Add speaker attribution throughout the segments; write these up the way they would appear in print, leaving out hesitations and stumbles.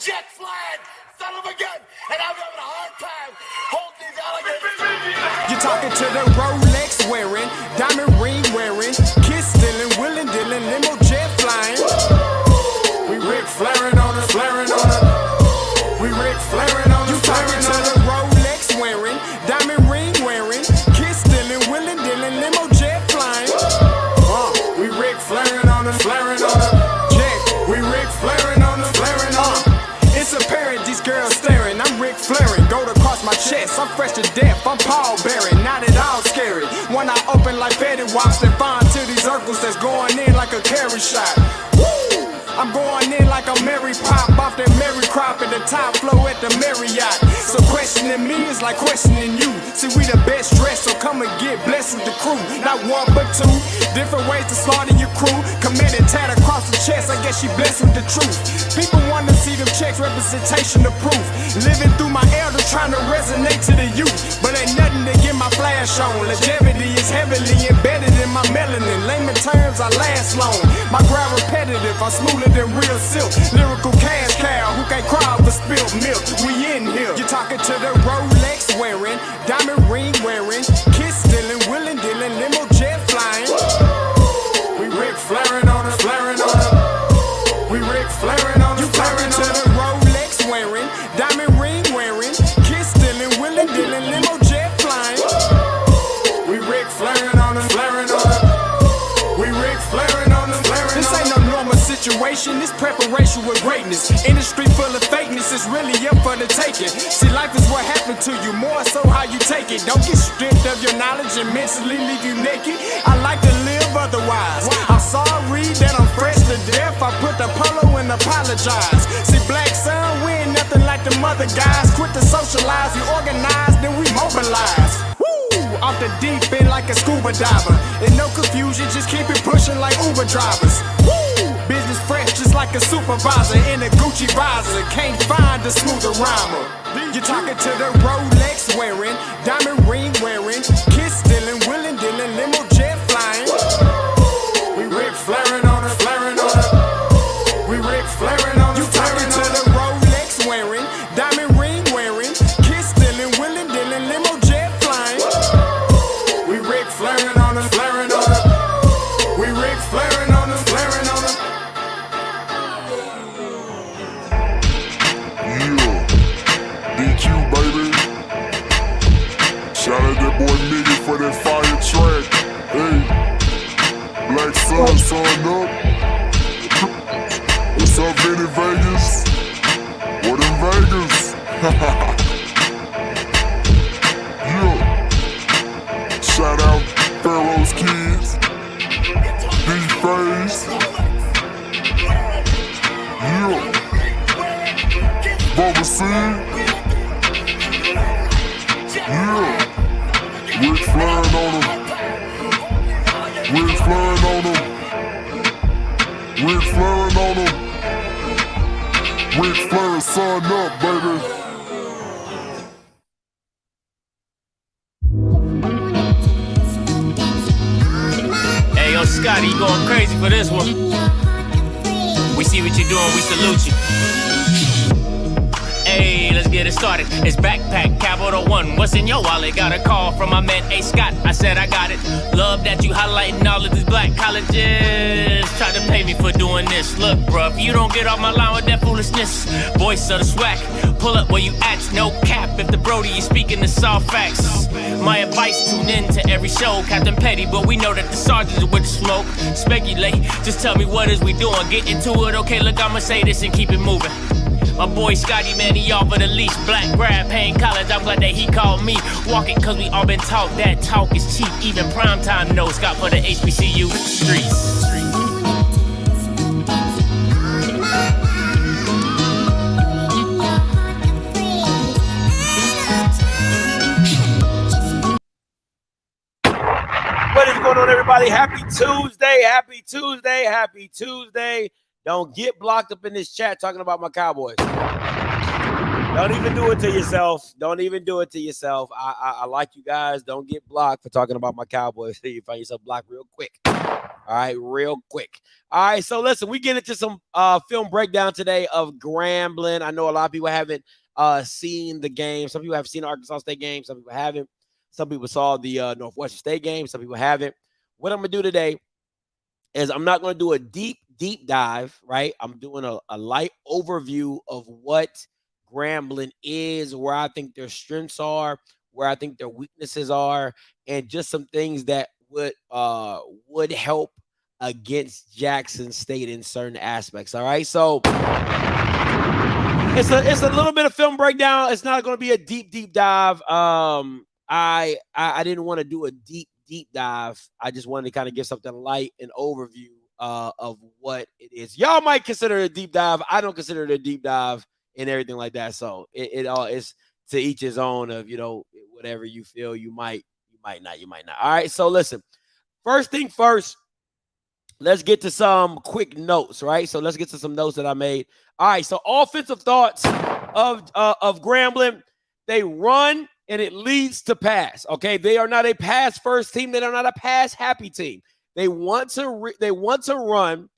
Speaker 1: jet flying son of a gun, and I'm having a hard time holding these alligators.
Speaker 2: You're talking to the Rolex wearing, diamond ring wearing, kiss stealing, willing dealing, limo jet flying. We Rick flaring on us, flaring on us. We Rick flaring on us, flaring on us. Rolex wearing, diamond ring wearing, kiss stealing, willing dealing, limo jet flying. We Rick flaring on us, flaring on us. Jet, we Rick flaring on us, flaring on us. It's apparent these girls staring. I'm Rick flaring, gold across my chest. I'm fresh to death, I'm Paul Bearing, not at all scary. When I open like Betty Wops and find to these circles that's going in like a carry shot. Woo! I'm going in like a Mary Pop off that Mary Crop at the top flow at the Marriott. So questioning me is like questioning you. See, we the best dressed, so come and get blessed with the crew. Not one but two, different ways to slaughter your crew. Committed tat across the chest, I guess she blessed with the truth. People want to see them checks, representation of proof. Living through my elders, trying to resonate to the youth. But ain't nothing to get my flash on. Longevity is heavily embedded in my melanin. Layman terms, I last long. My grind repetitive, I'm smoother than real silk. Lyrical cash cow who can't cry over spilled milk. We in here. You're talking to the Rolex wearing, diamond ring wearing, kiss stealing, willing dealing, limo jet flying. We Rick flaring on us, flaring on us. We Rick flaring on us, flaring on us. You talking to the Rolex wearing, diamond ring wearing, kiss stealing, willing dealing, limo jet flying. We Rick flaring on us, flaring on us. We Rick flaring on us, flaring on us. This ain't no normal situation, this preparation with greatness. Industry full of fakeness, it's really up for the taking. See, life is what happened to you, more so how you take it. Don't get stripped of your knowledge and mentally leave you naked. I like to live otherwise. I'm sorry that I'm fresh to death. I put the polo and apologize. See, Black Sun, we ain't nothing like the mother guys. Quit to socialize, we organize, then we mobilize. Off the deep end like a scuba diver. And no confusion, just keep it pushing like Uber drivers. Woo! Business fresh just like a supervisor in a Gucci visor. Can't find a smoother rhymer. You're talking to the Rolex wearing, diamond ring wearing, kiss stealing, willing dealing, limo jet flying. We Rick flaring on us, flaring on us. We Rick flaring on us. You talking to the Rolex wearing, diamond ring wearing, kiss stealing, willing dealing, limo jet flying. We Rick flaring on us, flaring on us. We Rick flaring on us, flaring on us.
Speaker 3: Yeah, DQ baby. Shout out that boy Nigga for that fire track. Hey, Black Sun, sun up. What's up, Vinny Vegas? What in Vegas? Yeah. Shout out Pharaoh's Kids, D-Phase, yeah, Bubba C, yeah, Rick flaring on them, Rick flaring on them, Rick flaring on them, Rick flaring, sun up, baby.
Speaker 4: Scotty, you going crazy for this one. We see what you're doing, we salute you. Hey, let's get it started. It's Backpack Capital One. What's in your wallet? Got a call from my man A. Scott. I said I got it. Love that you highlighting all of these black colleges. Try to pay me for doing this. Look, bruh, if you don't get off my line with that foolishness, voice of the swag, pull up where you at, no cap. If the Brody is speaking the soft facts, my advice, tune in to every show. Captain Petty, but we know that the sergeants with the smoke. Speculate, just tell me what is we doing. Get into it, okay, look, I'ma say this and keep it moving. My boy Scotty, man, he offered the leash. Black grad, paying college, I'm glad that he called me. Walking cause we all been taught that talk is cheap. Even primetime knows Scott for the HBCU streets.
Speaker 5: What is going on, everybody? Happy Tuesday, happy Tuesday, happy Tuesday. Don't get blocked up in this chat talking about my Cowboys. Don't even do it to yourself. Don't even do it to yourself. I like you guys. Don't get blocked for talking about my Cowboys. You find yourself blocked real quick. All right, real quick. All right, so listen, we get into some film breakdown today of Grambling. I know a lot of people haven't seen the game. Some people have seen the Arkansas State game. Some people haven't. Some people saw the Northwestern State game. Some people haven't. What I'm going to do today is I'm not going to do a deep dive, right? I'm doing a light overview of what Grambling is, where I think their strengths are, where I think their weaknesses are, and just some things that would help against Jackson State in certain aspects. All right, so it's a little bit of film breakdown. It's not going to be a deep dive. I didn't want to do a deep dive. I just wanted to kind of give something light and overview of what it is. Y'all might consider it a deep dive. I don't consider it a deep dive and everything like that. So it all is to each his own of, whatever you feel you might not. All right. So listen, first thing first, let's get to some quick notes, right? So let's get to some notes that I made. All right. So offensive thoughts of Grambling, they run and it leads to pass. Okay. They are not a pass first team. They are not a pass happy team. They want to run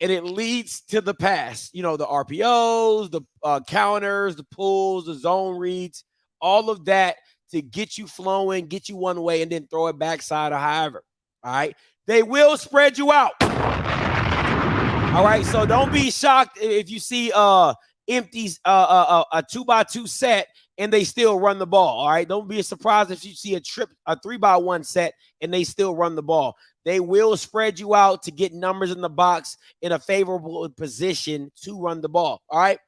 Speaker 5: and it leads to the pass. The RPOs, the counters, the pulls, the zone reads, all of that to get you flowing, get you one way, and then throw it backside or however. All right. They will spread you out. All right. So don't be shocked if you see empties a 2x2 set and they still run the ball. All right. Don't be surprised if you see a 3x1 set and they still run the ball. They will spread you out to get numbers in the box in a favorable position to run the ball. All right.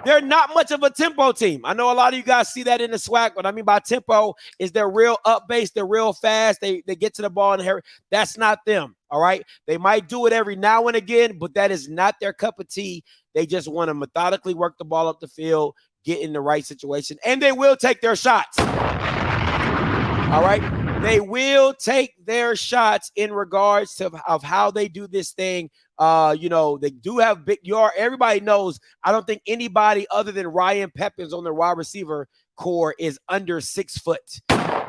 Speaker 5: They're not much of a tempo team. I know a lot of you guys see that in the SWAC. What I mean by tempo is they're real up base. They're real fast. They get to the ball and hurry. That's not them. All right. They might do it every now and again, but that is not their cup of tea. They just want to methodically work the ball up the field, get in the right situation, and they will take their shots. All right. They will take their shots in regards to of how they do this thing. They do have big yard. Everybody knows. I don't think anybody other than Ryan Pepins on their wide receiver core is under 6 foot.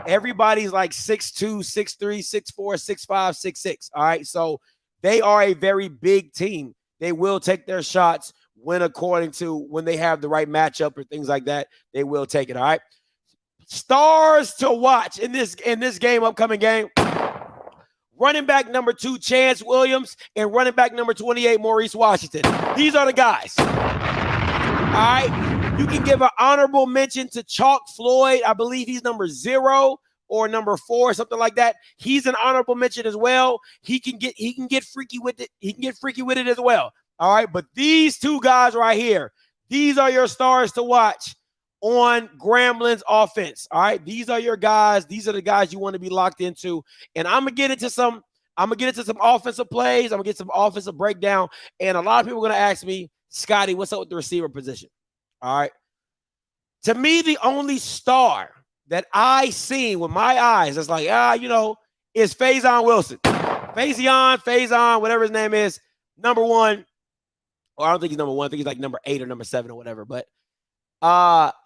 Speaker 5: Everybody's like 6'2", 6'3", 6'4", 6'5", 6'6". All right. So they are a very big team. They will take their shots when they have the right matchup or things like that. They will take it. All right. Stars to watch in this upcoming game. Running back number 2, Chance Williams, and running back number 28, Maurice Washington. These are the guys. All right. You can give an honorable mention to Chalk Floyd. I believe he's number 0 or number 4, something like that. He's an honorable mention as well. He can get freaky with it. He can get freaky with it as well. All right. But these two guys right here, these are your stars to watch on Grambling's offense. All right. These are your guys. These are the guys you want to be locked into. And I'm going to get into some offensive plays. I'm going to get some offensive breakdown. And a lot of people are going to ask me, Scotty, what's up with the receiver position? All right. To me, the only star that I seen with my eyes that's like, is Faison Wilson. Faison, whatever his name is, number 1. Or I don't think he's number 1. I think he's like number 8 or number 7 or whatever. But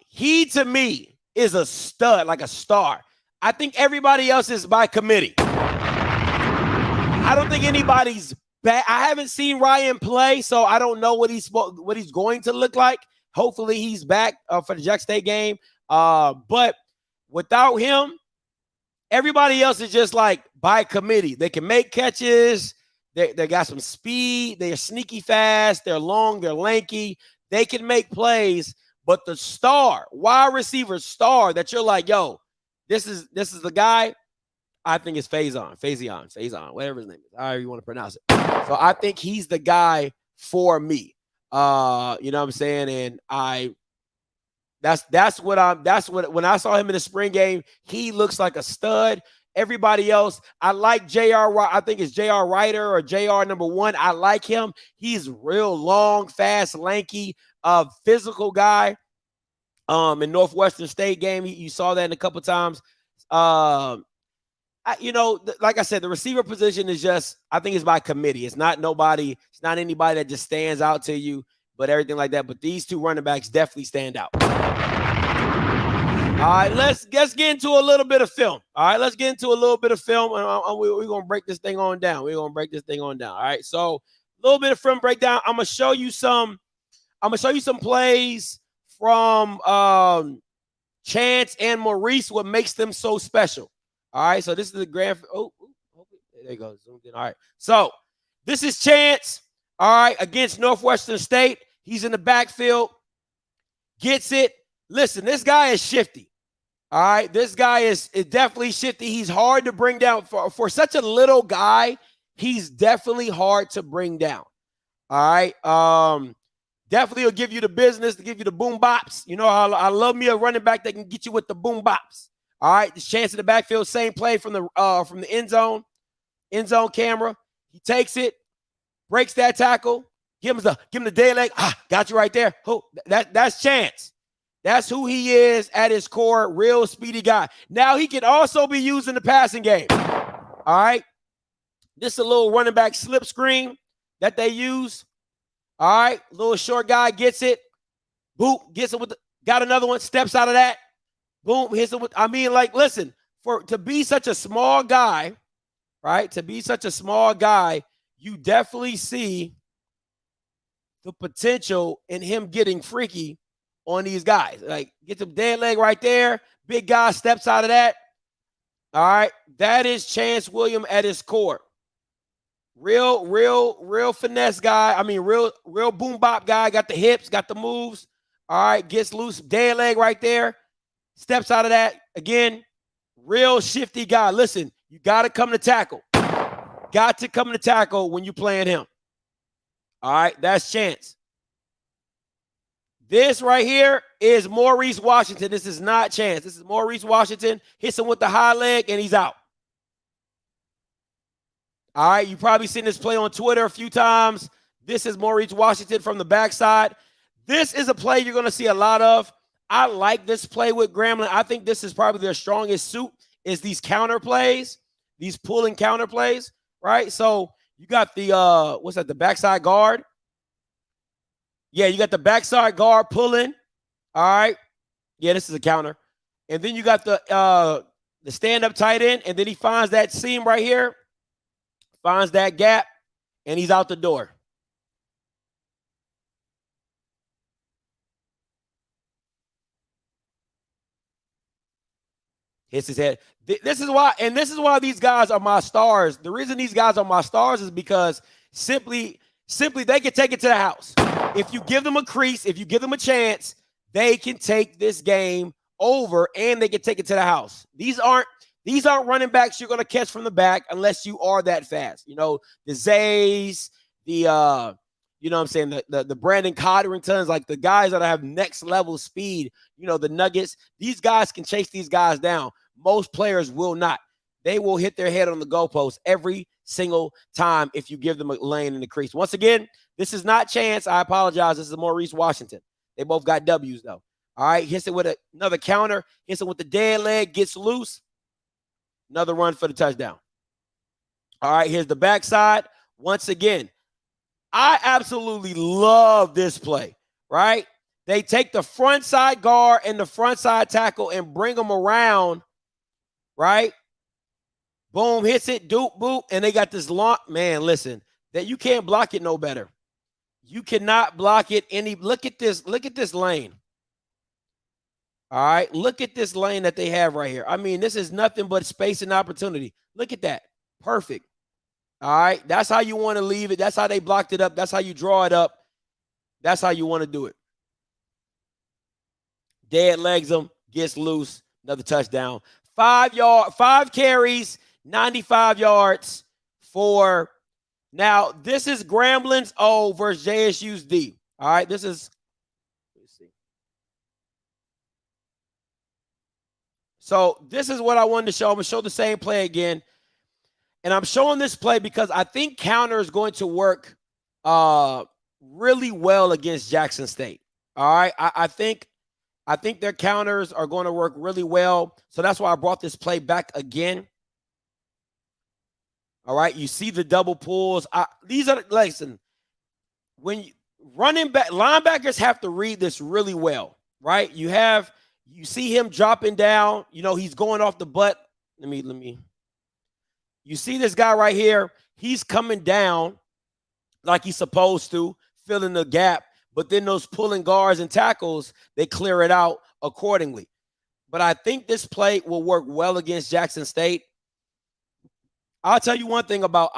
Speaker 5: he, to me, is a stud, like a star. I think everybody else is by committee. I don't think anybody's bad. I haven't seen Ryan play, so I don't know what he's going to look like. Hopefully, he's back for the Jack State game. But without him, everybody else is just like by committee. They can make catches. They got some speed. They're sneaky fast. They're long. They're lanky. They can make plays. But the wide receiver star that you're like, yo, this is the guy, I think it's Faison, whatever his name is, however you want to pronounce it. So I think he's the guy for me. You know what I'm saying? And when I saw him in the spring game, he looks like a stud. Everybody else, I like JR. I think it's JR Ryder or JR number 1. I like him. He's real long, fast, lanky, physical guy. In Northwestern State game, you saw that in a couple times. Like I said, the receiver position is just, I think it's by committee. It's not anybody that just stands out to you, but everything like that. But these two running backs definitely stand out. right, let's get into a little bit of film. All right, let's get into a little bit of film, and we're gonna break this thing on down. We're gonna break this thing on down. All right, so a little bit of film breakdown. I'm gonna show you some plays from Chance and Maurice. What makes them so special? All right, so this is the grand. Oh, there you go. Zoomed in. All right, so this is Chance. All right, against Northwestern State. He's in the backfield, gets it. Listen, this guy is shifty. All right, this guy is definitely shifty. He's hard to bring down for such a little guy. He's definitely hard to bring down. All right, definitely will give you the business, to give you the boom bops. You know, I love me a running back that can get you with the boom bops. All right, this Chance in the backfield, same play from the end zone camera. He takes it, breaks that tackle, give him the dead leg. Got you right there. That's Chance. That's who he is at his core, real speedy guy. Now he can also be used in the passing game. All right. This is a little running back slip screen that they use. All right. Little short guy gets it. Boop, gets it got another one, steps out of that. Boom, hits it with, listen, to be such a small guy, right? To be such a small guy, you definitely see the potential in him getting freaky on these guys. Like, get the dead leg right there. Big guy steps out of that. All right. That is Chance Williams at his core. Real finesse guy. I mean, real boom bop guy. Got the hips, got the moves. All right. Gets loose. Dead leg right there. Steps out of that. Again, real shifty guy. Listen, you got to come to tackle. Got to come to tackle when you're playing him. All right. That's Chance. This right here is Maurice Washington. This is not Chance. This is Maurice Washington. Hits him with the high leg, and he's out. All right, you've probably seen this play on Twitter a few times. This is Maurice Washington from the backside. This is a play you're going to see a lot of. I like this play with Grambling. I think this is probably their strongest suit, is these counter plays, these pulling counter plays, right? So you got the, the backside guard. Yeah, you got the backside guard pulling. All right. Yeah, this is a counter. And then you got the stand-up tight end, and then he finds that seam right here, finds that gap, and he's out the door. Hits his head. This is why these guys are my stars. The reason these guys are my stars is because simply they can take it to the house. If you give them a crease, if you give them a chance, they can take this game over and they can take it to the house. These aren't running backs you're going to catch from the back unless you are that fast. You know, the Zays, you know what I'm saying, the Brandon Codringtons, like the guys that have next level speed, you know, the Nuggets, these guys can chase these guys down. Most players will not. They will hit their head on the goalpost every single time if you give them a lane in the crease. Once again, this is not Chance. I apologize. This is Maurice Washington. They both got W's, though. All right, hits it with another counter. Hits it with the dead leg, gets loose. Another run for the touchdown. All right, here's the backside. Once again, I absolutely love this play, right? They take the front side guard and the front side tackle and bring them around, right? Boom, hits it, doop, boop, and they got this long, man, listen, that you can't block it no better. You cannot block it any, look at this lane. All right, look at this lane that they have right here. I mean, this is nothing but space and opportunity. Look at that, perfect. All right, that's how you want to leave it. That's how they blocked it up. That's how you draw it up. That's how you want to do it. Dead legs them, gets loose, another touchdown. 5 carries, 95 yards for. Now, this is Grambling's O versus JSU's D. All right, this is. Let's see. So this is what I wanted to show. I'm going to show the same play again. And I'm showing this play because I think counter is going to work really well against Jackson State. All right, I think their counters are going to work really well. So that's why I brought this play back again. All right, you see the double pulls. These are, listen, when running back, linebackers have to read this really well, right? You have You see him dropping down. You know, he's going off the butt. Let me. You see this guy right here. He's coming down like he's supposed to, filling the gap. But then those pulling guards and tackles, they clear it out accordingly. But I think this play will work well against Jackson State. I'll tell you one thing about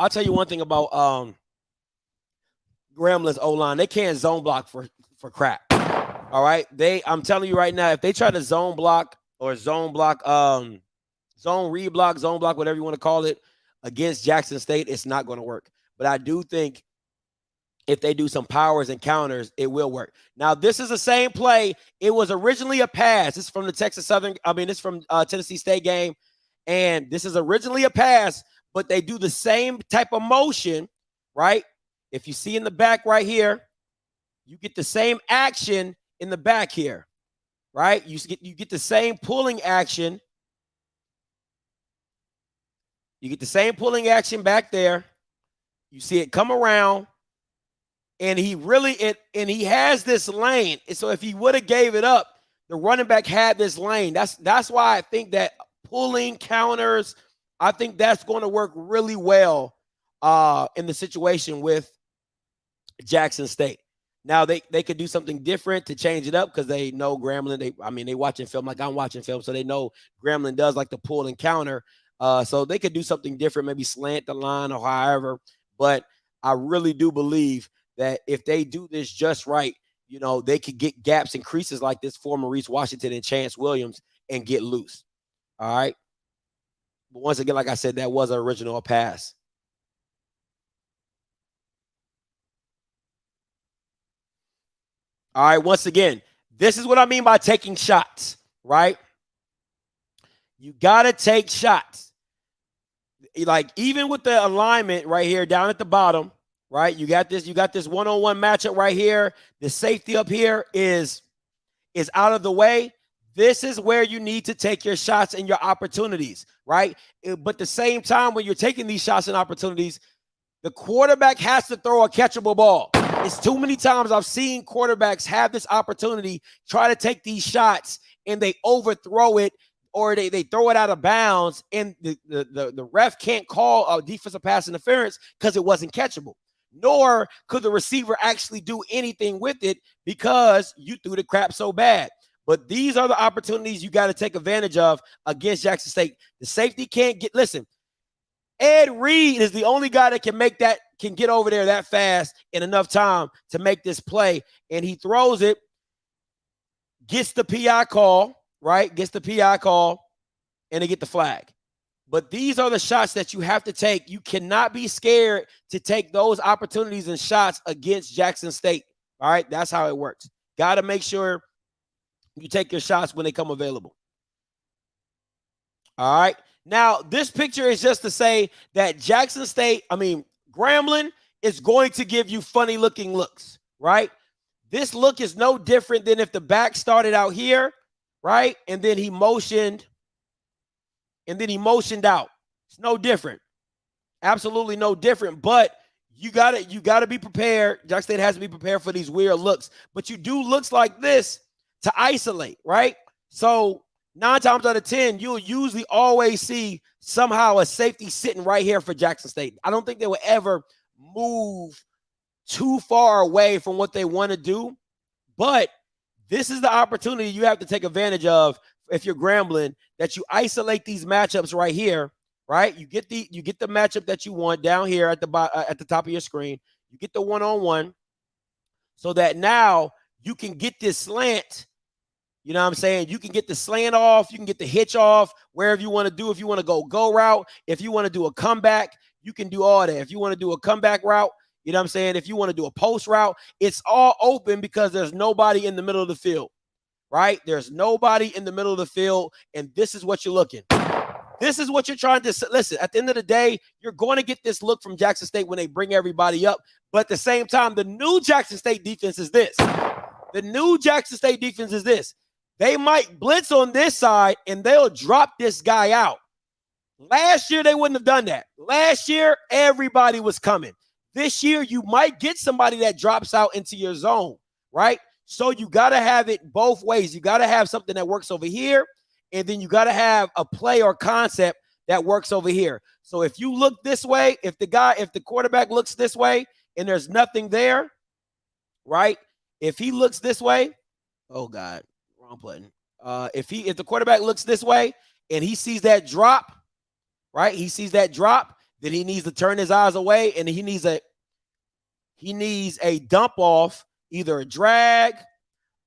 Speaker 5: Grambling's O-line. They can't zone block for crap. All right. I'm telling you right now, if they try to zone block, zone read block, zone block, whatever you want to call it, against Jackson State, it's not going to work. But I do think if they do some powers and counters, it will work. Now, this is the same play. It was originally a pass. It's from the it's from Tennessee State game. And this is originally a pass, but they do the same type of motion, right? If you see in the back right here, you get the same action in the back here, right? You get the same pulling action. You get the same pulling action back there. You see it come around. And he has this lane. And so if he would have gave it up, the running back had this lane. That's why I think that pulling counters, I think that's going to work really well in the situation with Jackson State. Now they could do something different to change it up because they know Grambling. They watching film like I'm watching film, so they know Grambling does like to pull and counter. So they could do something different, maybe slant the line or however. But I really do believe that if they do this just right, you know, they could get gaps and creases like this for Maurice Washington and Chance Williams and get loose. All right. But once again, like I said, that was an original pass. All right. Once again, this is what I mean by taking shots, right? You got to take shots. Like even with the alignment right here down at the bottom, right? You got this one-on-one matchup right here. The safety up here is out of the way. This is where you need to take your shots and your opportunities, right? But at the same time, when you're taking these shots and opportunities, the quarterback has to throw a catchable ball. It's too many times I've seen quarterbacks have this opportunity, try to take these shots, and they overthrow it, or they throw it out of bounds, and the ref can't call a defensive pass interference because it wasn't catchable. Nor could the receiver actually do anything with it because you threw the crap so bad. But these are the opportunities you got to take advantage of against Jackson State. The safety can't get, listen, Ed Reed is the only guy that can get over there that fast in enough time to make this play. And he throws it, gets the PI call, right? Gets the PI call, and they get the flag. But these are the shots that you have to take. You cannot be scared to take those opportunities and shots against Jackson State. All right, that's how it works. Got to make sure you take your shots when they come available. All right. Now, this picture is just to say that Grambling is going to give you funny looking looks, right? This look is no different than if the back started out here, right? And then he motioned out. It's no different. Absolutely no different. But you gotta be prepared. Jackson State has to be prepared for these weird looks. But you do looks like this to isolate, right? So 9 times out of 10, you'll usually always see somehow a safety sitting right here for Jackson State. I don't think they will ever move too far away from what they want to do. But this is the opportunity you have to take advantage of if you're Grambling, that you isolate these matchups right here, right? You get the matchup that you want down here at the top of your screen. You get the one-on-one so that now you can get this slant. You know what I'm saying? You can get the slant off. You can get the hitch off wherever you want to do. If you want to go route, if you want to do a comeback, you can do all that. If you want to do a comeback route, you know what I'm saying? If you want to do a post route, it's all open because there's nobody in the middle of the field, right? There's nobody in the middle of the field, and this is what you're looking. This is what you're trying to listen. At the end of the day, you're going to get this look from Jackson State when they bring everybody up. But at the same time, the new Jackson State defense is this. The new Jackson State defense is this. They might blitz on this side, and they'll drop this guy out. Last year, they wouldn't have done that. Last year, everybody was coming. This year, you might get somebody that drops out into your zone, right? So you got to have it both ways. You got to have something that works over here, and then you got to have a play or concept that works over here. So if you look this way, if the quarterback looks this way and there's nothing there, right? If he looks this way, oh God, wrong button. If the quarterback looks this way and he sees that drop, right? He sees that drop, then he needs to turn his eyes away, and he needs a dump off, either a drag,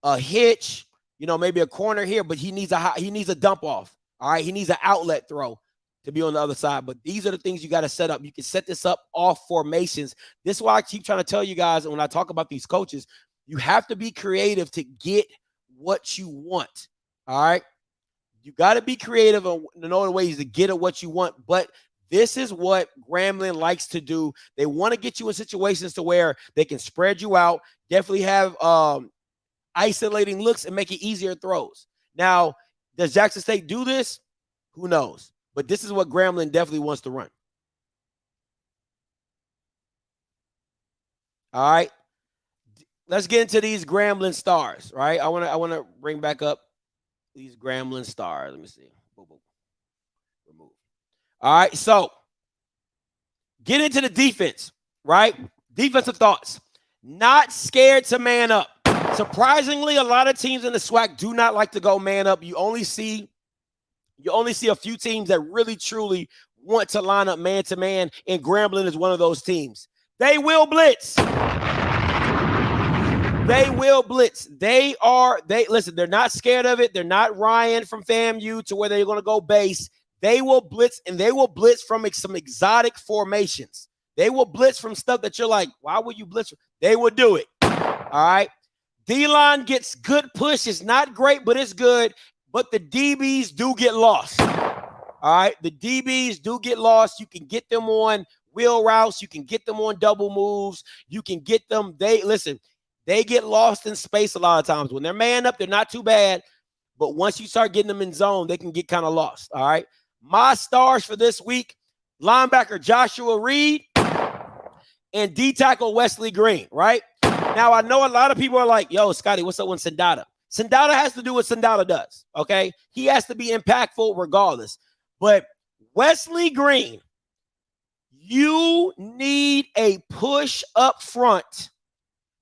Speaker 5: a hitch, maybe a corner here, but he needs a dump off. All right, he needs an outlet throw to be on the other side. But these are the things you got to set up. You can set this up off formations. This is why I keep trying to tell you guys when I talk about these coaches, you have to be creative to get what you want. All right, you got to be creative and know the ways to get at what you want. But this is what Grambling likes to do. They want to get you in situations to where they can spread you out, definitely have isolating looks and make it easier throws. Now, does Jackson State do this? Who knows? But this is what Grambling definitely wants to run. All right. Let's get into these Grambling stars, right? I want to bring back up these Grambling stars. Let me see. Boom, boom. Remove. All right, so get into the defense, right? Defensive thoughts. Not scared to man up. Surprisingly, a lot of teams in the SWAC do not like to go man up. You only see a few teams that really truly want to line up man to man, and Grambling is one of those teams. They will blitz. They will blitz. Listen, they're not scared of it. They're not Ryan from FAMU to where they're going to go base. They will blitz, and they will blitz from some exotic formations. They will blitz from stuff that you're like, why would you blitz? They will do it. All right. D-line gets good push. It's not great, but it's good. But the DBs do get lost. All right. The DBs do get lost. You can get them on wheel routes. You can get them on double moves. You can get them. They get lost in space a lot of times. When they're man up, they're not too bad. But once you start getting them in zone, they can get kind of lost. All right. My stars for this week, linebacker Joshua Reed and D-tackle Wesley Green, right? Now, I know a lot of people are like, yo, Scotty, what's up with Sandata? Sandata has to do what Sandata does, okay? He has to be impactful regardless. But Wesley Green, you need a push up front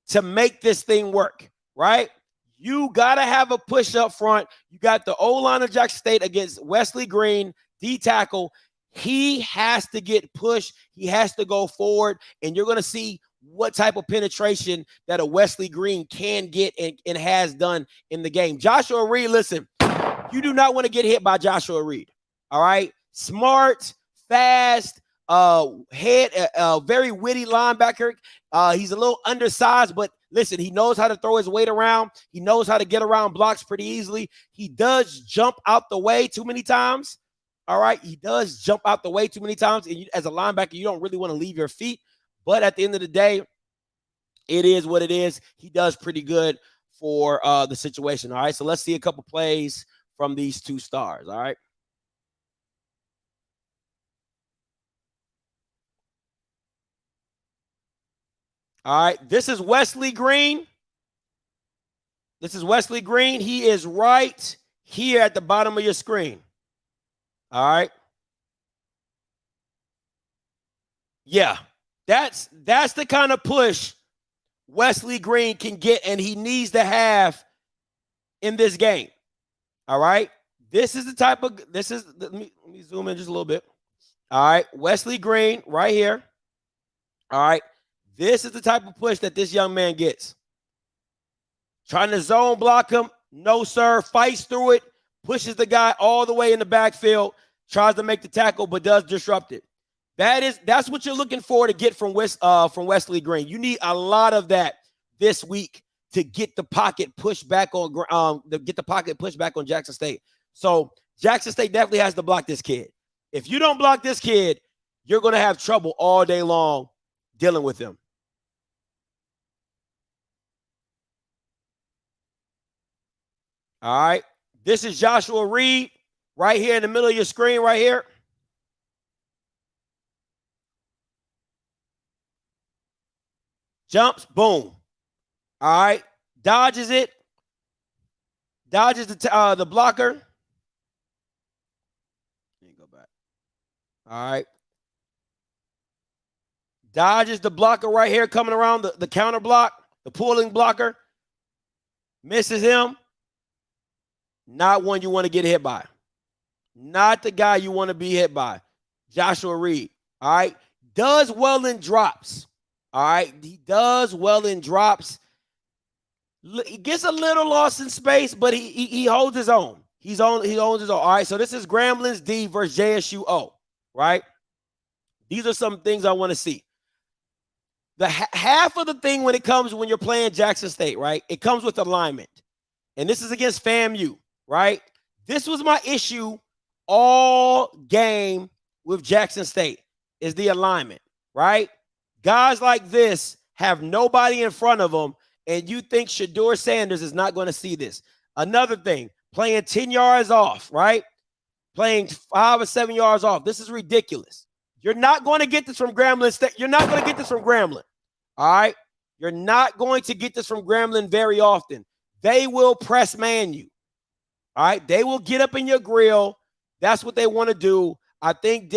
Speaker 5: to make this thing work, right? You got to have a push up front. You got the O-line of Jackson State against Wesley Green, D-tackle. He has to get pushed. He has to go forward, and you're going to see what type of penetration that a Wesley Green can get and has done in the game. Joshua Reed, listen, you do not want to get hit by Joshua Reed, all right? Smart, fast, very witty linebacker. He's a little undersized, but listen, he knows how to throw his weight around. He knows how to get around blocks pretty easily. He does jump out the way too many times. All right. He does jump out the way too many times. And as a linebacker, you don't really want to leave your feet. But at the end of the day, it is what it is. He does pretty good for the situation. All right. So let's see a couple plays from these two stars. All right. All right, this is Wesley Green. This is Wesley Green. He is right here at the bottom of your screen. All right. Yeah, that's the kind of push Wesley Green can get, and he needs to have in this game. All right. Let me zoom in just a little bit. All right, Wesley Green right here. All right. This is the type of push that this young man gets. Trying to zone block him. No, sir. Fights through it. Pushes the guy all the way in the backfield. Tries to make the tackle, but does disrupt it. That's what you're looking for to get from Wesley Green. You need a lot of that this week to get the pocket pushed back on Jackson State. So Jackson State definitely has to block this kid. If you don't block this kid, you're going to have trouble all day long dealing with him. All right. This is Joshua Reed right here in the middle of your screen right here. Jumps, boom. All right. dodges it, dodges the blocker. Let me go back. All right. Dodges the blocker right here coming around the counter block, the pulling blocker. Misses him. Not one you want to get hit by. Not the guy you want to be hit by. Joshua Reed. All right. Does well in drops. All right. He does well in drops. He gets a little lost in space, but he holds his own. He holds his own. All right. So this is Grambling's D versus JSU O. Right. These are some things I want to see. The half of the thing when you're playing Jackson State, right? It comes with alignment. And this is against FAMU, right? This was my issue all game with Jackson State is the alignment, right? Guys like this have nobody in front of them, and you think Shedeur Sanders is not going to see this. Another thing, playing 10 yards off, right? Playing 5 or 7 yards off. This is ridiculous. You're not going to get this from Grambling State. You're not going to get this from Grambling. All right? You're not going to get this from Grambling very often. They will press man you. All right? They will get up in your grill. That's what they want to do. I think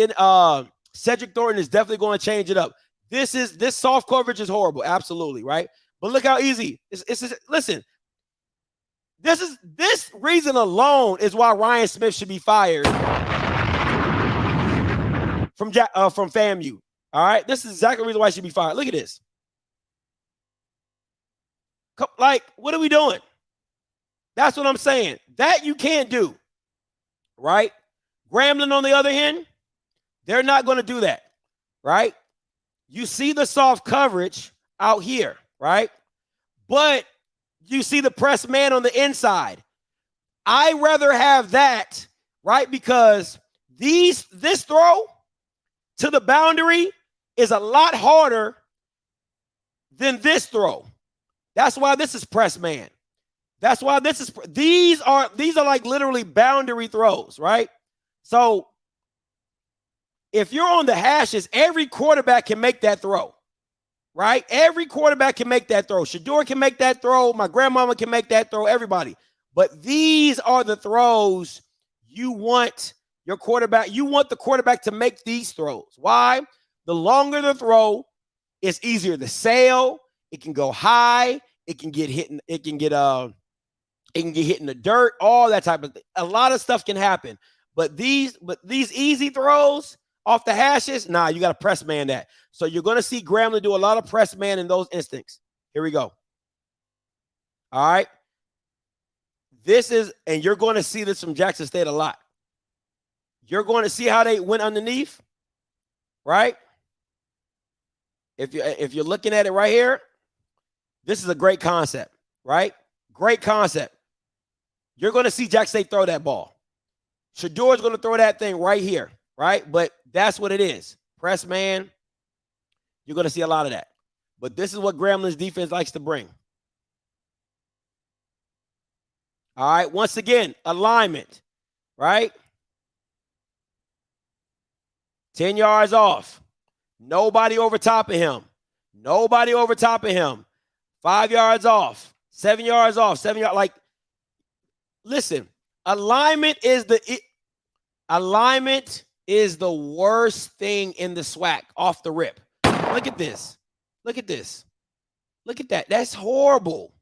Speaker 5: Cedric Thornton is definitely going to change it up. This soft coverage is horrible. Absolutely, right? But look how easy. Listen. This reason alone is why Ryan Smith should be fired from FAMU. All right? This is exactly the reason why he should be fired. Look at this. Like, what are we doing? That's what I'm saying. That you can't do. Right? Grambling, on the other hand, they're not going to do that. Right? You see the soft coverage out here. Right? But you see the press man on the inside. I rather have that, right? Because this throw to the boundary is a lot harder than this throw. That's why this is press man. That's why these are like literally boundary throws, right? So if you're on the hashes, every quarterback can make that throw. Right? Every quarterback can make that throw. Shedeur can make that throw. My grandmama can make that throw. Everybody. But these are the throws you want your quarterback. You want the quarterback to make these throws. Why? The longer the throw, it's easier to sail. It can go high. It can get hit. It can get hit in the dirt. All that type of thing. A lot of stuff can happen. But these easy throws off the hashes, nah, you got to press man that. So you're going to see Grambling do a lot of press man in those instincts. Here we go. All right. And you're going to see this from Jackson State a lot. You're going to see how they went underneath, right? If you're looking at it right here, this is a great concept, right? Great concept. You're going to see Jackson State throw that ball. Shedeur is going to throw that thing right here. Right? But that's what it is. Press man. You're going to see a lot of that. But this is what Grambling's defense likes to bring. All right. Once again, alignment. Right? 10 yards off. Nobody over top of him. Nobody over top of him. 5 yards off. 7 yards off. 7 yards. Like, listen, alignment is the worst thing in the SWAC off the rip. Look at this. Look at this. Look at that. That's horrible.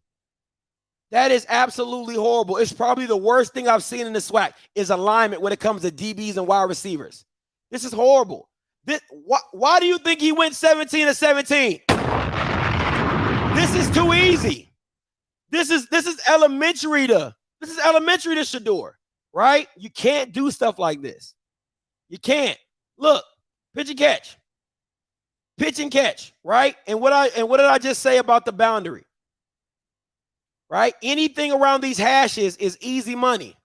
Speaker 5: That is absolutely horrible. It's probably the worst thing I've seen in the SWAC is alignment when it comes to DBs and wide receivers. This is horrible. Why do you think he went 17-17? This is too easy. This is elementary to Shedeur, right? You can't do stuff like this. You can't. Look, pitch and catch. Pitch and catch, right? And what did I just say about the boundary? Right? Anything around these hashes is easy money.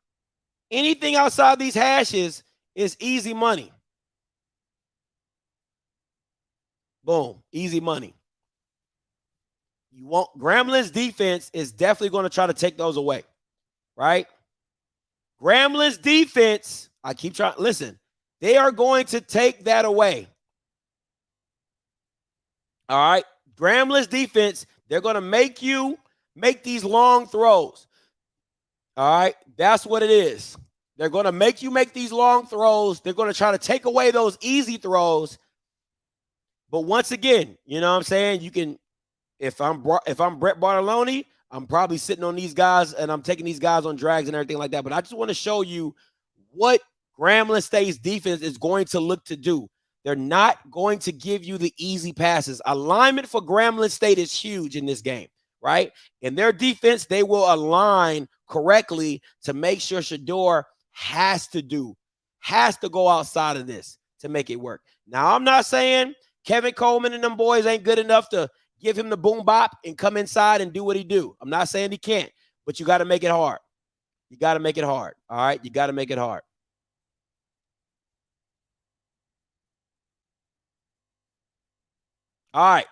Speaker 5: Anything outside these hashes is easy money. Boom, easy money. Grambling's defense is definitely going to try to take those away, right? Grambling's defense, I keep trying, listen, they are going to take that away. All right. Grambling's defense, they're going to make you make these long throws. All right, that's what it is. They're going to make you make these long throws. They're going to try to take away those easy throws. But once again, you know what I'm saying? You can, if I'm Brett Bartolone, I'm probably sitting on these guys and I'm taking these guys on drags and everything like that. But I just want to show you what Grambling State's defense is going to look to do. They're not going to give you the easy passes. Alignment for Grambling State is huge in this game, right? In their defense, they will align correctly to make sure Shedeur has to go outside of this to make it work. Now, I'm not saying Kevin Coleman and them boys ain't good enough to give him the boom bop and come inside and do what he do. I'm not saying he can't, but you got to make it hard. You got to make it hard, all right? You got to make it hard. All right.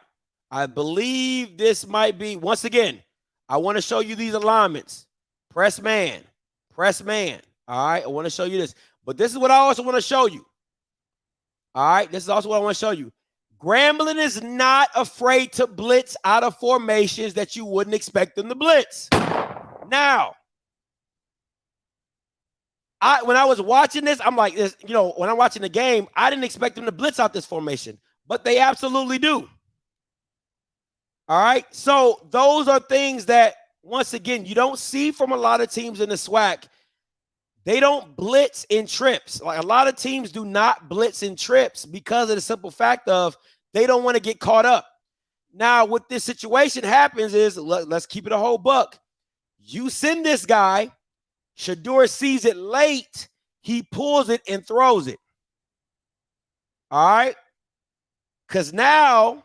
Speaker 5: I believe this might be, once again, I want to show you these alignments. Press man. All right. I want to show you this. But this is what I also want to show you. All right. This is also what I want to show you. Grambling is not afraid to blitz out of formations that you wouldn't expect them to blitz. Now, when I was watching this, I'm like, this, you know, when I'm watching the game, I didn't expect them to blitz out this formation, but they absolutely do. All right. So those are things that, once again, you don't see from a lot of teams in the SWAC. They don't blitz in trips. Like, a lot of teams do not blitz in trips because of the simple fact of they don't want to get caught up. Now, what this situation happens is, let's keep it a whole buck. You send this guy, Shedeur sees it late, he pulls it and throws it. All right? Because now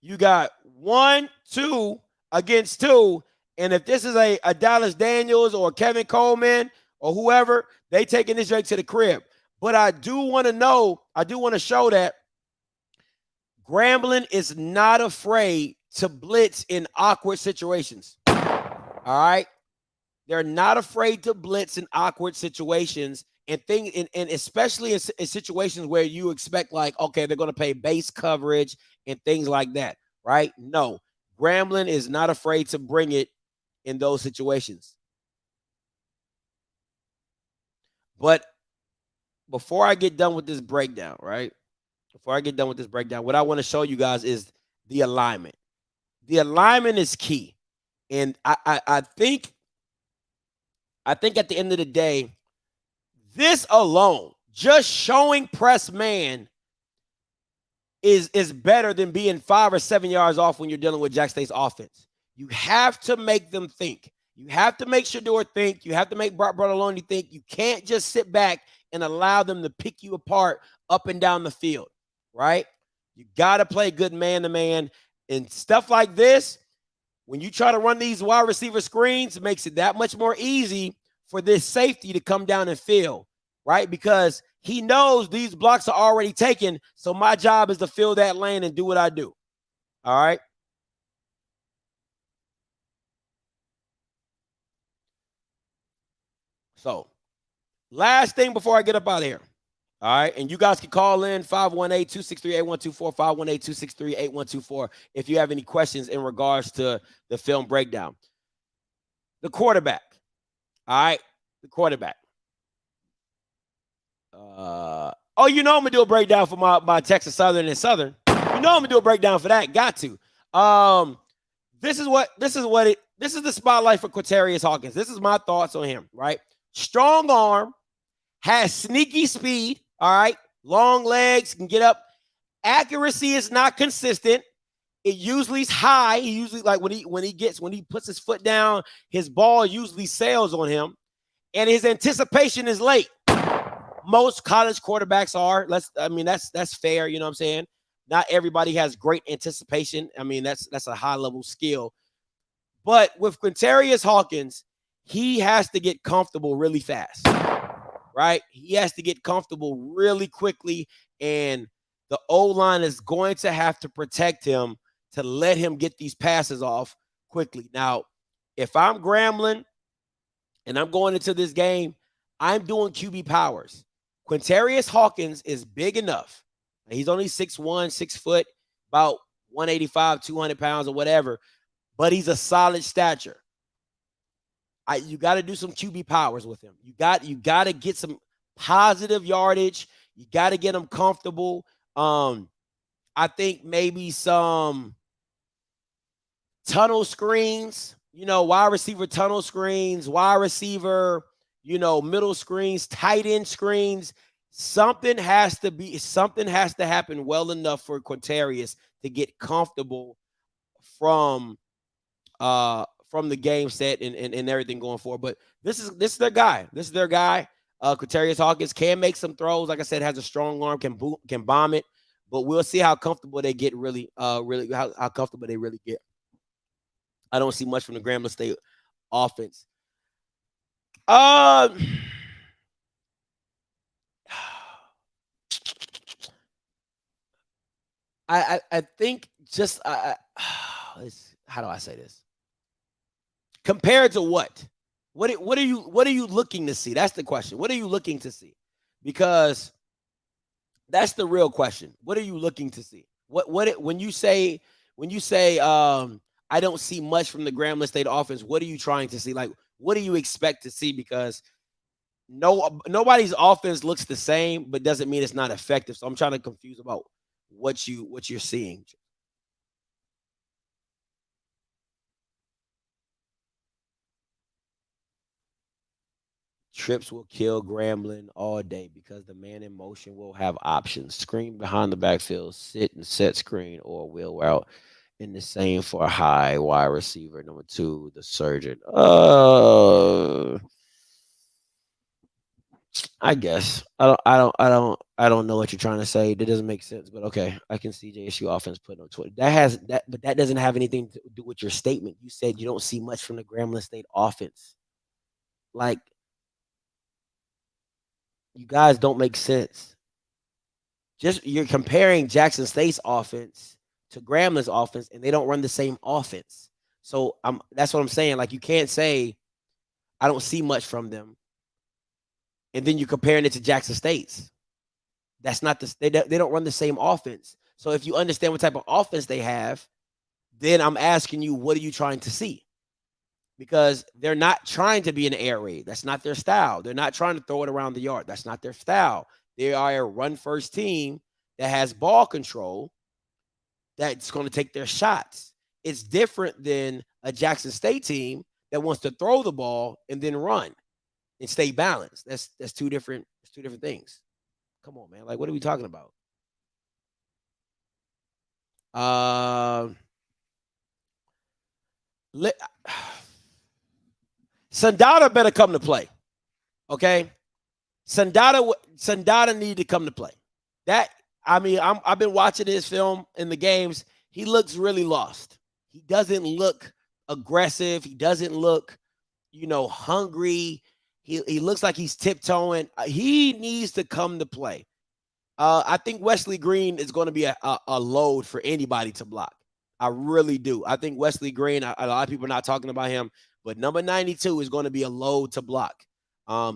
Speaker 5: you got 1, 2 against 2. And if this is a Dallas Daniels or Kevin Coleman or whoever, they taking this drink to the crib. But I do want to show that Grambling is not afraid to blitz in awkward situations. All right? They're not afraid to blitz in awkward situations and especially in situations where you expect, like, okay, they're going to play base coverage and things like that, right? No. Grambling is not afraid to bring it in those situations. But before I get done with this breakdown, right? Before I get done with this breakdown, what I want to show you guys is the alignment. The alignment is key. And I think at the end of the day, this alone, just showing press man is better than being 5 or 7 yards off when you're dealing with Jack State's offense. You have to make them think. You have to make Shedeur think. You have to make Brock Bartolone think. You can't just sit back and allow them to pick you apart up and down the field, right? You got to play good man-to-man. And stuff like this, when you try to run these wide receiver screens, it makes it that much more easy for this safety to come down and fill, right? Because he knows these blocks are already taken, so my job is to fill that lane and do what I do, all right? So, last thing before I get up out of here, all right? And you guys can call in 518-263-8124, 518-263-8124 if you have any questions in regards to the film breakdown. The quarterback, all right? The quarterback. You know I'm going to do a breakdown for my Texas Southern and Southern. You know I'm going to do a breakdown for that. Got to. This is the spotlight for Quaterius Hawkins. This is my thoughts on him, right? Strong arm, has sneaky speed, all right? Long legs, can get up. Accuracy is not consistent. It usually is high. He usually, like, when he puts his foot down, his ball usually sails on him. And his anticipation is late. Most college quarterbacks are. That's fair, you know what I'm saying? Not everybody has great anticipation. I mean, that's a high-level skill. But with Quaterius Hawkins, he has to get comfortable really fast, right? He has to get comfortable really quickly, and the O-line is going to have to protect him to let him get these passes off quickly. Now, if I'm Grambling and I'm going into this game, I'm doing QB powers. Quaterius Hawkins is big enough. He's only 6'1", 6 foot, about 185, 200 pounds or whatever. but he's a solid stature. You got to do some QB powers with him. You got to get some positive yardage. You got to get him comfortable. I think maybe some tunnel screens, wide receiver tunnel screens, wide receiver, middle screens, tight end screens. Something has to happen well enough for Quintarius to get comfortable from the game set and everything going forward. But this is their guy. This is their guy. Quintarius Hawkins can make some throws. Like I said, has a strong arm, can bomb it. But we'll see how comfortable they get. How comfortable they really get. I don't see much from the Grambling State offense. I think just how do I say this? Compared to what? What are you looking to see? That's the question. What are you looking to see? Because that's the real question. What are you looking to see? When you say I don't see much from the Grambling State offense, what are you trying to see? Like, what do you expect to see? Because nobody's offense looks the same, but doesn't mean it's not effective. So I'm trying to confuse about what you're seeing. Trips will kill Grambling all day because the man in motion will have options. Screen behind the backfield, sit and set screen, or wheel route. In the same for a high wide receiver. Number 2, the surgeon. I guess I don't know what you're trying to say. That doesn't make sense, but okay. I can see JSU offense putting on Twitter. But that doesn't have anything to do with your statement. You said you don't see much from the Grambling State offense. Like, you guys don't make sense. Just you're comparing Jackson State's offense to Grambling's offense, and they don't run the same offense. So that's what I'm saying. Like, you can't say I don't see much from them, and then you're comparing it to Jackson State's. That's not they don't run the same offense. So if you understand what type of offense they have, then I'm asking you, what are you trying to see? Because they're not trying to be an air raid. That's not their style. They're not trying to throw it around the yard. That's not their style. They are a run-first team that has ball control, that's going to take their shots. It's different than a Jackson State team that wants to throw the ball and then run and stay balanced. That's two different things. Come on, man. Like, what are we talking about? Sandata better come to play. Okay? Sandata need to come to play. I've been watching his film in the games. He looks really lost. He doesn't look aggressive. He doesn't look, hungry. He looks like he's tiptoeing. He needs to come to play. I think Wesley Green is going to be a load for anybody to block. I really do. I think Wesley Green, a lot of people are not talking about him, but number 92 is going to be a load to block.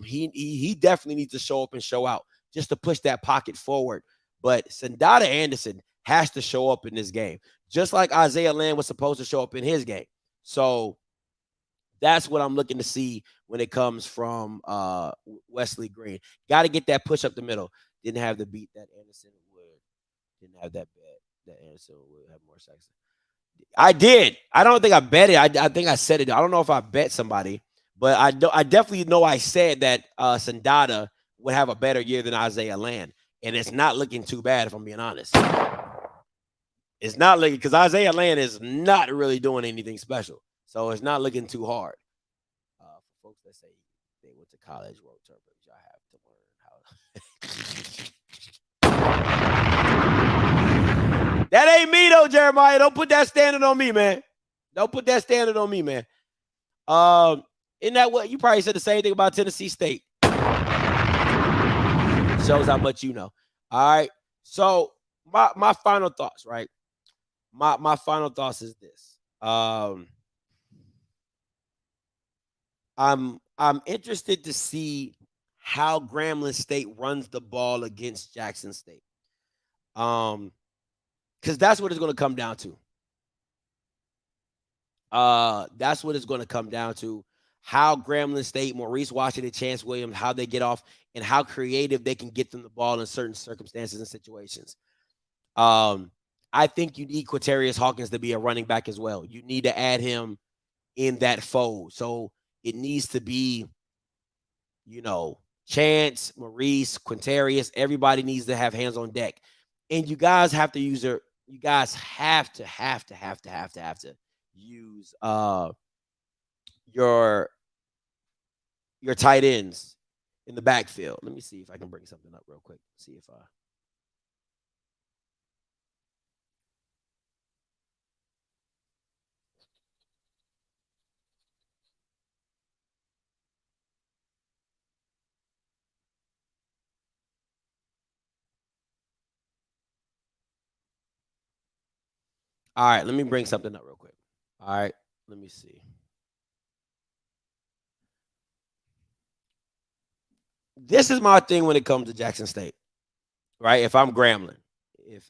Speaker 5: He definitely needs to show up and show out just to push that pocket forward. But Sandata Anderson has to show up in this game, just like Isaiah Land was supposed to show up in his game. So that's what I'm looking to see when it comes from Wesley Green. Got to get that push up the middle. Didn't have the beat that Anderson would. Didn't have that bet that Anderson would have more sacks. I did. I don't think I bet it. I think I said it. I don't know if I bet somebody, but I definitely know I said that Sandata would have a better year than Isaiah Land. And it's not looking too bad, if I'm being honest. It's not looking, because Isaiah Land is not really doing anything special. So it's not looking too hard. For folks that say they went to college, road turbos, y'all have to learn how. That ain't me, though, Jeremiah. Don't put that standard on me, man. Don't put that standard on me, man. Isn't that what you probably said the same thing about Tennessee State? Shows how much you know. All right. So my final thoughts, right? My final thoughts is this. I'm interested to see how Grambling State runs the ball against Jackson State. Because that's what it's going to come down to. That's what it's going to come down to. How Grambling State, Maurice Washington, Chance Williams, how they get off and how creative they can get them the ball in certain circumstances and situations. I think you need Quatarius Hawkins to be a running back as well. You need to add him in that fold. So it needs to be, Chance, Maurice, Quintarius, everybody needs to have hands on deck. And you guys have to use you guys have to use your tight ends in the backfield. Let me see if I can bring something up real quick. See if all right, let me bring something up real quick. All right, let me see. This is my thing when it comes to Jackson State, right? If I'm Grambling,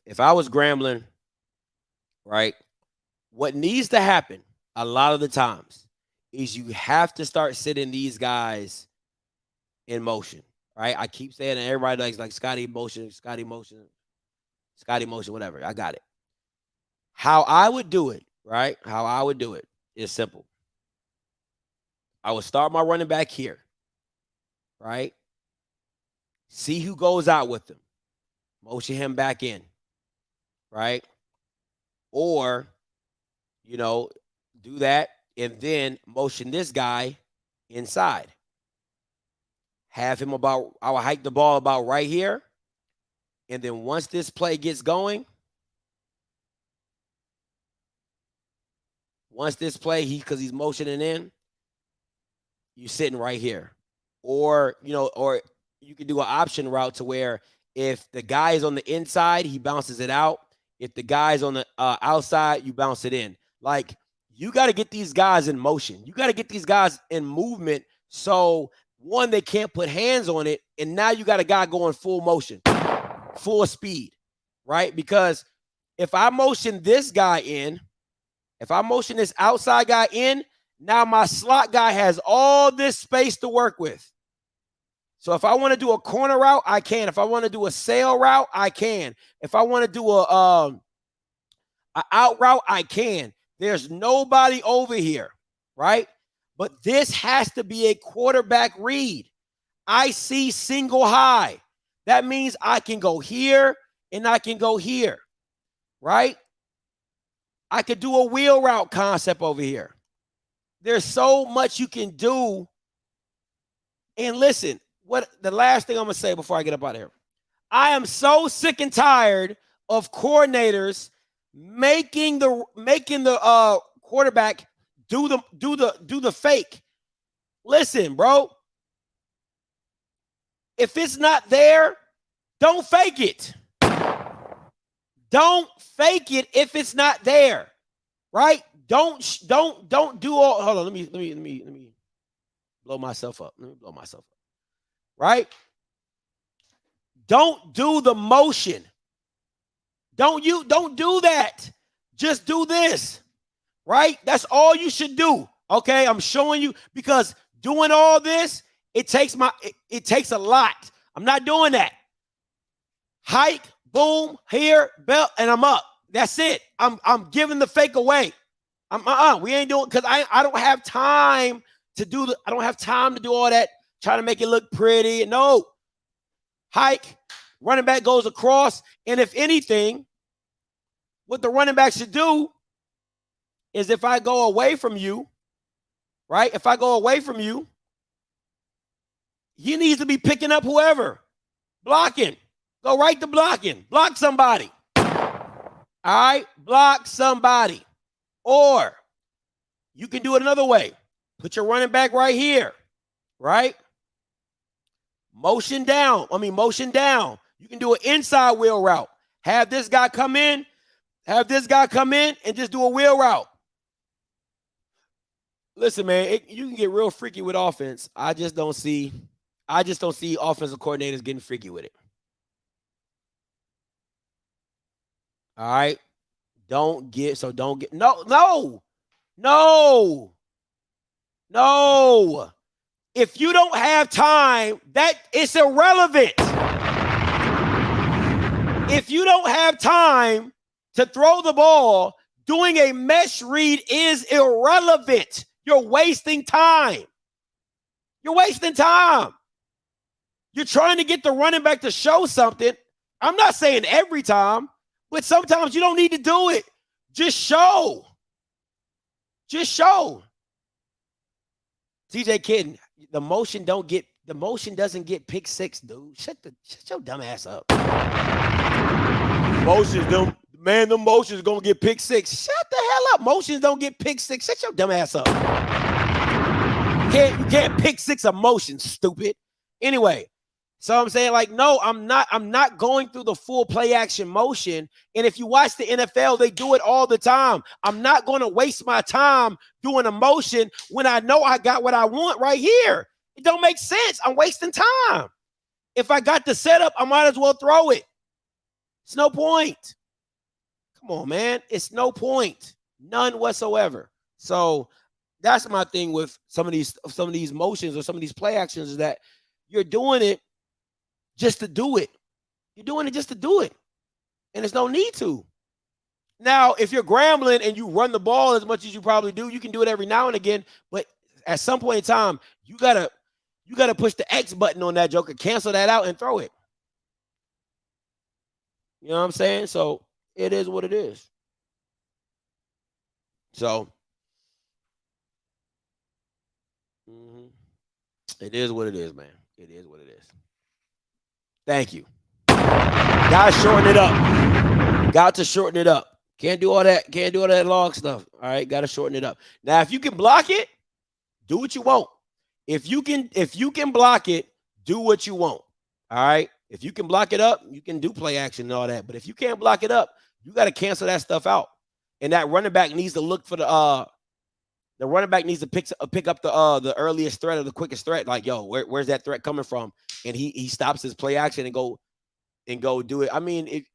Speaker 5: if I was Grambling, right, what needs to happen a lot of the times is you have to start sitting these guys in motion, right? I keep saying that everybody like Scotty motion, whatever. I got it. How I would do it, right? How I would do it is simple. I would start my running back here, right? See who goes out with them. Motion him back in, right? Or, do that and then motion this guy inside. Have him I will hike the ball about right here. And then once this play gets going, because he's motioning in, you're sitting right here. Or you could do an option route to where if the guy is on the inside, he bounces it out. If the guy's on the outside, you bounce it in. Like, you got to get these guys in motion. You got to get these guys in movement. So, one, they can't put hands on it. And now you got a guy going full motion, full speed, right? Because if I motion this guy in, if I motion this outside guy in, now my slot guy has all this space to work with. So if I want to do a corner route, I can. If I want to do a sail route, I can. If I want to do a out route, I can. There's nobody over here, right? But this has to be a quarterback read. I see single high. That means I can go here and I can go here, right? I could do a wheel route concept over here. There's so much you can do. And listen, what the last thing I'm going to say before I get up out of here. I am so sick and tired of coordinators making the quarterback do the fake. Listen, bro. If it's not there, don't fake it. Don't fake it if it's not there. Right? Don't do all. Hold on, let me blow myself up. Right? Don't do the motion. Don't do that. Just do this. Right? That's all you should do. Okay? I'm showing you, because doing all this, it takes a lot. I'm not doing that. Hike, boom, here, belt, and I'm up. That's it. I'm giving the fake away. We ain't doing, because I don't have time to do all that, trying to make it look pretty. No. Hike, running back goes across, and if anything, what the running back should do is, if I go away from you, right? If I go away from you, he needs to be picking up whoever. Blocking. Go right to blocking. Block somebody. All right? Block somebody. Or you can do it another way. Put your running back right here. Right? Motion down. You can do an inside wheel route. Have this guy come in and just do a wheel route. Listen, man, you can get real freaky with offense. I just don't see offensive coordinators getting freaky with it. All right? No. No. If you don't have time, that it's irrelevant. If you don't have time to throw the ball, doing a mesh read is irrelevant. You're wasting time. You're trying to get the running back to show something. I'm not saying every time, but sometimes you don't need to do it. Just show. TJ Kitten, the motion doesn't get pick six, dude. Shut your dumb ass up. The motion's gonna get pick six. Shut the hell up. Motions don't get pick six. Shut your dumb ass up. You can't pick six a motion, stupid. Anyway, so I'm saying, like, no, I'm not going through the full play action motion. And if you watch the NFL, they do it all the time. I'm not going to waste my time doing a motion when I know I got what I want right here. It don't make sense. I'm wasting time. If I got the setup, I might as well throw it. It's no point. Come on, man. It's no point. None whatsoever. So that's my thing with some of these motions or some of these play actions, is that you're doing it just to do it. You're doing it just to do it. And there's no need to. Now, if you're Grambling and you run the ball as much as you probably do, you can do it every now and again. But at some point in time, you gotta push the X button on that joker, cancel that out, and throw it. You know what I'm saying? So it is what it is. So it is what it is, man. It is what it is. Thank you. Got to shorten it up. Can't do all that long stuff. All right, got to shorten it up. Now, if you can block it, do what you want. If you can block it, do what you want. All right. If you can block it up, you can do play action and all that. But if you can't block it up, you got to cancel that stuff out. And that running back needs to look for the running back needs to pick up the earliest threat or the quickest threat. Like, yo, where's that threat coming from? And he stops his play action and go do it. I mean,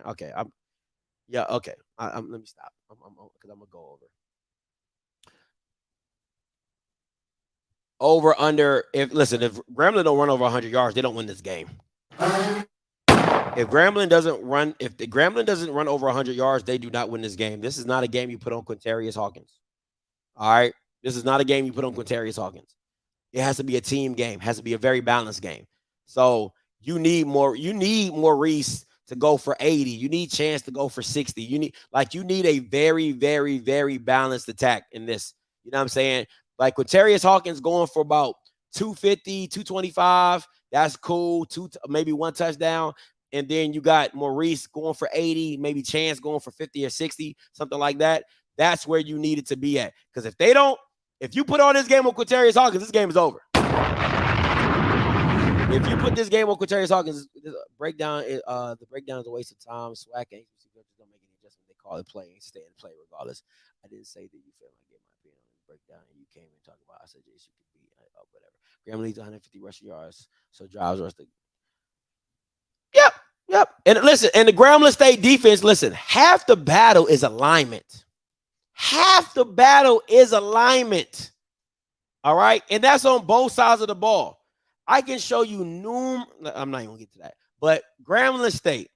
Speaker 5: okay. Okay. Let me stop. Because I'm gonna go over under. If Grambling don't run over 100 yards, they don't win this game. If the Grambling doesn't run over 100 yards, they do not win this game. This is not a game you put on Quintarius Hawkins. All right. This is not a game you put on Quintarius Hawkins. It has to be a team game. It has to be a very balanced game. So you need Maurice to go for 80. You need Chance to go for 60. You need a very, very, very balanced attack in this. You know what I'm saying? Like Quintarius Hawkins going for about 250, 225. That's cool. Maybe one touchdown. And then you got Maurice going for 80, maybe Chance going for 50 or 60, something like that. That's where you need it to be at. Because if you put on this game on Quintarius Hawkins, this game is over. If you put this game on Quintarius Hawkins, the breakdown is a waste of time. Swag and agency coaches don't make any adjustment. They call it play and stay in play regardless. I didn't say that you feel like I gave my opinion on the breakdown and you came and talked about I said you could be whatever. Grambling leads 150 rushing yards, so drives rush the. Yep. And listen, and the Grambling State defense, half the battle is alignment. All right. And that's on both sides of the ball. I can show you I'm not even gonna get to that. But Grambling State,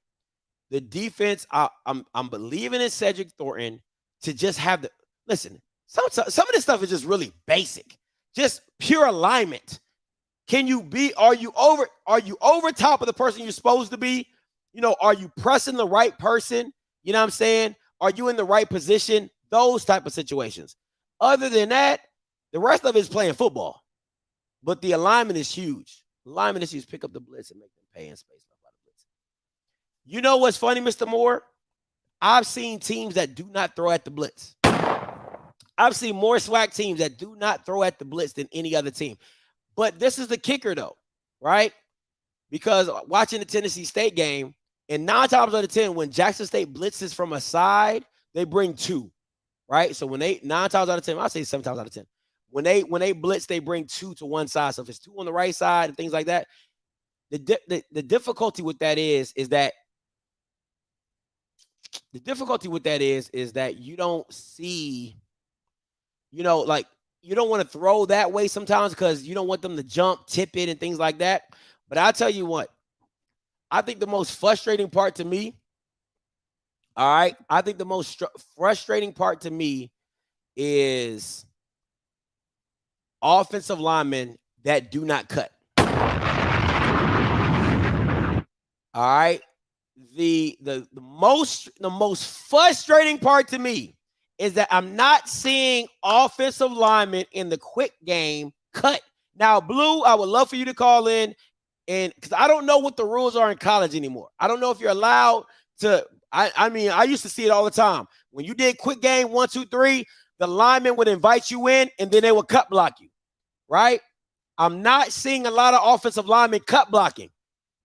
Speaker 5: the defense, I'm believing in Cedric Thornton to just have some of this stuff is just really basic. Just pure alignment. Are you over top of the person you're supposed to be? You know, are you pressing the right person? You know what I'm saying? Are you in the right position? Those type of situations. Other than that, the rest of it is playing football. But the alignment is huge. Alignment is huge. Pick up the blitz and make them pay in space. You know what's funny, Mr. Moore? I've seen teams that do not throw at the blitz. I've seen more SWAC teams that do not throw at the blitz than any other team. But this is the kicker, though, right? Because watching the Tennessee State game, and 9 times out of 10, when Jackson State blitzes from a side, they bring 2, right? So when 9 times out of 10, I'll say 7 times out of 10. When they blitz, they bring 2 to one side. So if it's 2 on the right side and things like that, the difficulty with that is that you don't see like you don't want to throw that way sometimes because you don't want them to jump, tip it, and things like that. But I'll tell you what, I think the most frustrating part to me, all right, I think the most frustrating part to me is offensive linemen that do not cut. All right. The most frustrating part to me is that I'm not seeing offensive linemen in the quick game cut. Now, Blue, I would love for you to call in, and because I don't know what the rules are in college anymore. I don't know if you're allowed to. I mean, I used to see it all the time. When you did quick game 1, 2, 3, the lineman would invite you in, and then they would cut block you. Right? I'm not seeing a lot of offensive linemen cut blocking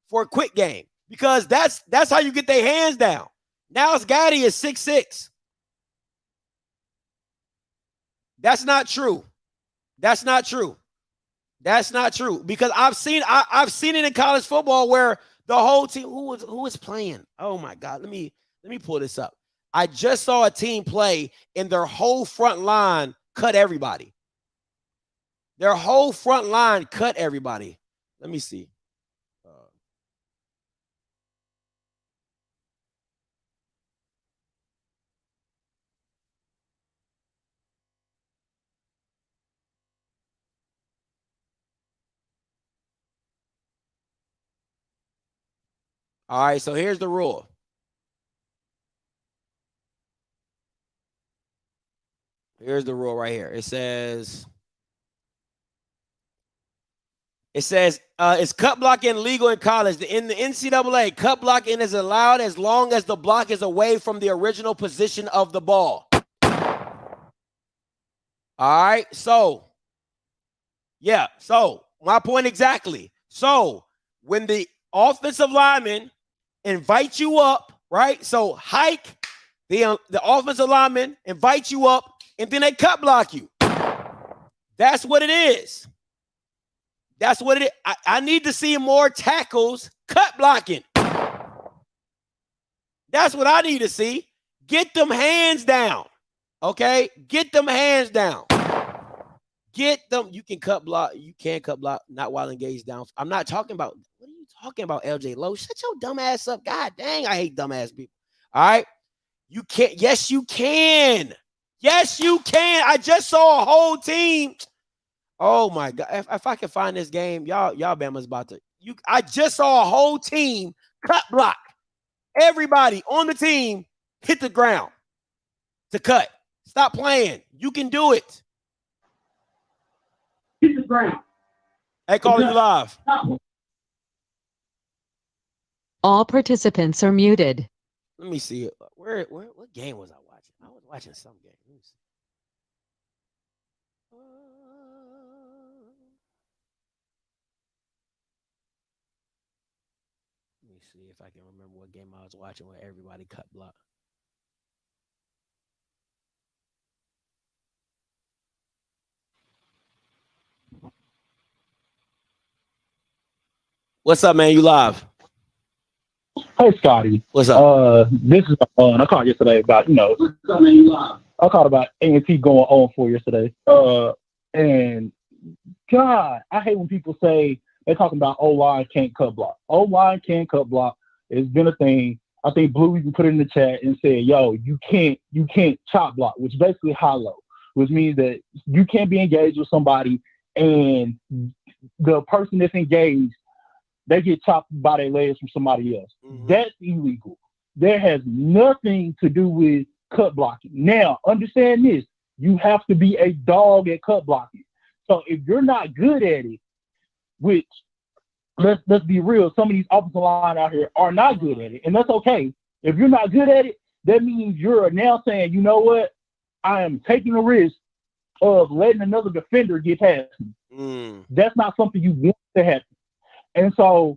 Speaker 5: for a quick game because that's how you get their hands down. Now Gaddy is 6'6". That's not true. That's not true. That's not true because I've seen it in college football where the whole team who was playing. Oh my God, let me pull this up. I just saw a team play and their whole front line cut everybody. Their whole front line cut everybody. Let me see. All right, so here's the rule. Here's the rule right here. It says, is cut blocking legal in college? In the NCAA, cut blocking is allowed as long as the block is away from the original position of the ball. All right, so, yeah, so my point exactly. So when the offensive lineman invite you up, right? So hike, the offensive lineman invite you up, and then they cut block you. That's what it is. That's what it is. I need to see more tackles cut blocking. That's what I need to see. Get them hands down. Okay? Get them hands down. Get them. You can cut block. You can cut block, not while engaged down. I'm not talking about, what are you talking about, LJ Lowe? Shut your dumb ass up. God dang, I hate dumb ass people. All right? You can't. Yes, you can. Yes, you can. I just saw a whole team. Oh my God. If I can find this game, y'all Bama's about to. I just saw a whole team cut block. Everybody on the team hit the ground to cut. Stop playing. You can do it.
Speaker 6: Hit the ground.
Speaker 5: Hey, calling you live.
Speaker 7: All participants are muted.
Speaker 5: Let me see it. What game was I watching? I was watching some game. Let me see. Let me see if I can remember what game I was watching where everybody cut block. What's up, man? You live?
Speaker 6: Hey, Scotty.
Speaker 5: What's up?
Speaker 6: This is I called yesterday about, I called about A&T going 0-4 yesterday. And God, I hate when people say they're talking about O-line can't cut block. O-line can't cut block. It's been a thing. I think Blue even put it in the chat and said, yo, you can't chop block, which is basically hollow, which means that you can't be engaged with somebody and the person that's engaged, they get chopped by their legs from somebody else. Mm-hmm. That's illegal. That has nothing to do with cut blocking. Now, understand this. You have to be a dog at cut blocking. So if you're not good at it, which, let's be real, some of these offensive line out here are not good at it, and that's okay. If you're not good at it, that means you're now saying, you know what? I am taking a risk of letting another defender get past me. That's not something you want to happen. And so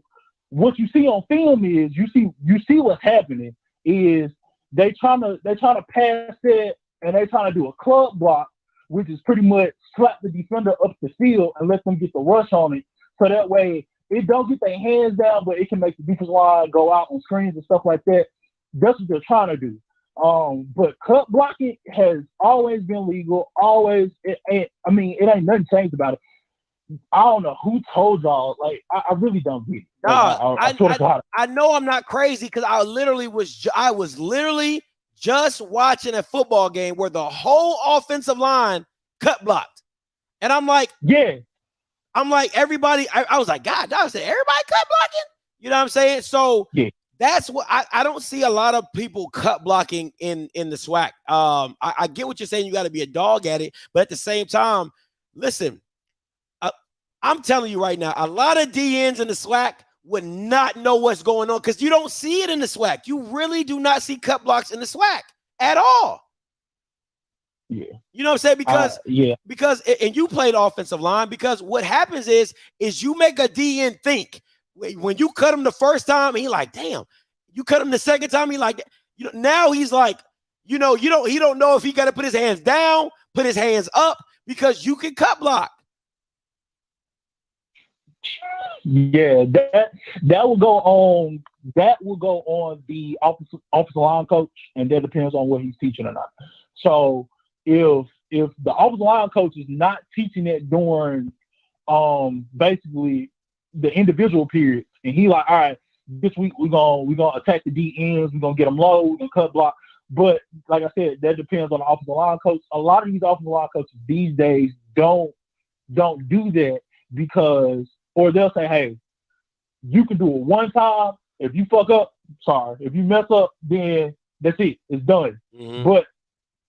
Speaker 6: what you see on film is you see what's happening is they trying to pass it and they trying to do a club block, which is pretty much slap the defender up the field and let them get the rush on it. So that way it don't get their hands down, but it can make the defensive line go out on screens and stuff like that. That's what they're trying to do. But cut blocking has always been legal. Always, it ain't nothing changed about it. I don't know who told y'all. Like, I really don't get it. Like,
Speaker 5: I know I'm not crazy because I was literally just watching a football game where the whole offensive line cut blocked, and I'm like, everybody. I was like, God, I said everybody cut blocking. You know what I'm saying? So that's what I don't see a lot of people cut blocking in the SWAC. I get what you're saying. You got to be a dog at it, but at the same time, listen. I'm telling you right now, a lot of DNs in the SWAC would not know what's going on because you don't see it in the SWAC. You really do not see cut blocks in the SWAC at all.
Speaker 6: Yeah.
Speaker 5: You know what I'm saying? Because and you played offensive line, because what happens is you make a DN think. When you cut him the first time, he like, damn. You cut him the second time, he like, now he's like, he don't know if he got to put his hands down, put his hands up, because you can cut block.
Speaker 6: Yeah, that will go on. That will go on the offensive line coach, and that depends on what he's teaching or not. So if the offensive line coach is not teaching it during basically the individual periods, and he like, all right, this week we're gonna attack the DNs, we're gonna get them low, we're gonna cut block. But like I said, that depends on the offensive line coach. A lot of these offensive line coaches these days don't do that because. Or they'll say, hey, you can do it one time. If you fuck up, sorry. If you mess up, then that's it. It's done. Mm-hmm. But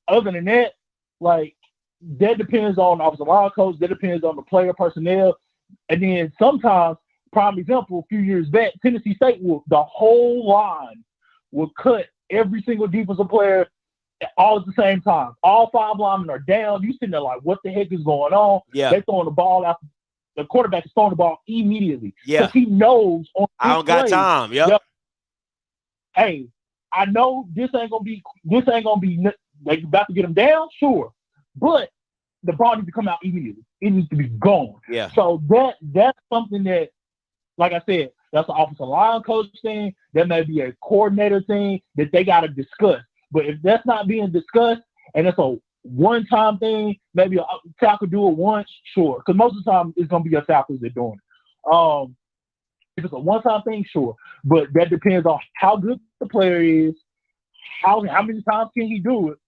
Speaker 6: other than that, like, that depends on the offensive line coach. That depends on the player personnel. And then sometimes, prime example, a few years back, Tennessee State, the whole line will cut every single defensive player all at the same time. All 5 linemen are down. You sitting there like, what the heck is going on?
Speaker 5: Yeah.
Speaker 6: They're throwing the ball out. The quarterback is throwing the ball immediately.
Speaker 5: Yeah.
Speaker 6: Because he knows
Speaker 5: I don't got time. Yep.
Speaker 6: Hey, I know this ain't gonna be like about to get him down, sure. But the ball needs to come out immediately. It needs to be gone.
Speaker 5: Yeah.
Speaker 6: So that's something that, like I said, that's an offensive line coach thing. That may be a coordinator thing that they gotta discuss. But if that's not being discussed and it's a one-time thing, maybe a tackle do it once, sure. Because most of the time it's gonna be your tackles that doing it. If it's a one-time thing, sure. But that depends on how good the player is, how many times can he do it,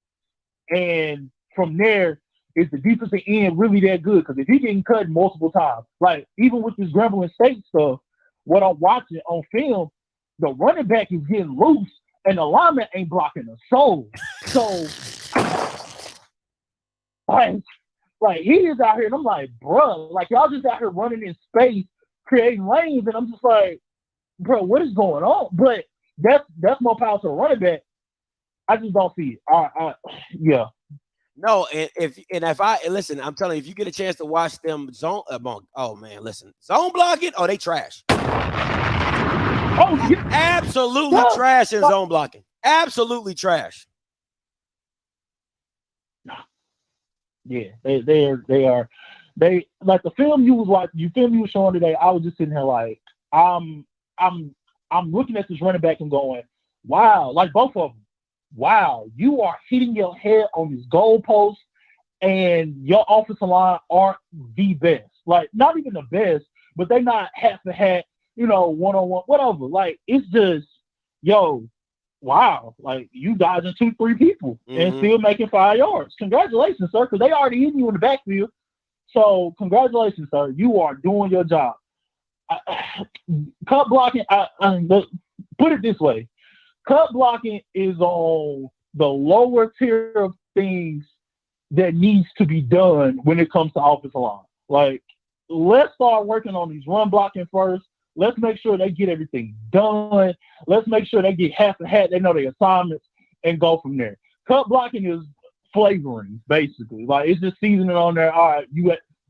Speaker 6: and from there, is the defensive end really that good? Because if he getting cut multiple times, like even with this Grambling State stuff, what I'm watching on film, the running back is getting loose and the lineman ain't blocking a soul. So. Like he is out here, and I'm like, bro, like y'all just out here running in space, creating lanes, and I'm just like, bro, what is going on? But that's more power to a running back. I just don't see it. Yeah.
Speaker 5: No, and if I listen, I'm telling you, if you get a chance to watch them zone, zone blocking, they trash.
Speaker 6: Oh, yeah.
Speaker 5: Absolutely trash in zone blocking. Absolutely trash.
Speaker 6: Yeah, they are like the film you were showing today. I was just sitting here like I'm looking at this running back and going, wow, like both of them. Wow, you are hitting your head on this goalpost, and your offensive line aren't the best. Like not even the best, but they're not half to half, one-on-one, whatever. Like it's just, wow, like you dodging 2-3 people and still making 5 yards. Congratulations, sir, because they already hitting you in the backfield. So congratulations, sir. You are doing your job. Cut blocking, put it this way. Cut blocking is on the lower tier of things that needs to be done when it comes to offensive line. Like, let's start working on these run blocking first. Let's make sure they get everything done. Let's make sure they get half a hat. They know their assignments and go from there. Cut blocking is flavoring, basically. Like it's just seasoning on there. All right,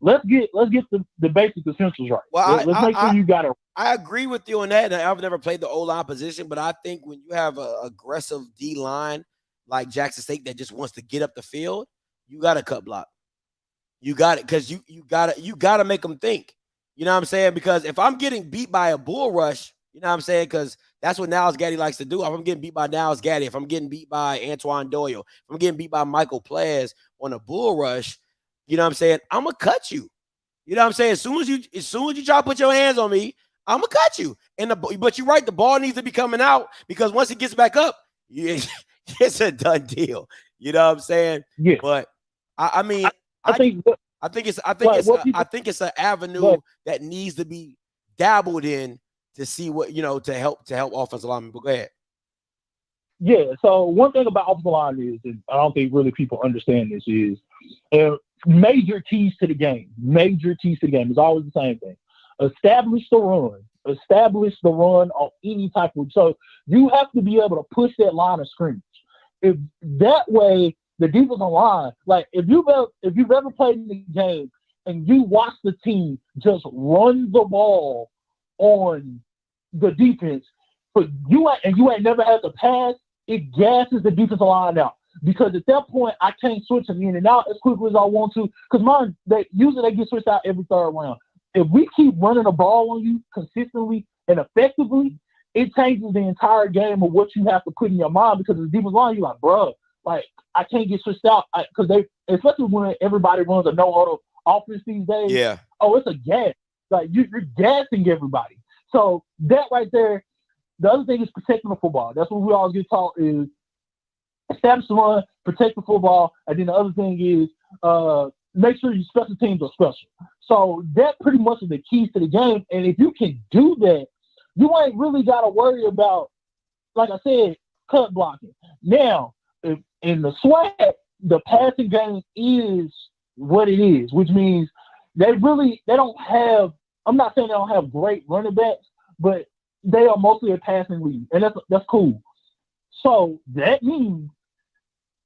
Speaker 6: let's get the basic essentials right.
Speaker 5: Well,
Speaker 6: let's make sure you got it.
Speaker 5: I agree with you on that. And I've never played the O-line position, but I think when you have an aggressive D-line like Jackson State that just wants to get up the field, you got to cut block. You got it because you got to make them think. You know what I'm saying? Because if I'm getting beat by a bull rush, You know what I'm saying? Because that's what Niles Gaddy likes to do. If I'm getting beat by Niles Gaddy, if I'm getting beat by Antoine Doyle, if I'm getting beat by Michael Ples on a bull rush, you know what I'm saying? I'm gonna cut you. You know what I'm saying? As soon as you try to put your hands on me, I'm gonna cut you. But you're right, the ball needs to be coming out because once it gets back up, it's a done deal. You know what I'm saying?
Speaker 6: Yeah.
Speaker 5: But I mean,
Speaker 6: I think
Speaker 5: it's an avenue that needs to be dabbled in to see what to help offensive linemen. But go ahead.
Speaker 6: Yeah. So one thing about offensive line is, and I don't think really people understand this, is major keys to the game. Major keys to the game is always the same thing. Establish the run. Establish the run on any type of. So you have to be able to push that line of scrimmage. If that way, the defensive line, like if you've ever played in the game and you watch the team just run the ball on the defense, but you ain't never had to pass, it gasses the defensive line out. Because at that point, I can't switch them in and out as quickly as I want to. Because usually they get switched out every third round. If we keep running the ball on you consistently and effectively, it changes the entire game of what you have to put in your mind. Because the defensive line, you're like, bro, like I can't get switched out because especially when everybody runs a no-huddle offense these days.
Speaker 5: Yeah.
Speaker 6: Oh, it's a gas. Like you're gassing everybody. So that right there. The other thing is protecting the football. That's what we always get taught is establish the run, protect the football, and then the other thing is make sure your special teams are special. So that pretty much is the keys to the game. And if you can do that, you ain't really got to worry about, like I said, cut blocking. Now, if in the SWAT, the passing game is what it is, which means they don't have, I'm not saying they don't have great running backs, but they are mostly a passing league, and that's cool. So that means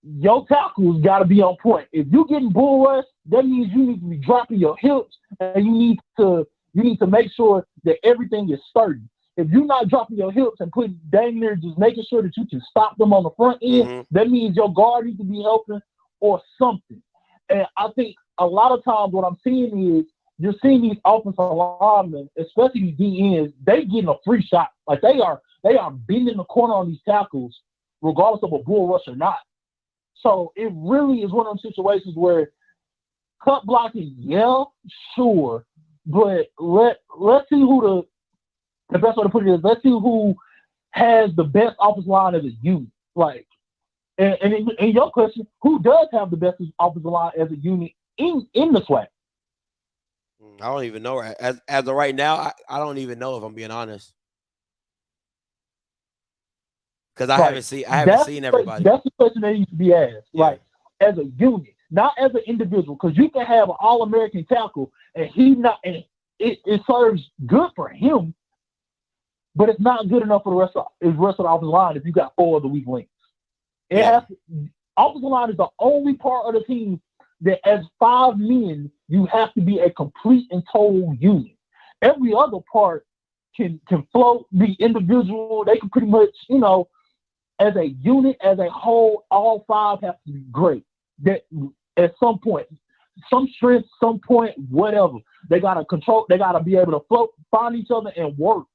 Speaker 6: your tackles got to be on point. If you're getting bull rush, that means you need to be dropping your hips, and you need to make sure that everything is sturdy. If you're not dropping your hips and putting dang near just making sure that you can stop them on the front end, that means your guard needs to be helping or something. And I think a lot of times what I'm seeing is you're seeing these offensive linemen, especially these DNs, they getting a free shot. Like they are bending the corner on these tackles, regardless of a bull rush or not. So it really is one of those situations where cut blocking, yeah, sure, but let's see who the best way to put it is, let's see who has the best offensive line as a unit. Like, and in your question, who does have the best offensive line as a unit in the SWAT?
Speaker 5: I don't even know. As of right now, I don't even know if I'm being honest. Because I haven't seen everybody.
Speaker 6: That's the question that needs to be asked. Yeah. Like as a unit, not as an individual. Because you can have an All-American tackle and it serves good for him, but it's not good enough for the rest of the offensive line if you got 4 of the weak links. Offensive line is the only part of the team that as 5 men, you have to be a complete and total unit. Every other part can float, be individual. They can pretty much, as a unit, as a whole, all 5 have to be great. That at some point, some strength, some point, whatever. They gotta control. They gotta be able to float, find each other, and work.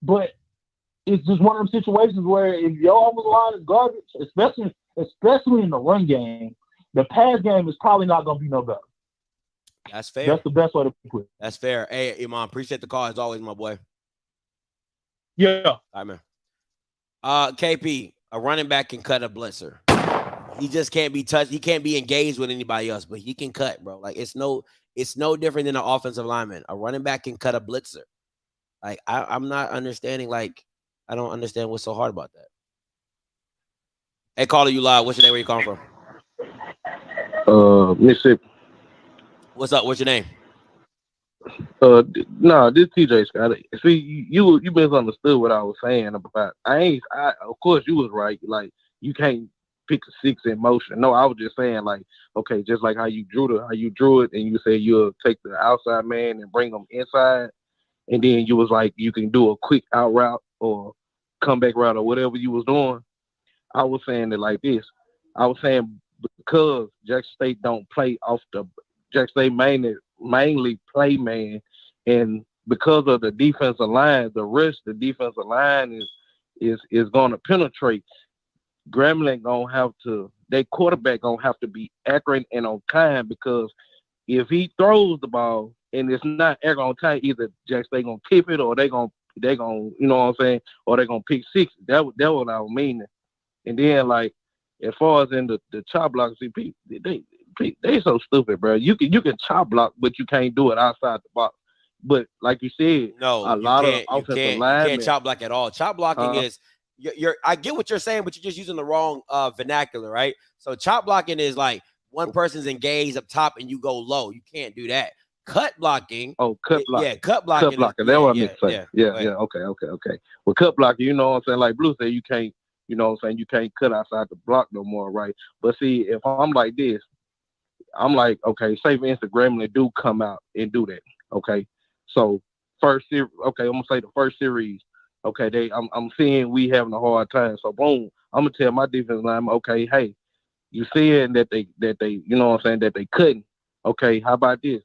Speaker 6: But it's just one of those situations where if your offensive line is garbage, especially in the run game, the pass game is probably not going to be no better.
Speaker 5: That's fair.
Speaker 6: That's the best way to put it.
Speaker 5: That's fair. Hey, Iman, appreciate the call as always, my boy.
Speaker 6: Yeah.
Speaker 5: All right, man. KP, a running back can cut a blitzer. He just can't be touched. He can't be engaged with anybody else, but he can cut, bro. Like it's no different than an offensive lineman. A running back can cut a blitzer. Like I'm not understanding. Like I don't understand what's so hard about that. Hey, caller, you live. What's your name? Where you calling from?
Speaker 8: Mississippi.
Speaker 5: What's up? What's your name?
Speaker 8: This TJ Scott. See, you misunderstood what I was saying about. Of course, you was right. Like you can't pick a 6 in motion. No, I was just saying like, okay, just like how you drew it, and you said you'll take the outside man and bring them inside, and then you was like you can do a quick out route or comeback route or whatever you was doing. I was saying it like this. I was saying because Jackson State don't play off the Jackson State mainly play man, and because of the defensive line, the defensive line is going to penetrate. Grambling gonna have to, their quarterback gonna have to be accurate and on time, because if he throws the ball and it's not accurate on time, either Jack they gonna keep it, or they gonna you know what I'm saying, or they gonna pick six. That what I was meaning. And then, like, as far as in the chop block, see, they so stupid, bro. You can chop block, but you can't do it outside the box. But like you said,
Speaker 5: No,
Speaker 8: a lot of offensive linemen,
Speaker 5: you can't chop block at all. Chop blocking is I get what you're saying, but you're just using the wrong vernacular, right? So chop blocking is like one person's engaged up top and you go low. You can't do that. Cut blocking.
Speaker 8: Oh, cut block.
Speaker 5: Yeah, cut blocking.
Speaker 8: Cut blocking. That's what I meant to say. Yeah. Okay. Well, cut blocking, you know what I'm saying? Like Blue said, you can't, you know what I'm saying? You can't cut outside the block no more, right? But see, if I'm like this, I'm like, okay, say for instance, Grambling do come out and do that. Okay. So first series, okay, I'm gonna say the first series, okay, I'm seeing we having a hard time. So boom, I'm gonna tell my defense line, okay, hey, you seeing that they, you know what I'm saying, that they couldn't. Okay, how about this?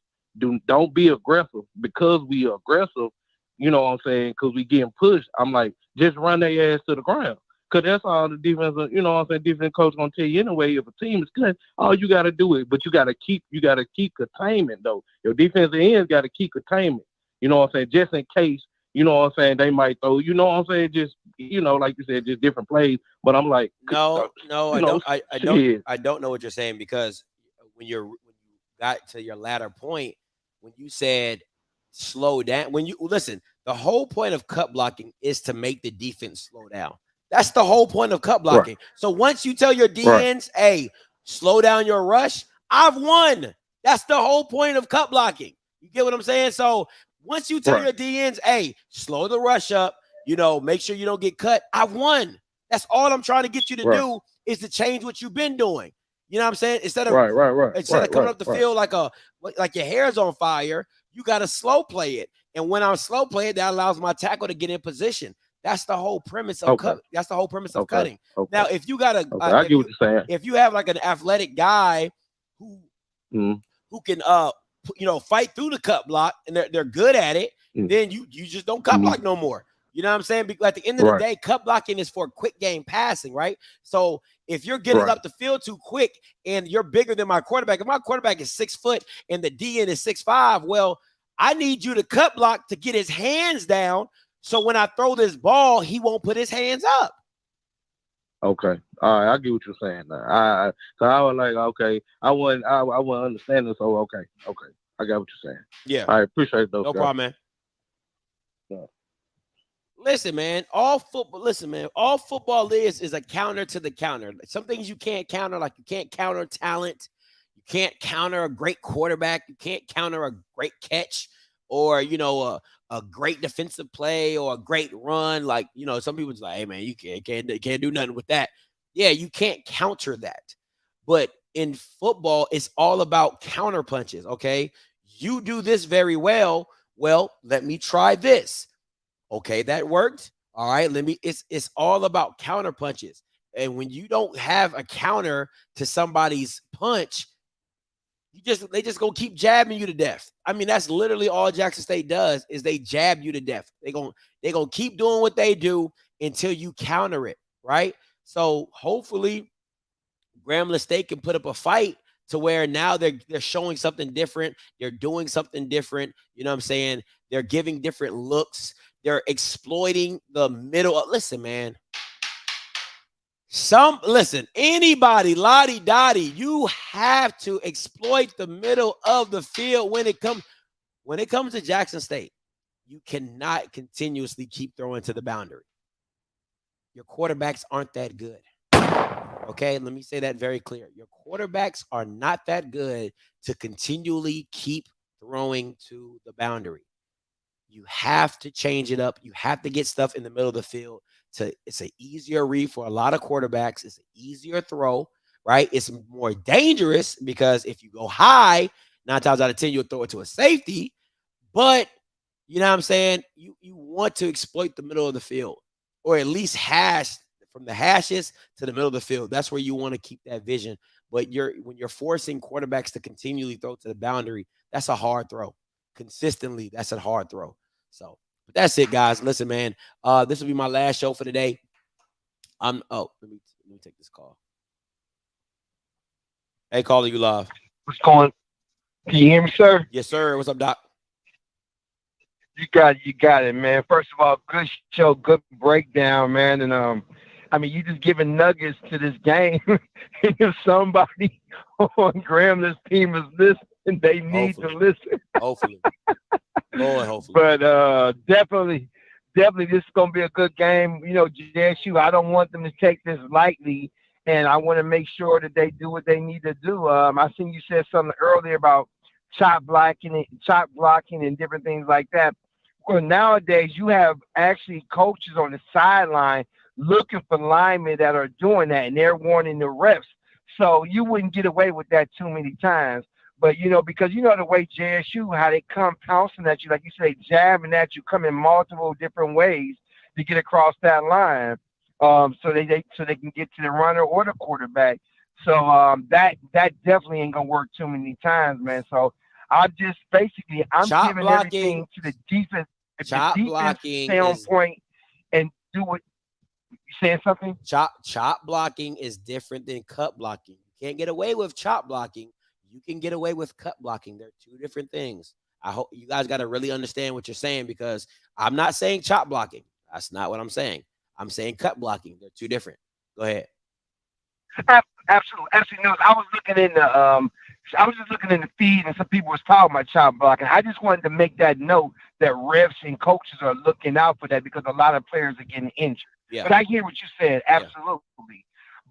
Speaker 8: Don't be aggressive, because we are aggressive, you know what I'm saying, because we getting pushed. I'm like, just run their ass to the ground. Because that's all the defense, you know what I'm saying, defense coach gonna tell you anyway. If a team is good, all you gotta do it, but you gotta keep containment though. Your defensive ends gotta keep containment. You know what I'm saying? Just in case, you know what I'm saying, they might throw, you know what I'm saying, just, you know, like you said, just different plays. But I'm like,
Speaker 5: no, I don't know what you're saying, because when you got to your latter point, when you said slow down, when you listen, the whole point of cut blocking is to make the defense slow down. That's the whole point of cut blocking. Right. So once you tell your DNs, hey, slow down your rush, I've won. That's the whole point of cut blocking. You get what I'm saying? So once you tell your DNs, hey, slow the rush up, you know, make sure you don't get cut, I've won. That's all I'm trying to get you to do, is to change what you've been doing. You know what I'm saying? Instead of coming up the field like your hair's on fire, you got to slow play it. And when I slow play it, that allows my tackle to get in position. That's the whole premise of cut. That's the whole premise of cutting. Now, if you got
Speaker 8: I get what you're saying.
Speaker 5: If you have like an athletic guy who can you know, fight through the cut block and they're good at it, then you just don't cut block no more. You know what I'm saying? Because at the end of the day, cut blocking is for quick game passing, right? So if you're getting up the field too quick and you're bigger than my quarterback, if my quarterback is 6 foot and the DN is 6'5", well, I need you to cut block to get his hands down, so when I throw this ball, he won't put his hands up.
Speaker 8: Okay. All right. I get what you're saying now. So I was like, okay, I wasn't understanding. So okay. I got what you're saying.
Speaker 5: Yeah.
Speaker 8: I appreciate it though.
Speaker 5: No problem, man. Yeah. Listen, man, all football is a counter to the counter. Some things you can't counter, like you can't counter talent. You can't counter a great quarterback. You can't counter a great catch, or, you know, a great defensive play or a great run. Like, you know, some people's like, hey, man, you can't do nothing with that. Yeah, you can't counter that. But in football, it's all about counter punches, okay? You do this very well. Well, let me try this. Okay, that worked. All right, it's all about counter punches. And when you don't have a counter to somebody's punch, they just gonna keep jabbing you to death. I mean, that's literally all Jackson State does, is they jab you to death. They gonna keep doing what they do until you counter it, right? So hopefully Grambling State can put up a fight to where now they're showing something different. They're doing something different. You know what I'm saying? They're giving different looks. They're exploiting the middle. Listen, man. Anybody, Lottie Dottie, you have to exploit the middle of the field when it comes to Jackson State. You cannot continuously keep throwing to the boundary. Your quarterbacks aren't that good. Okay, let me say that very clear. Your quarterbacks are not that good to continually keep throwing to the boundary. You have to change it up. You have to get stuff in the middle of the field. It's an easier read for a lot of quarterbacks. It's an easier throw, right? It's more dangerous because if you go high, 9 times out of 10, you'll throw it to a safety. But, you know what I'm saying? You want to exploit the middle of the field, or at least hash from the hashes to the middle of the field. That's where you want to keep that vision. But when you're forcing quarterbacks to continually throw to the boundary, that's a hard throw. Consistently, that's a hard throw. So but that's it, guys. Listen, man. This will be my last show for today. Let me take this call. Hey, caller, you live.
Speaker 9: What's going? Can you hear me, sir?
Speaker 5: Yes, sir. What's up, Doc?
Speaker 9: You got it, man. First of all, good show, good breakdown, man. And I mean, you just giving nuggets to this game. If somebody on Grambling's team is listening, they need to listen.
Speaker 5: Hopefully. Lord, hopefully.
Speaker 9: But definitely, this is gonna be a good game. You know, JSU, I don't want them to take this lightly, and I want to make sure that they do what they need to do. I seen you said something earlier about chop blocking and different things like that. Well, nowadays you have actually coaches on the sideline looking for linemen that are doing that, and they're warning the refs. So you wouldn't get away with that too many times. But, you know, because you know the way JSU, how they come pouncing at you, like you say, jabbing at you, come in multiple different ways to get across that line, so they can get to the runner or the quarterback. So that definitely ain't gonna work too many times, man. So I'm just basically giving everything to the defense. If the defense stay on point and do what you saying something.
Speaker 5: Chop blocking is different than cut blocking. You can't get away with chop blocking. You can get away with cut blocking. They're two different things. I hope you guys got to really understand what you're saying, because I'm not saying chop blocking. That's not what I'm saying. I'm saying cut blocking. They're two different. Go ahead.
Speaker 9: Absolutely. No, I was just looking in the feed, and some people was talking about chop blocking. I just wanted to make that note that refs and coaches are looking out for that, because a lot of players are getting injured.
Speaker 5: Yeah.
Speaker 9: But I hear what you said, absolutely. Yeah.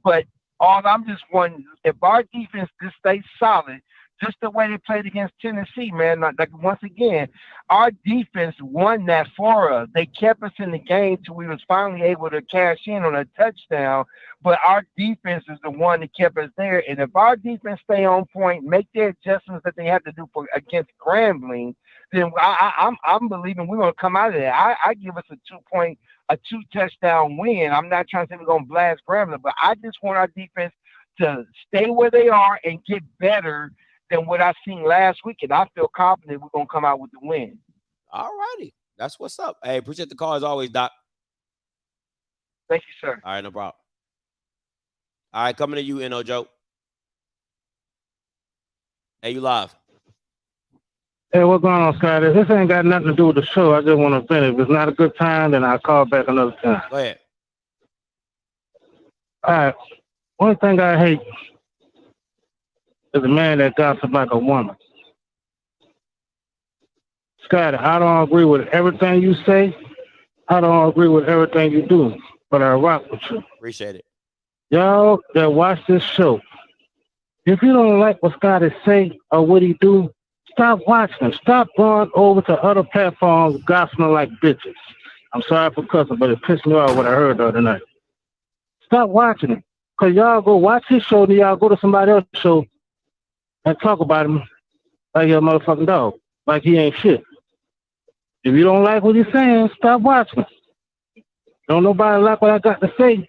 Speaker 9: But all I'm just wondering, if our defense just stays solid, just the way they played against Tennessee, man, like once again, our defense won that for us. They kept us in the game till we was finally able to cash in on a touchdown. But our defense is the one that kept us there. And if our defense stay on point, make the adjustments that they have to do against Grambling, then I'm believing we're going to come out of there. I give us a 2-touchdown win. I'm not trying to say we're going to blast Grambling, but I just want our defense to stay where they are and get better than what I seen last week. And I feel confident we're going to come out with the win.
Speaker 5: All righty. That's what's up. Hey, appreciate the call as always, Doc.
Speaker 9: Thank you, sir.
Speaker 5: All right, no problem. All right, coming to you, N.O. Joe. Hey, you live.
Speaker 10: Hey, what's going on, Scott? This ain't got nothing to do with the show. I just want to finish. If it's not a good time, then I'll call back another time.
Speaker 5: Go ahead.
Speaker 10: All right. One thing I hate is a man that gossips like a woman. Scott, I don't agree with everything you say. I don't agree with everything you do, but I rock with you.
Speaker 5: Appreciate it.
Speaker 10: Y'all that watch this show, if you don't like what Scott is saying or what he do, stop watching. Stop going over to other platforms gossiping like bitches. I'm sorry for cussing, but it pissed me off what I heard the other night. Stop watching it. Because y'all go watch his show, then y'all go to somebody else's show and talk about him like you're a motherfucking dog. Like he ain't shit. If you don't like what he's saying, stop watching. Don't nobody like what I got to say.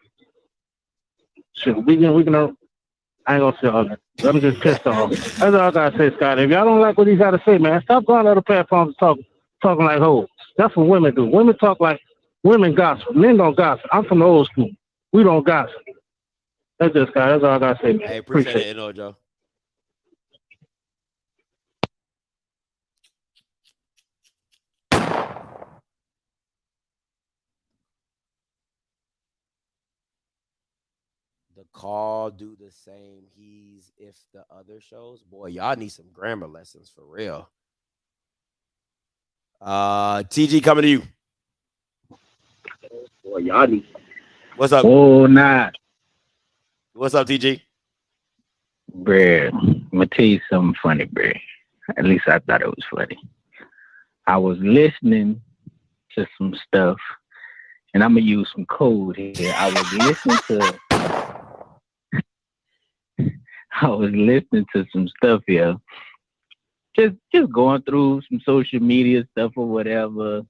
Speaker 10: Shit, we can I ain't gonna say all that. I'm just pissed off. That's all I gotta say, Scott. If y'all don't like what he got to say, man, stop going to other platforms and talking like hoes. That's what women do. Women talk like women gossip. Men don't gossip. I'm from the old school. We don't gossip. That's just Scott. That's all I gotta say, man.
Speaker 5: Hey, appreciate it, N.O. Joe. The call do the same. He's if the other shows. Boy, y'all need some grammar lessons for real. TG coming to you.
Speaker 6: Boy, y'all need.
Speaker 5: What's up?
Speaker 6: Oh, nah.
Speaker 5: What's up, TG?
Speaker 6: Bruh, I'm gonna tell you something funny, bruh. At least I thought it was funny. I was listening to some stuff, and I'm gonna use some code here. I was listening to some stuff here. Just going through some social media stuff or whatever.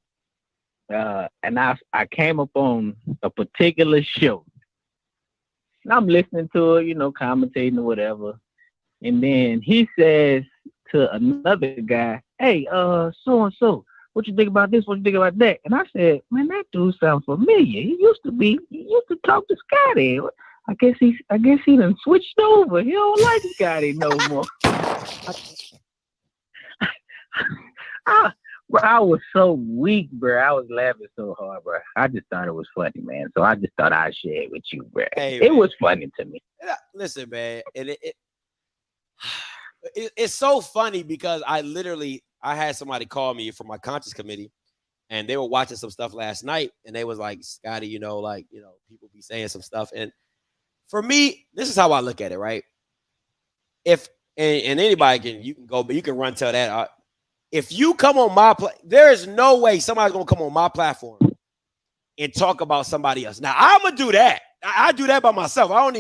Speaker 6: And I came up on a particular show. And I'm listening to it, commentating or whatever. And then he says to another guy, hey, so-and-so,
Speaker 10: what you think about this? What you think about that? And I said, man, that dude sounds familiar. He used to talk to Scotty. I guess he done switched over. He don't like Scotty no more. Bro, I was so weak, bro. I was laughing so hard, bro. I just thought it was funny, man. So I just thought I'd share it with you, bro.
Speaker 5: Hey,
Speaker 10: it was funny to me.
Speaker 5: Listen, man, and it's so funny because I had somebody call me from my conscience committee, and they were watching some stuff last night, and they was like, Scotty, people be saying some stuff. And for me, this is how I look at it, right? If and anybody you can go, but you can run to that. If you come on my there is no way somebody's gonna come on my platform and talk about somebody else. Now I'm gonna do that. I do that by myself. I don't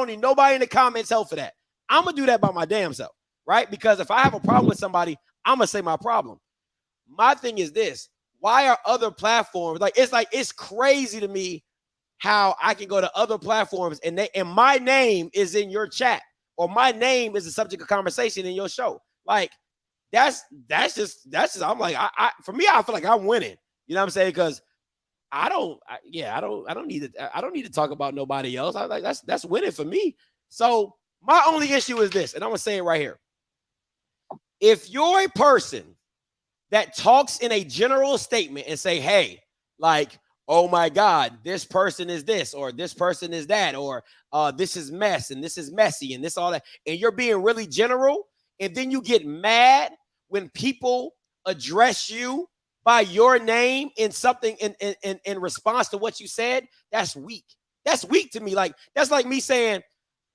Speaker 5: need nobody in the comments help for that. I'm gonna do that by my damn self, right? Because if I have a problem with somebody, I'm gonna say my problem. My thing is this: why are other platforms it's crazy to me how I can go to other platforms and my name is in your chat or my name is the subject of conversation in your show. Like that's just I'm like for me, I feel like I'm winning. You know what I'm saying? Because I don't need to talk about nobody else. I like that's winning for me. So my only issue is this, and I'm gonna say it right here. If you're a person that talks in a general statement and say, hey, like, oh my God, this person is this, or this person is that, or this is mess, and this is messy, and this all that, and you're being really general, and then you get mad when people address you by your name in something in response to what you said, that's weak. That's weak to me. Like, that's like me saying,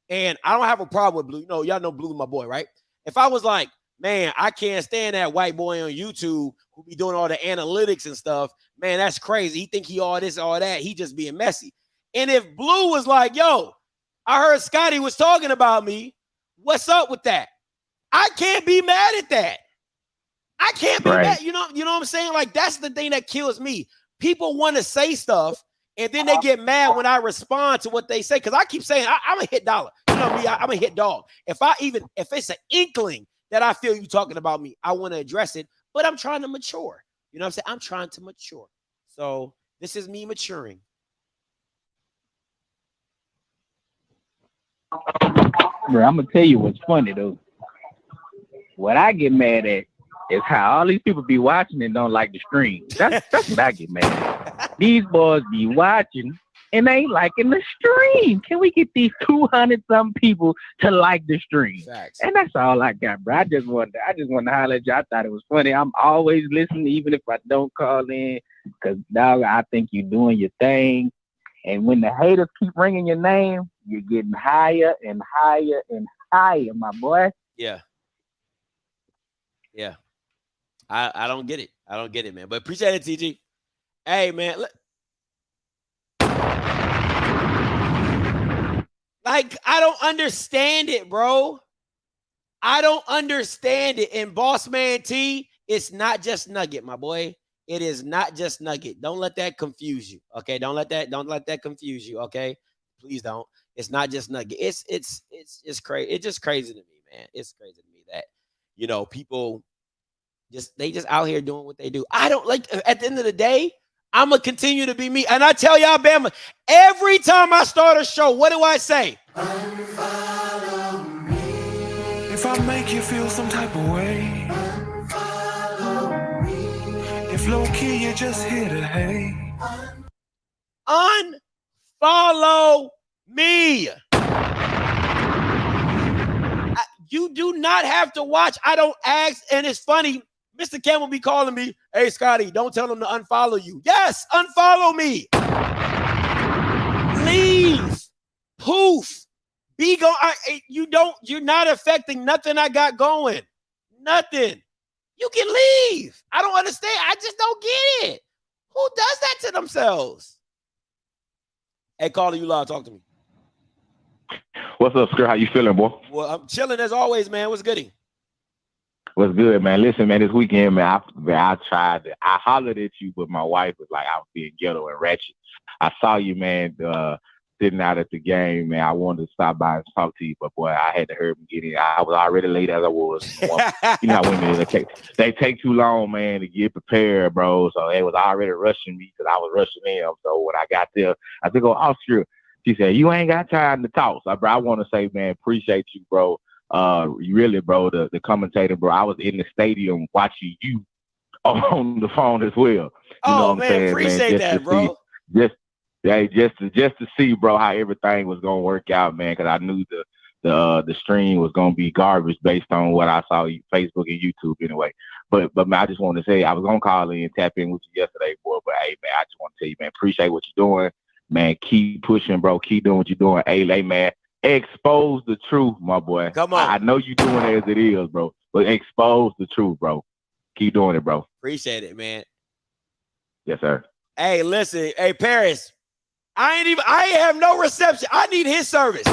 Speaker 5: and I don't have a problem with Blue. Y'all know Blue, my boy, right? If I was like, man, I can't stand that white boy on YouTube who be doing all the analytics and stuff. Man, that's crazy. He think he all this, all that. He just being messy. And if Blue was like, yo, I heard Scotty was talking about me. What's up with that? I can't be mad at that. I can't be mad. You know what I'm saying? Like, that's the thing that kills me. People want to say stuff, and then they get mad when I respond to what they say. Because I keep saying, I'm a hit dollar. You know me, I'm a hit dog. If it's an inkling that I feel you talking about me, I want to address it. But I'm trying to mature. You know what I'm saying? I'm trying to mature. So this is me maturing.
Speaker 10: Bro, I'm gonna tell you what's funny though. What I get mad at is how all these people be watching and don't like the stream. That's what I get mad at. These boys be watching and they ain't liking the stream. Can we get these 200-something people to like the stream?
Speaker 5: Facts.
Speaker 10: And that's all I got, bro. I just wanted to holler at you. I thought it was funny. I'm always listening, even if I don't call in, because dog, I think you're doing your thing. And when the haters keep ringing your name, you're getting higher and higher and higher, my boy.
Speaker 5: Yeah. Yeah. I don't get it. I don't get it, man. But appreciate it, TG. Hey, man. Like, I don't understand it, bro. I don't understand it. And Boss Man T, it's not just Nugget, my boy. It is not just Nugget. Don't let that confuse you. Okay. Don't let that confuse you. Okay. Please don't. It's not just Nugget. It's crazy. It's just crazy to me, man. It's crazy to me that, people they just out here doing what they do. I don't like, at the end of the day, I'm going to continue to be me. And I tell y'all, Bama, every time I start a show, what do I say?
Speaker 2: Unfollow me. If I make you feel some type of way, unfollow me. If low key you just here to hate,
Speaker 5: unfollow me. You do not have to watch. I don't ask. And it's funny. Mr. Campbell be calling me, hey, Scotty, don't tell him to unfollow you. Yes, unfollow me. Leave. Poof. Be gone. You're not affecting nothing I got going. Nothing. You can leave. I don't understand. I just don't get it. Who does that to themselves? Hey, caller, you live. Talk to me.
Speaker 11: What's up, Skirt? How you feeling, boy?
Speaker 5: Well, I'm chilling as always, man. What's goody?
Speaker 11: What's good, man? Listen, man, this weekend, man, I hollered at you, but my wife was like, I was being ghetto and ratchet. I saw you, man, sitting out at the game, man. I wanted to stop by and talk to you, but boy, I had to hurry and get in. I was already late as I was. You know how women they take too long, man, to get prepared, bro. So they was already rushing me because I was rushing them. So when I got there, I said, "Go Offscript." She said, "You ain't got time to talk." So, bro, I want to say, man, appreciate you, bro. Really, bro, the commentator, bro. I was in the stadium watching you on the phone as well. You know what I'm saying,
Speaker 5: appreciate
Speaker 11: man?
Speaker 5: that, bro.
Speaker 11: Just to see, bro, how everything was gonna work out, man. Because I knew the stream was gonna be garbage based on what I saw on Facebook and YouTube anyway. But man, I just want to say I was gonna call in and tap in with you yesterday, boy. But hey, man, I just want to tell you, man, appreciate what you're doing, man. Keep pushing, bro. Keep doing what you're doing. Hey, man, expose the truth, my boy.
Speaker 5: Come on.
Speaker 11: I know you're doing it as it is, bro. But expose the truth, bro. Keep doing it, bro.
Speaker 5: Appreciate it, man.
Speaker 11: Yes, sir.
Speaker 5: Hey, listen. Hey, Paris. I ain't have no reception. I need his service.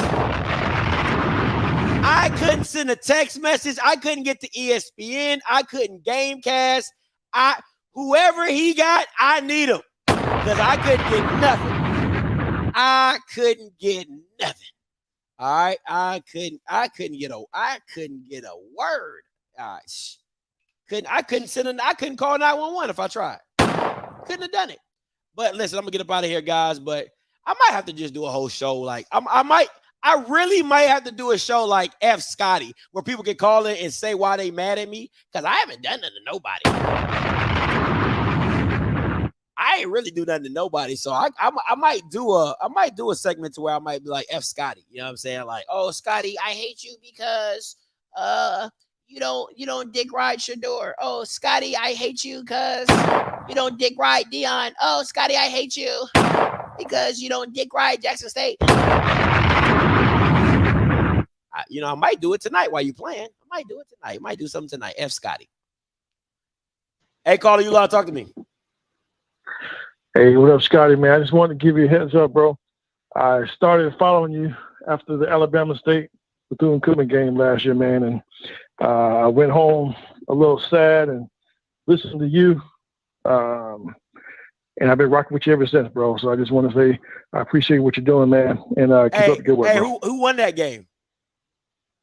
Speaker 5: I couldn't send a text message. I couldn't get to ESPN. I couldn't Gamecast. Whoever he got, I need him. Because I couldn't get nothing. I couldn't get nothing. All right. I couldn't get a word. All right. I couldn't call 911 if I tried. Couldn't have done it. But listen, I'm gonna get up out of here, guys. But I might have to just do a whole show. Like I really might have to do a show like F. Scotty, where people can call in and say why they mad at me, because I haven't done nothing to nobody. I ain't really do nothing to nobody. So I might do a segment to where I might be like F. Scotty. You know what I'm saying? Like, oh, Scotty, I hate you because you don't dick ride Shador. Oh, Scotty, I hate you because you don't dick ride Dion. Oh, Scotty, I hate you because you don't dick ride Jackson State. I might do it tonight while you playing. I might do it tonight. I might do something tonight. F. Scotty. Hey, caller, you allowed to talk to me.
Speaker 12: Hey, what up, Scotty, man? I just wanted to give you a heads up, bro. I started following you after the Alabama State Bethune-Cookman game last year, man, and I went home a little sad and listened to you, and I've been rocking with you ever since, bro. So I just want to say I appreciate what you're doing, man, and keep up the good work, bro.
Speaker 5: Who won that game?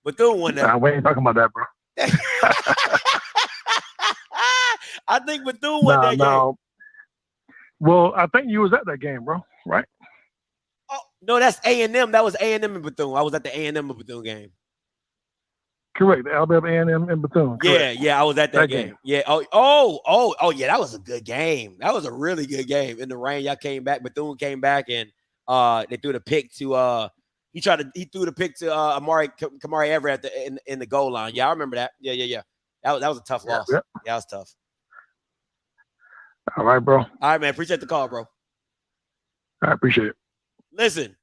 Speaker 5: Bethune won that.
Speaker 12: We ain't talking about that, bro.
Speaker 5: I think Bethune won that game.
Speaker 12: Well, I think you was at that game, bro, right?
Speaker 5: Oh, no, that's A&M. That was A&M and Bethune. I was at the A&M and Bethune game.
Speaker 12: Correct. The Alabama A&M and Bethune. Correct.
Speaker 5: Yeah, I was at that game. Yeah. Oh, yeah, that was a good game. That was a really good game. In the rain, y'all came back. Bethune came back, and they threw the pick to he threw the pick to Kamari Everett in the goal line. Yeah, I remember that. Yeah. That was a tough loss.
Speaker 12: Yep.
Speaker 5: Yeah, that was tough.
Speaker 12: All right, bro.
Speaker 5: All right, man. Appreciate the call, bro.
Speaker 12: I appreciate it. Listen,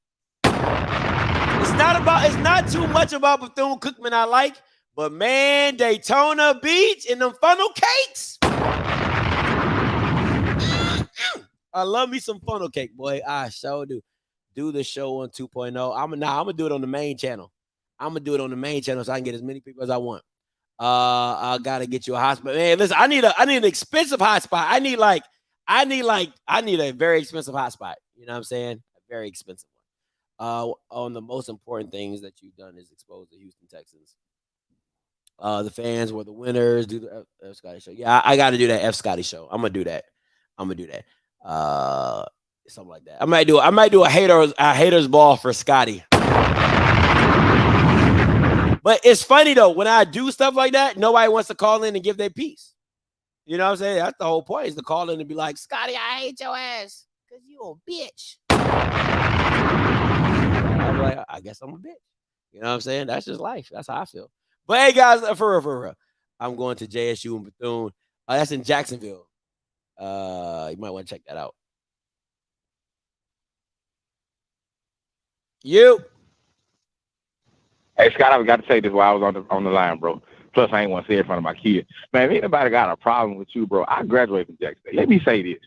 Speaker 5: it's not too much about Bethune-Cookman I like, but man, Daytona Beach and them funnel cakes. I love me some funnel cake, boy. I sure do. Do the show on 2.0. I'm gonna do it on the main channel. I'm gonna do it on the main channel so I can get as many people as I want. I gotta get you a hotspot. Man, listen, I need an expensive hotspot. I need a very expensive hotspot. You know what I'm saying? A very expensive one. On the most important things that you've done is expose the Houston Texans. The fans were the winners. Do the F. Scotty show. Yeah, I got to do that F. Scotty show. I'm gonna do that. Something like that. I might do a haters ball for Scotty. But it's funny though, when I do stuff like that, nobody wants to call in and give their piece. You know what I'm saying? That's the whole point, is to call in and be like, Scotty, I hate your ass because you a bitch. I'm like, I guess I'm a bitch. You know what I'm saying? That's just life. That's how I feel. But hey, guys, for real. I'm going to JSU and Bethune. That's in Jacksonville. You might want to check that out.
Speaker 11: Hey, Scott, I got to say this while I was on the line, bro. Plus, I ain't want to say it in front of my kid. Man, if anybody got a problem with you, bro, I graduated from Jackson State. Let me say this.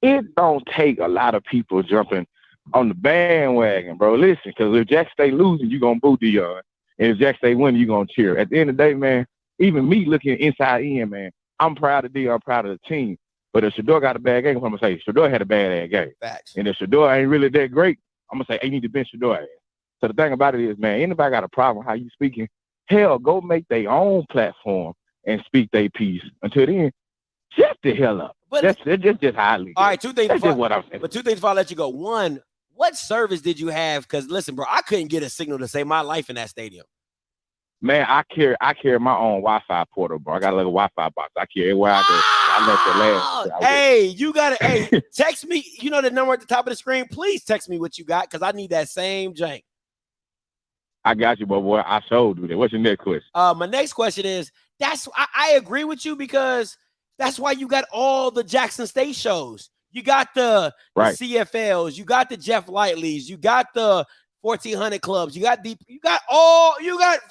Speaker 11: It don't take a lot of people jumping on the bandwagon, bro. Listen, because if Jackson State losing, you're going to boo Dion. And if Jackson State winning, you're going to cheer. At the end of the day, man, even me looking inside in, man, I'm proud of Dion, I'm proud of the team. But if Shador got a bad game, I'm going to say Shador had a bad game.
Speaker 5: Facts.
Speaker 11: And if Shador ain't really that great, I'm gonna say, hey, you need to bench your ass. So the thing about it is, man, anybody got a problem how you speaking? Hell, go make their own platform and speak their piece. Until then, shut the hell up.
Speaker 5: But
Speaker 11: That's just how I leave.
Speaker 5: All right, two things.
Speaker 11: That's just what I'm saying.
Speaker 5: But two things before I let you go. One, what service did you have? Because listen, bro, I couldn't get a signal to save my life in that stadium.
Speaker 11: Man, I carry my own Wi-Fi portal, bro. I got a little Wi-Fi box. I carry everywhere I go. I left the last.
Speaker 5: Hey, you gotta text me. You know the number at the top of the screen. Please text me what you got because I need that same jank.
Speaker 11: I got you, boy. I showed you that. What's your next question?
Speaker 5: My next question is I agree with you because that's why you got all the Jackson State shows. You got the CFLs, you got the Jeff Lightleys, you got the 1400 clubs, you got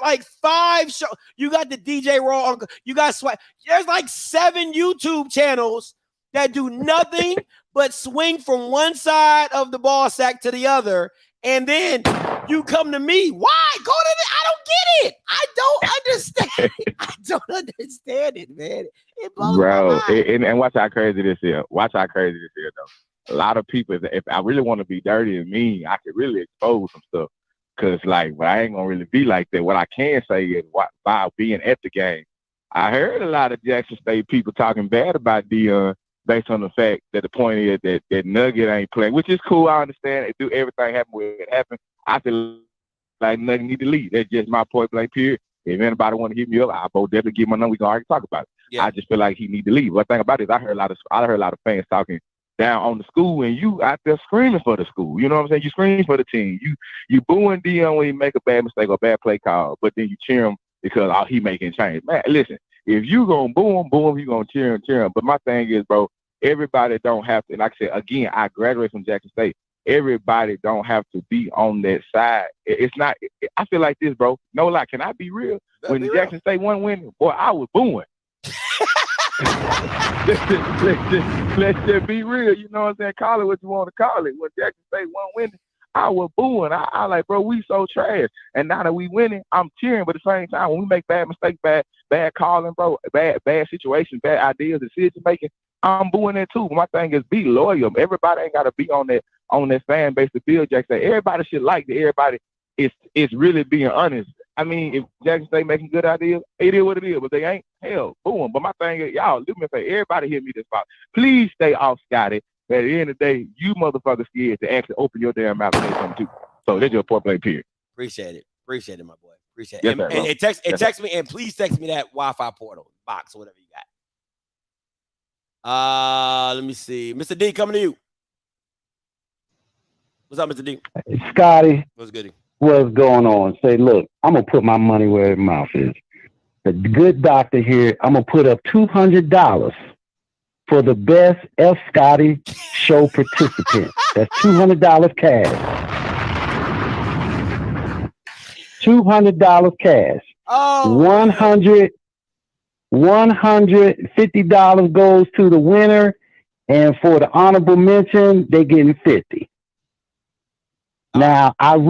Speaker 5: like 5 shows, you got the DJ Raw, you got Swag. There's like 7 YouTube channels that do nothing but swing from one side of the ball sack to the other, and then you come to me. Why? Go to I don't get it. I don't understand. I don't understand it, man. It blows my mind.
Speaker 11: And watch how crazy this is. Though. A lot of people, if I really want to be dirty and mean, I could really expose some stuff. Because, but I ain't going to really be like that. What I can say is, by being at the game, I heard a lot of Jackson State people talking bad about Deion based on the fact that the point is that Nugget ain't playing, which is cool. I understand. It do everything happen where it happened. I feel like Nugget need to leave. That's just my point blank period. If anybody want to hit me up, I'll both definitely give my number. We can already talk about it. Yeah. I just feel like he need to leave. One thing about it is I heard a lot of fans talking down on the school, and you out there screaming for the school. You know what I'm saying? You scream for the team. You booing Deion when he make a bad mistake or a bad play call, but then you cheer him because he making change. Man, listen, if you gonna boo him, you gonna cheer him. But my thing is, bro, everybody don't have to. Like I said again, I graduated from Jackson State. Everybody don't have to be on that side. It's not. I feel like this, bro. No lie. Can I be real? When Jackson State won winning, boy, I was booing. let's just be real. You know what I'm saying? Call it what you want to call it. When Jackson State won winning, I was booing. I like, bro, we so trash. And now that we winning, I'm cheering. But at the same time, when we make bad mistakes, bad calling, bro, bad situations, bad ideas, decision making, I'm booing that too. My thing is be loyal. Everybody ain't got to be on that fan base to build Jackson. Everybody should like that. Everybody is really being honest. I mean, if Jackson State making good ideas, it is what it is. But they ain't, hell, boom. But my thing is, y'all, let me say, everybody hit me this spot. Please stay off Scotty. At the end of the day, you motherfuckers scared to actually open your damn mouth and say something too. So that's your point blank period.
Speaker 5: Appreciate it, my boy. Appreciate
Speaker 11: yes,
Speaker 5: it.
Speaker 11: Sir,
Speaker 5: and text me, and please text me that Wi-Fi portal box or whatever you got. Let me see. Mr. D, coming to you. What's up, Mr. D?
Speaker 10: Scotty.
Speaker 5: What's good?
Speaker 10: What's going on? Say, look, I'm going to put my money where his mouth is. The good doctor here, I'm going to put up $200 for the best F. Scotty show participant. That's $200 cash. $200 cash.
Speaker 5: Oh,
Speaker 10: $150 goes to the winner, and for the honorable mention, they getting $50. Now, if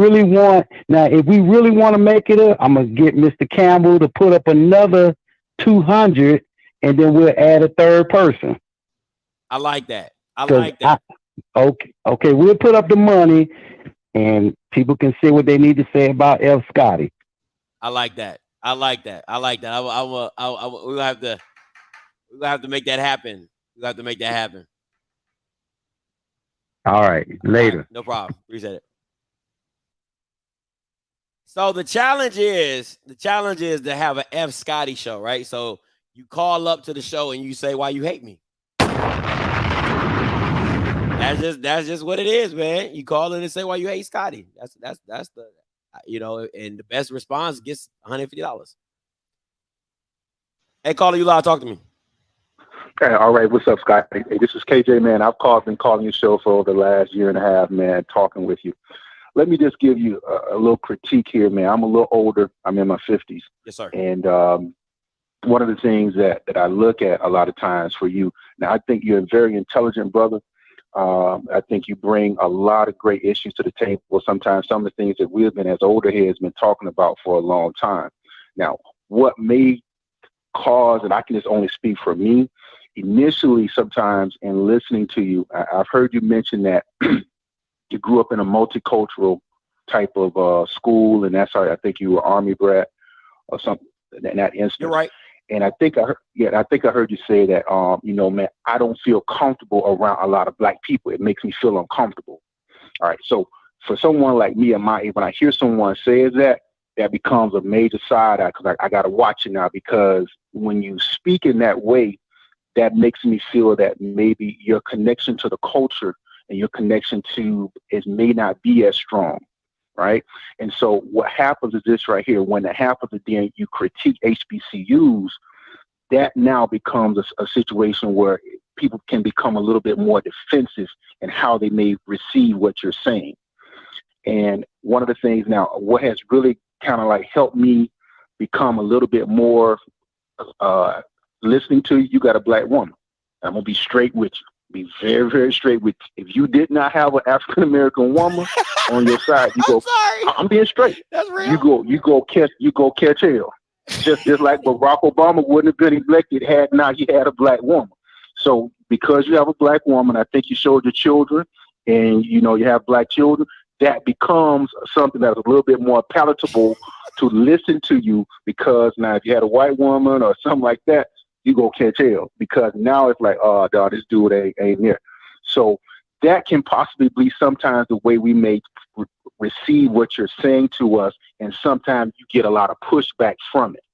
Speaker 10: we really want to make it up, I'm going to get Mr. Campbell to put up another 200, and then we'll add a third person.
Speaker 5: I like that.
Speaker 10: Okay, we'll put up the money, and people can say what they need to say about F. Scotty.
Speaker 5: I like that. We'll have to make that happen.
Speaker 10: All right, later.
Speaker 5: All right, no problem. Appreciate it. So the challenge is to have an F. Scotty show, right? So you call up to the show and you say why you hate me. That's just what it is, man. You call in and say why you hate Scotty. That's the and the best response gets $150. Hey, caller, you live. Talk to me.
Speaker 6: Okay, all right. What's up, Scott? Hey, this is KJ, man. I've been calling your show for the last year and a half, man, talking with you. Let me just give you a little critique here, man. I'm a little older. I'm in my 50s.
Speaker 5: Yes, sir.
Speaker 6: And one of the things that I look at a lot of times for you, now I think you're a very intelligent brother. I think you bring a lot of great issues to the table. Sometimes some of the things that we've been as older heads been talking about for a long time. Now, what may cause, and I can just only speak for me, initially sometimes in listening to you, I've heard you mention that
Speaker 11: you grew up in a multicultural type of school, and that's how I think you were Army brat or something in that instance.
Speaker 5: You're right.
Speaker 11: And I think I heard you say that, you know, man, I don't feel comfortable around a lot of black people. It makes me feel uncomfortable. All right. So for someone like me and my age, when I hear someone say that becomes a major side eye, because I got to watch it now, because when you speak in that way, that makes me feel that maybe your connection to the culture and your connection to it may not be as strong. Right. And so what happens is this right here. When it happens, then you critique HBCUs, that now becomes a situation where people can become a little bit more defensive in how they may receive what you're saying. And one of the things now, what has really kind of like helped me become a little bit more listening to you got a black woman. I'm going to be straight with you. Be very, very straight with you. If you did not have an African-American woman on your side, you go, I'm being straight.
Speaker 5: That's real.
Speaker 11: You go catch hell. Just like Barack Obama wouldn't have been elected had not he had a black woman. So because you have a black woman, I think you showed your children, and you know you have black children, that becomes something that's a little bit more palatable to listen to you. Because now if you had a white woman or something like that, you go catch hell, because now it's like, oh, dog, this dude ain't here. So that can possibly be sometimes the way we may receive what you're saying to us, and sometimes you get a lot of pushback from it.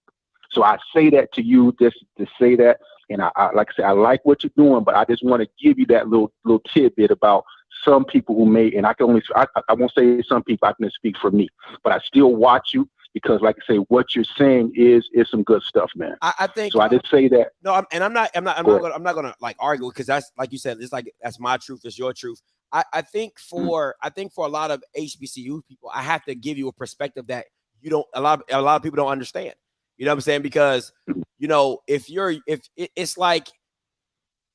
Speaker 11: So I say that to you just to say that, and I like I said, I like what you're doing, but I just want to give you that little tidbit about some people who may, and I won't say some people, I can speak for me, but I still watch you. Because, like I say, what you're saying is some good stuff, man.
Speaker 5: I think
Speaker 11: so. I just say that.
Speaker 5: No, I'm not gonna like argue, because that's like you said. It's like that's my truth. It's your truth. I think for a lot of HBCU people, I have to give you a perspective that you don't. A lot of people don't understand. You know what I'm saying? Because you know, if it's like,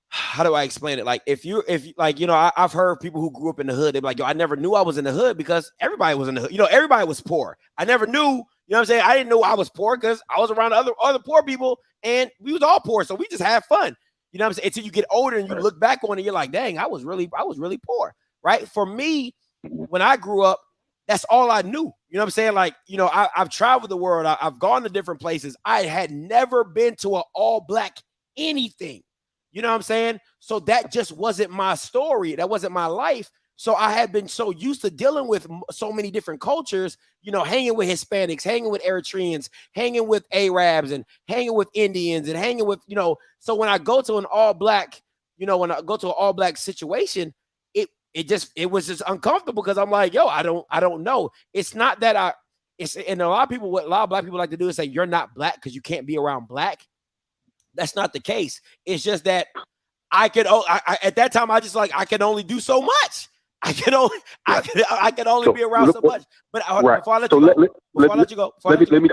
Speaker 5: how do I explain it? Like if like, you know, I've heard people who grew up in the hood, they're like, yo, I never knew I was in the hood because everybody was in the hood. You know, everybody was poor. I never knew, you know what I'm saying? I didn't know I was poor because I was around other poor people, and we was all poor. So we just had fun. You know what I'm saying? Until you get older and you look back on it, you're like, dang, I was really poor. Right. For me, when I grew up, that's all I knew. You know what I'm saying? Like, you know, I've traveled the world. I've gone to different places. I had never been to an all black anything. You know what I'm saying? So that just wasn't my story. That wasn't my life. So I had been so used to dealing with so many different cultures, you know, hanging with Hispanics, hanging with Eritreans, hanging with Arabs, and hanging with Indians, and hanging with, you know, so when I go to an all black, you know, when I go to an all black situation, it was just uncomfortable, because I'm like, yo, I don't know. It's not that and a lot of people, what a lot of black people like to do is say, you're not black because you can't be around black. That's not the case. It's just that at that time, I just like, I can only do so much. I can only be around so much. But before I let you go,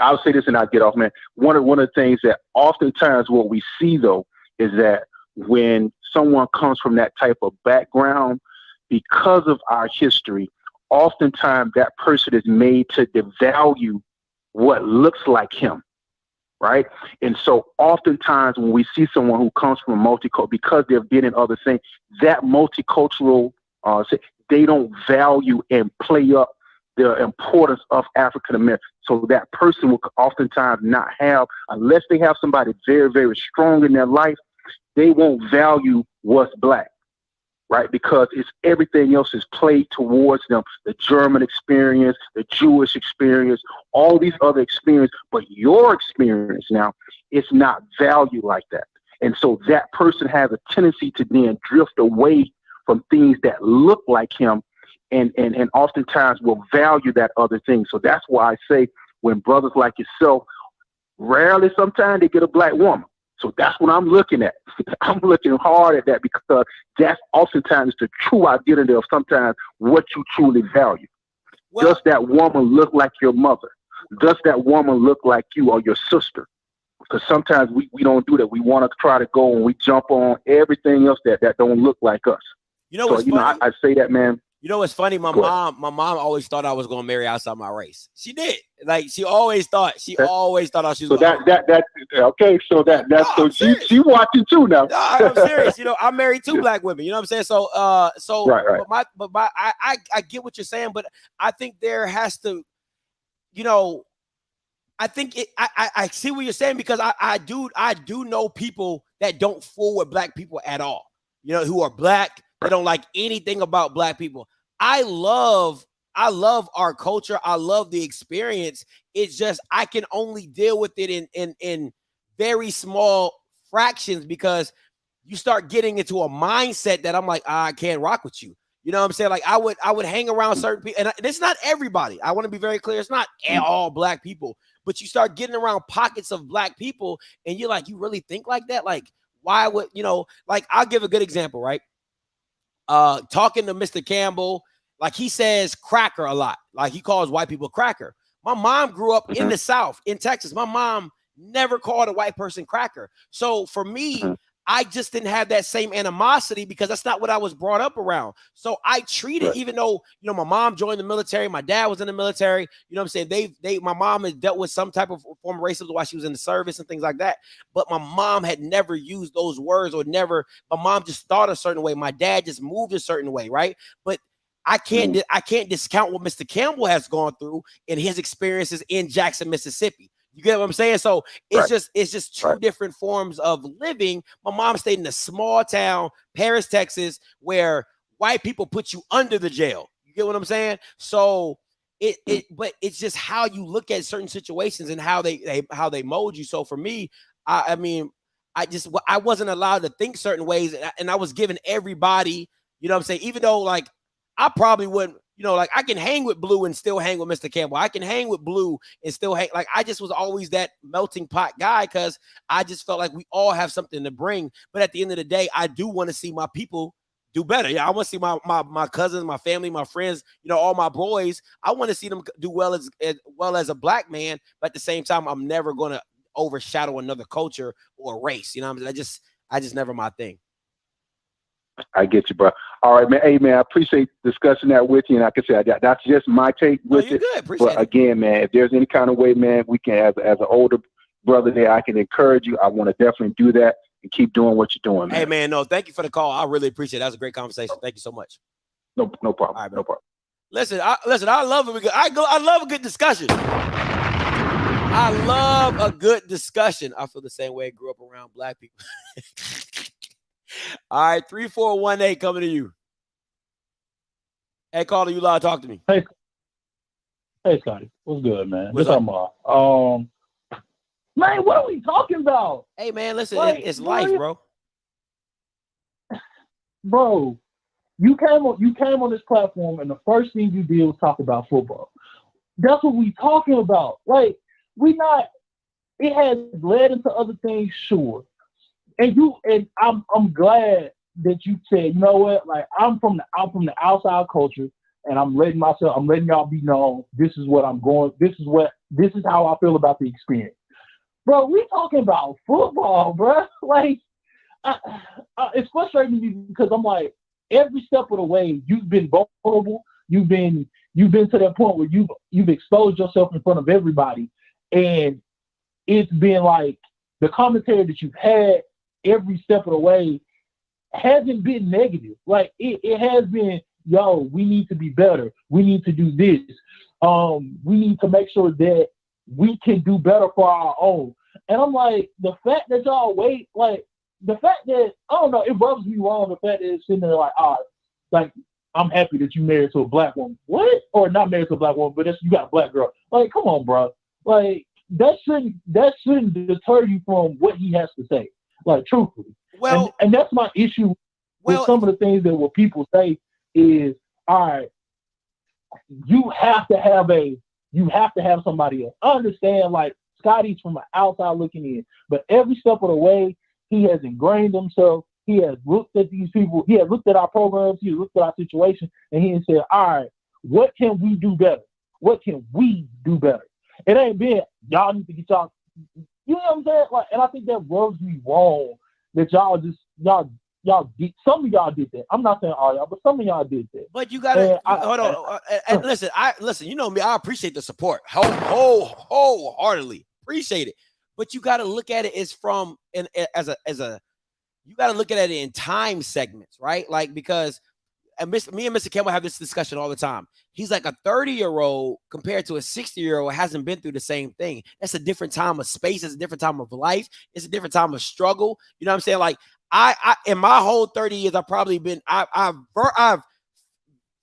Speaker 11: I'll say this and I'll get off, man. One of the things that oftentimes what we see though is that when someone comes from that type of background, because of our history, oftentimes that person is made to devalue what looks like him. Right. And so oftentimes when we see someone who comes from a multicultural, because they've been in other things, that multicultural, they don't value and play up the importance of African American. So that person will oftentimes not have, unless they have somebody very, very strong in their life, they won't value what's black. Right, because it's everything else is played towards them. The German experience, the Jewish experience, all these other experiences. But your experience now, it's not valued like that. And so that person has a tendency to then drift away from things that look like him, and oftentimes will value that other thing. So that's why I say when brothers like yourself, rarely sometimes they get a black woman. So that's what I'm looking at. I'm looking hard at that, because that's oftentimes the true identity of sometimes what you truly value. Well, does that woman look like your mother? Does that woman look like you or your sister? Because sometimes we don't do that. We want to try to go and we jump on everything else that don't look like us.
Speaker 5: You know what's
Speaker 11: funny? I say that, man.
Speaker 5: You know what's funny? My
Speaker 13: Go ahead.
Speaker 5: mom always thought I was gonna marry outside my race. She did. Like she always thought I was
Speaker 13: So that okay. So that's
Speaker 5: No,
Speaker 13: so she watching too now.
Speaker 5: No, I'm serious. You know, I married 2 black women. You know what I'm saying? So
Speaker 13: Right.
Speaker 5: but I get what you're saying, but I think there has to, you know, I think I see what you're saying because I do know people that don't fool with black people at all. You know, who are black, they don't like anything about black people. I love our culture. I love the experience. It's just I can only deal with it in very small fractions because you start getting into a mindset that I'm like, I can't rock with you. You know what I'm saying? Like I would hang around certain people, and it's not everybody. I want to be very clear. It's not all black people, but you start getting around pockets of black people, and you're like, you really think like that? Like, why would like I'll give a good example, right? Talking to Mr. Campbell, like he says cracker a lot. Like he calls white people cracker. My mom grew up in the South, in Texas. My mom never called a white person cracker. So for me, I just didn't have that same animosity because that's not what I was brought up around. So I treated, even though, my mom joined the military, my dad was in the military, you know what I'm saying? My mom has dealt with some type of form of racism while she was in the service and things like that. But my mom had never used those words my mom just thought a certain way. My dad just moved a certain way, right? But I can't discount what Mr. Campbell has gone through in his experiences in Jackson, Mississippi. You get what I'm saying? So it's just two different forms of living. My mom stayed in a small town, Paris, Texas, where white people put you under the jail. You get what I'm saying? So but it's just how you look at certain situations and how they mold you. So for me, I wasn't allowed to think certain ways, and I was giving everybody, you know what I'm saying? Even though like I probably wouldn't. Like I can hang with Blue and still hang with Mr. Campbell. I can hang with Blue and still hang. Like I just was always that melting pot guy because I just felt like we all have something to bring. But at the end of the day, I do want to see my people do better. Yeah, I want to see my cousins, my family, my friends, all my boys. I want to see them do well as a black man. But at the same time, I'm never going to overshadow another culture or race. You know what I'm saying? I just never my thing.
Speaker 13: I get you, bro. All right, man. Hey, man, I appreciate discussing that with you. And like I said, that's just my take with it. But again, man, if there's any kind of way, man, we can, as an older brother there, I can encourage you. I want to definitely do that and keep doing what you're doing, man.
Speaker 5: Hey, man, no, thank you for the call. I really appreciate it. That was a great conversation. Thank you so much.
Speaker 13: No problem.
Speaker 5: All right,
Speaker 13: no problem.
Speaker 5: Listen, I love it. I love a good discussion. I love a good discussion. I feel the same way. I grew up around black people. All right, 3418 coming to you. Hey, caller, you live. Talk to me.
Speaker 6: Hey, Scotty. What's good, man?
Speaker 5: What's
Speaker 6: up? Man, what are we talking about?
Speaker 5: Hey, man, listen, it's
Speaker 6: bro,
Speaker 5: life, bro.
Speaker 6: Bro, you came on this platform, and the first thing you did was talk about football. That's what we talking about. Like, it has led into other things, sure. And I'm glad that you said, you know what, like I'm from the outside culture, and I'm letting y'all be known. This is what I'm going. This is how I feel about the experience, bro. We talking about football, bro. Like, it's frustrating me because I'm like, every step of the way you've been vulnerable. You've been to that point where you've exposed yourself in front of everybody, and it's been like the commentary that you've had every step of the way hasn't been negative. Like it has been, yo, we need to be better. We need to do this. We need to make sure that we can do better for our own. And I'm like, the fact that y'all wait, like the fact that, I don't know, it rubs me wrong, the fact that it's sitting there like, like I'm happy that you married to a black woman. What? Or not married to a black woman, but you got a black girl. Like, come on, bro. Like that shouldn't deter you from what he has to say. Like, truthfully. Well, and that's my issue with some of the things that what people say is, all right, you have to have somebody else. I understand, like, Scotty's from the outside looking in, but every step of the way, he has ingrained himself. He has looked at these people. He has looked at our programs. He has looked at our situation, and he has said, all right, what can we do better? What can we do better? It ain't been, y'all need to get y'all, you know what I'm saying? Like, and I think that rubs me wrong that y'all y'all did. Some of y'all did that. I'm not saying all y'all, but some of y'all did that.
Speaker 5: But you gotta hold on. And listen. You know me. I appreciate the support wholeheartedly. Appreciate it. But you got to look at it as from you got to look at it in time segments, right? Like because me and Mr. Campbell have this discussion all the time. He's like a 30-year-old compared to a 60-year-old hasn't been through the same thing. That's a different time of space. It's a different time of life. It's a different time of struggle. You know what I'm saying? Like I in my whole 30 years, I've probably been I've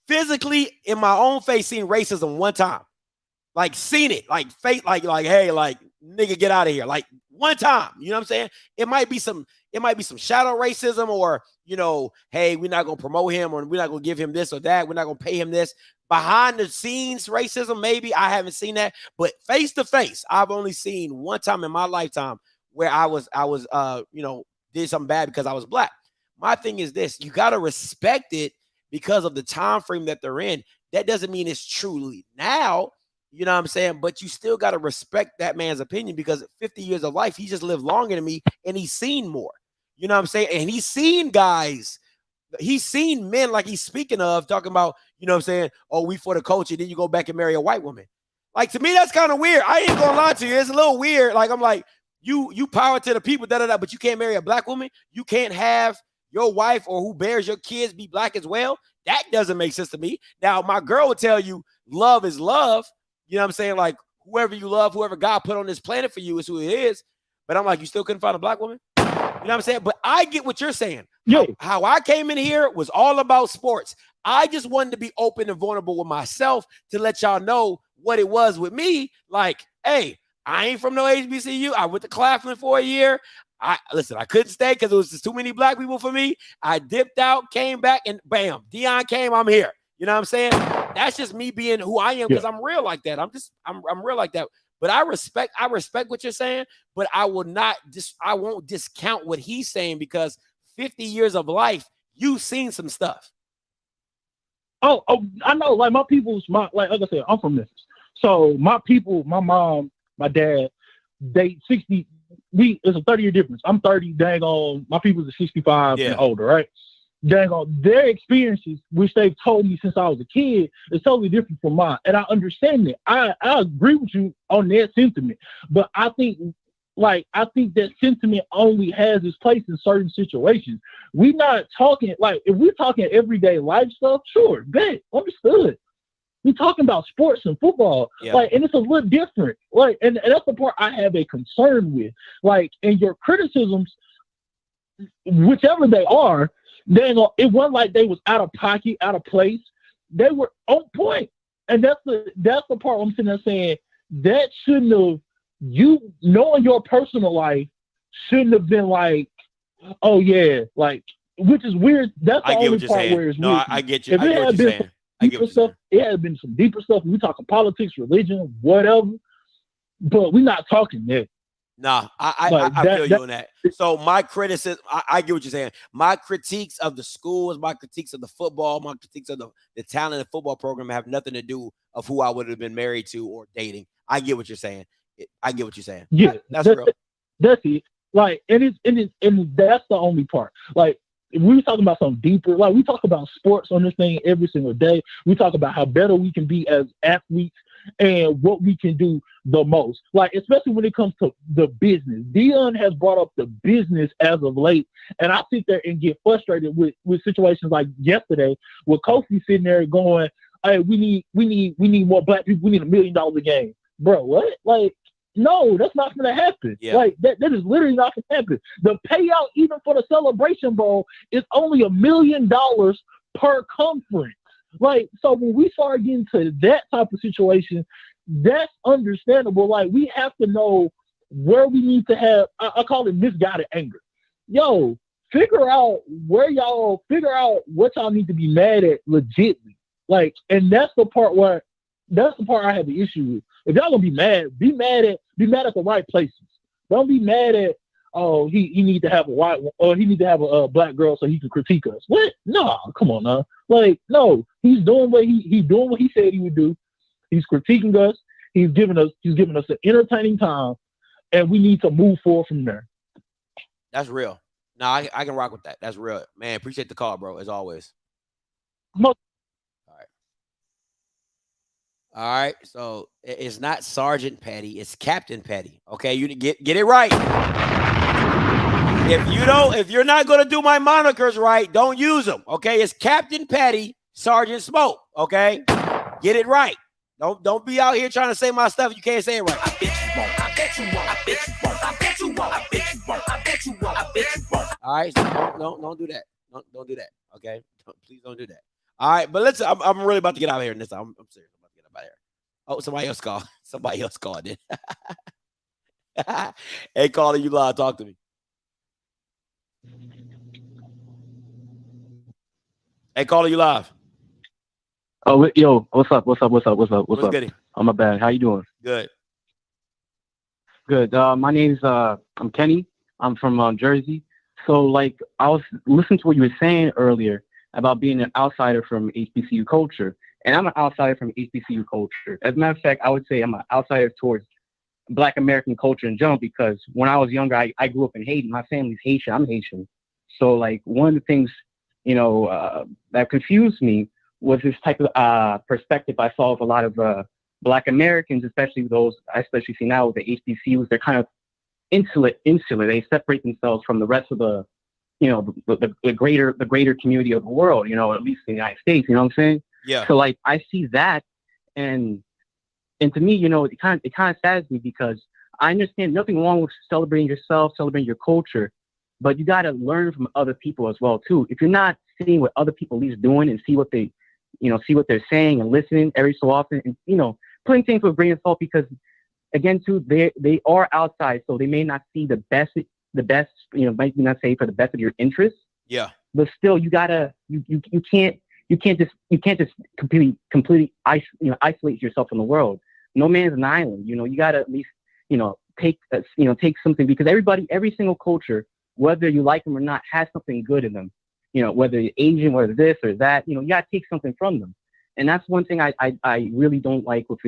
Speaker 5: physically in my own face seen racism one time. Like seen it, like fake, like hey, like nigga, get out of here. Like one time, you know what I'm saying? It might be some shadow racism, or hey, we're not gonna promote him, or we're not gonna give him this or that, we're not gonna pay him this. Behind the scenes racism, maybe I haven't seen that, but face to face, I've only seen one time in my lifetime where I was did something bad because I was black. My thing is this: you gotta respect it because of the time frame that they're in. That doesn't mean it's truly now. You know what I'm saying? But you still got to respect that man's opinion because 50 years of life, he just lived longer than me and he's seen more. You know what I'm saying? And he's seen guys, he's seen men like he's speaking of, talking about, you know what I'm saying? Oh, we for the culture. Then you go back and marry a white woman. Like, to me, that's kind of weird. I ain't going to lie to you. It's a little weird. Like, I'm like, you power to the people, but you can't marry a black woman. You can't have your wife or who bears your kids be black as well. That doesn't make sense to me. Now, my girl will tell you love is love. You know what I'm saying? Like, whoever you love, whoever God put on this planet for you is who it is. But I'm like, you still couldn't find a black woman? You know what I'm saying? But I get what you're saying. Yeah. How I came in here was all about sports. I just wanted to be open and vulnerable with myself to let y'all know what it was with me. Like, hey, I ain't from no HBCU. I went to Claflin for a year. I couldn't stay because it was just too many black people for me. I dipped out, came back, and bam, Dion came, I'm here. You know what I'm saying? That's just me being who I am because I'm real like that. I'm real like that. But I respect what you're saying, but I won't discount what he's saying because 50 years of life, you've seen some stuff.
Speaker 6: Oh, I know. Like like I said, I'm from Memphis. So my people, my mom, my dad, they 60. It's a 30-year difference. I'm 30. Dang on, my people's are 65 and older, right? Dang on, their experiences, which they've told me since I was a kid, is totally different from mine, and I understand it. I agree with you on that sentiment, but I think that sentiment only has its place in certain situations. We're not talking like if we're talking everyday life stuff, sure, bet, understood. We're talking about sports and football, and it's a little different. And that's the part I have a concern with. And your criticisms, whichever they are, it wasn't like they was out of pocket, out of place. They were on point, and that's the part I'm sitting there saying that shouldn't have. You knowing your personal life shouldn't have been like, oh yeah, which is weird. That's the only part where it's weird.
Speaker 5: I get you. If it had been
Speaker 6: deeper stuff, it had been some deeper stuff. We talking politics, religion, whatever, but we're not talking that.
Speaker 5: Nah, I feel you on that. So my criticism, I get what you're saying. My critiques of the schools, my critiques of the football, my critiques of the talent of the football program have nothing to do of who I would have been married to or dating. I get what you're saying. I get what you're saying.
Speaker 6: Yeah,
Speaker 5: that's real.
Speaker 6: That's it. And that's the only part. If we talking about something deeper, we talk about sports on this thing every single day. We talk about how better we can be as athletes and what we can do the most. Especially when it comes to the business. Dion has brought up the business as of late, and I sit there and get frustrated with situations like yesterday, with Kofi sitting there going, "Hey, we need more black people. We need $1 million a game." Bro, what? No, that's not going to happen. Yeah. That is literally not going to happen. The payout, even for the Celebration Bowl, is only $1 million per conference. So when we start getting to that type of situation, that's understandable. We have to know where we need to have, I call it misguided anger. Yo, figure out what y'all need to be mad at legitly. And that's the part I have the issue with. If y'all gonna be mad at the right places. Don't be mad at, oh, he need to have a white one, or he need to have a black girl so he can critique us. What? No, come on now. No, he's doing what he said he would do. He's critiquing us. He's giving us an entertaining time, and we need to move forward from there.
Speaker 5: That's real. No, I can rock with that. That's real, man. Appreciate the call, bro. As always. All right. So it's not Sergeant Petty, it's Captain Petty. Okay, you get it right. If you're not gonna do my monikers right, don't use them. Okay, it's Captain Petty, Sergeant Smoke. Okay, get it right. Don't be out here trying to say my stuff if you can't say it right. I bet you won't. I bet you won't. I bet you won't. I bet you won't. I bet you won't. I bet you won't. I bet you won't. All right, so don't do that. Don't do that. Okay, please don't do that. All right, but I'm really about to get out of here. This I'm serious. I'm about to get out of here. Oh, somebody else called. Somebody else called in. Hey, caller, you live. Talk to me. Hey, caller, you live.
Speaker 14: Oh, yo, what's up? What's up?
Speaker 5: Goody?
Speaker 14: Oh, my bad. How you doing?
Speaker 5: Good.
Speaker 14: Good. My name's I'm Kenny. I'm from Jersey. So, like, I was listening to what you were saying earlier about being an outsider from HBCU culture, and I'm an outsider from HBCU culture. As a matter of fact, I would say I'm an outsider towards Black American culture in general, because when I was younger, I grew up in Haiti. My family's Haitian. I'm Haitian. So, like, one of the things, that confused me was this type of perspective I saw of a lot of Black Americans, especially those I especially see now with the HBCUs. They're kind of insular. They separate themselves from the rest of the greater community of the world, at least in the United States, you know what I'm saying?
Speaker 5: Yeah.
Speaker 14: So, like, I see that, and to me, it kind of saddens me, because I understand nothing wrong with celebrating yourself, celebrating your culture, but you got to learn from other people as well too. If you're not seeing what other people at least doing and see what they're saying and listening every so often, and putting things with a grain of salt, because again too, they are outside, so they may not see the best, might not say for the best of your interests.
Speaker 5: Yeah.
Speaker 14: But still, you can't just completely isolate yourself from the world. No man's an island. You gotta at least take something, because every single culture, whether you like them or not, has something good in them. Whether you're Asian, whether this or that, you gotta take something from them. And that's one thing I really don't like with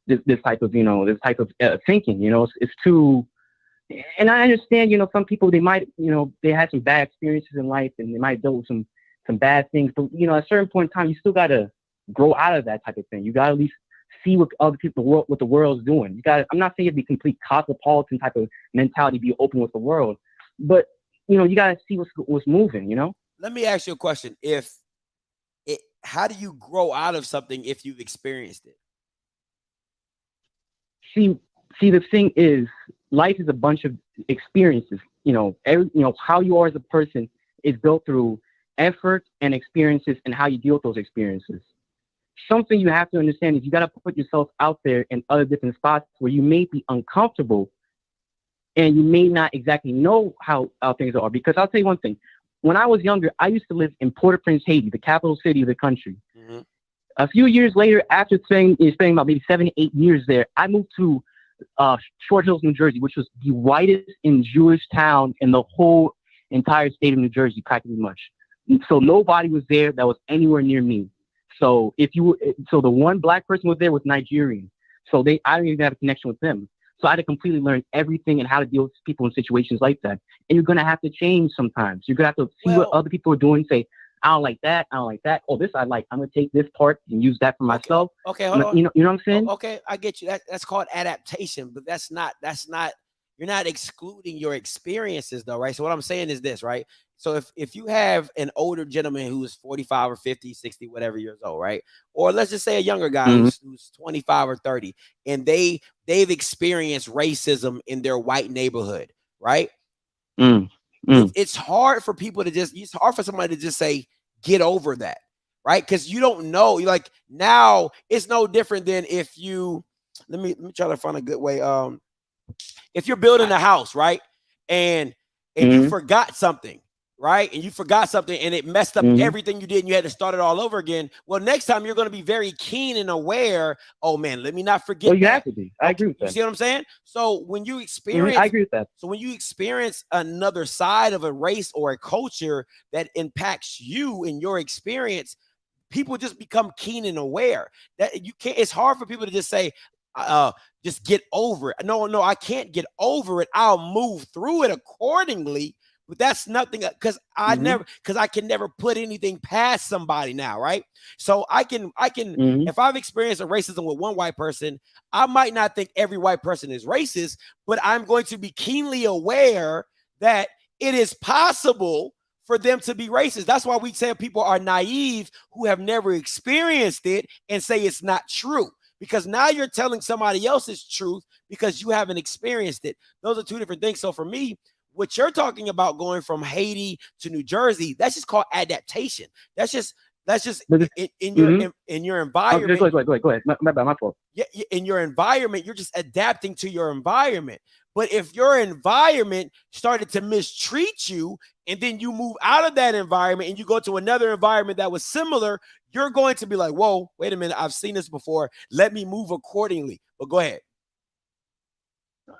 Speaker 14: this type of thinking. It's too. And I understand, some people, they might, they had some bad experiences in life, and they might deal with some bad things. But, at a certain point in time, you still got to grow out of that type of thing. You got to at least see what other people, what the world's doing. I'm not saying it'd be complete cosmopolitan type of mentality, be open with the world, but, you got to see what's moving,
Speaker 5: Let me ask you a question. How do you grow out of something if you've experienced it?
Speaker 14: See, the thing is, life is a bunch of experiences. How you are as a person is built through effort and experiences, and how you deal with those experiences. Something you have to understand is you got to put yourself out there in other different spots where you may be uncomfortable, and you may not exactly know how things are. Because I'll tell you one thing. When I was younger, I used to live in Port-au-Prince, Haiti, the capital city of the country. Mm-hmm. A few years later, after spending about maybe 7 to 8 years there, I moved to Short Hills, New Jersey, which was the whitest and Jewish town in the whole entire state of New Jersey, practically much. So nobody was there that was anywhere near me. So the one Black person was there was Nigerian. So I didn't even have a connection with them. So I had to completely learn everything and how to deal with people in situations like that. And you're going to have to change sometimes. You're going to have to see what other people are doing and say, I don't like that. I don't like that. Oh, this I like. I'm going to take this part and use that for myself.
Speaker 5: Okay, hold on.
Speaker 14: You know what I'm saying?
Speaker 5: Okay, I get you. That's called adaptation, but that's not, you're not excluding your experiences though, right? So what I'm saying is this, right? So if you have an older gentleman who's 45 or 50, 60, whatever years old, right? Or let's just say a younger guy who's 25 or 30, and they've experienced racism in their white neighborhood, right? It's hard for people to it's hard for somebody to just say, get over that, right? Because you don't know. You're like, now it's no different than if you, let me try to find a good way. If you're building a house, right? And you forgot something, right? And you forgot something and it messed up everything you did and you had to start it all over again. Well, next time you're going to be very keen and aware. Oh man, let me not forget.
Speaker 14: Well, you have to be. I agree with that.
Speaker 5: You see what I'm saying? So when you experience,
Speaker 14: I agree with that.
Speaker 5: So when you experience another side of a race or a culture that impacts you in your experience, people just become keen and aware that you can't. It's hard for people to just say, just get over it. No, I can't get over it. I'll move through it accordingly. But that's nothing because I can never put anything past somebody now, right? So I can if I've experienced a racism with one white person, I might not think every white person is racist, but I'm going to be keenly aware that it is possible for them to be racist. That's why we say people are naive who have never experienced it and say it's not true. Because now you're telling somebody else's truth because you haven't experienced it. Those are two different things. So for me, what you're talking about going from Haiti to New Jersey, that's just called adaptation. That's just in your environment.
Speaker 14: Go ahead. My fault.
Speaker 5: Yeah, in your environment, you're just adapting to your environment. But if your environment started to mistreat you and then you move out of that environment and you go to another environment that was similar, you're going to be like, whoa, wait a minute, I've seen this before. Let me move accordingly. But go ahead.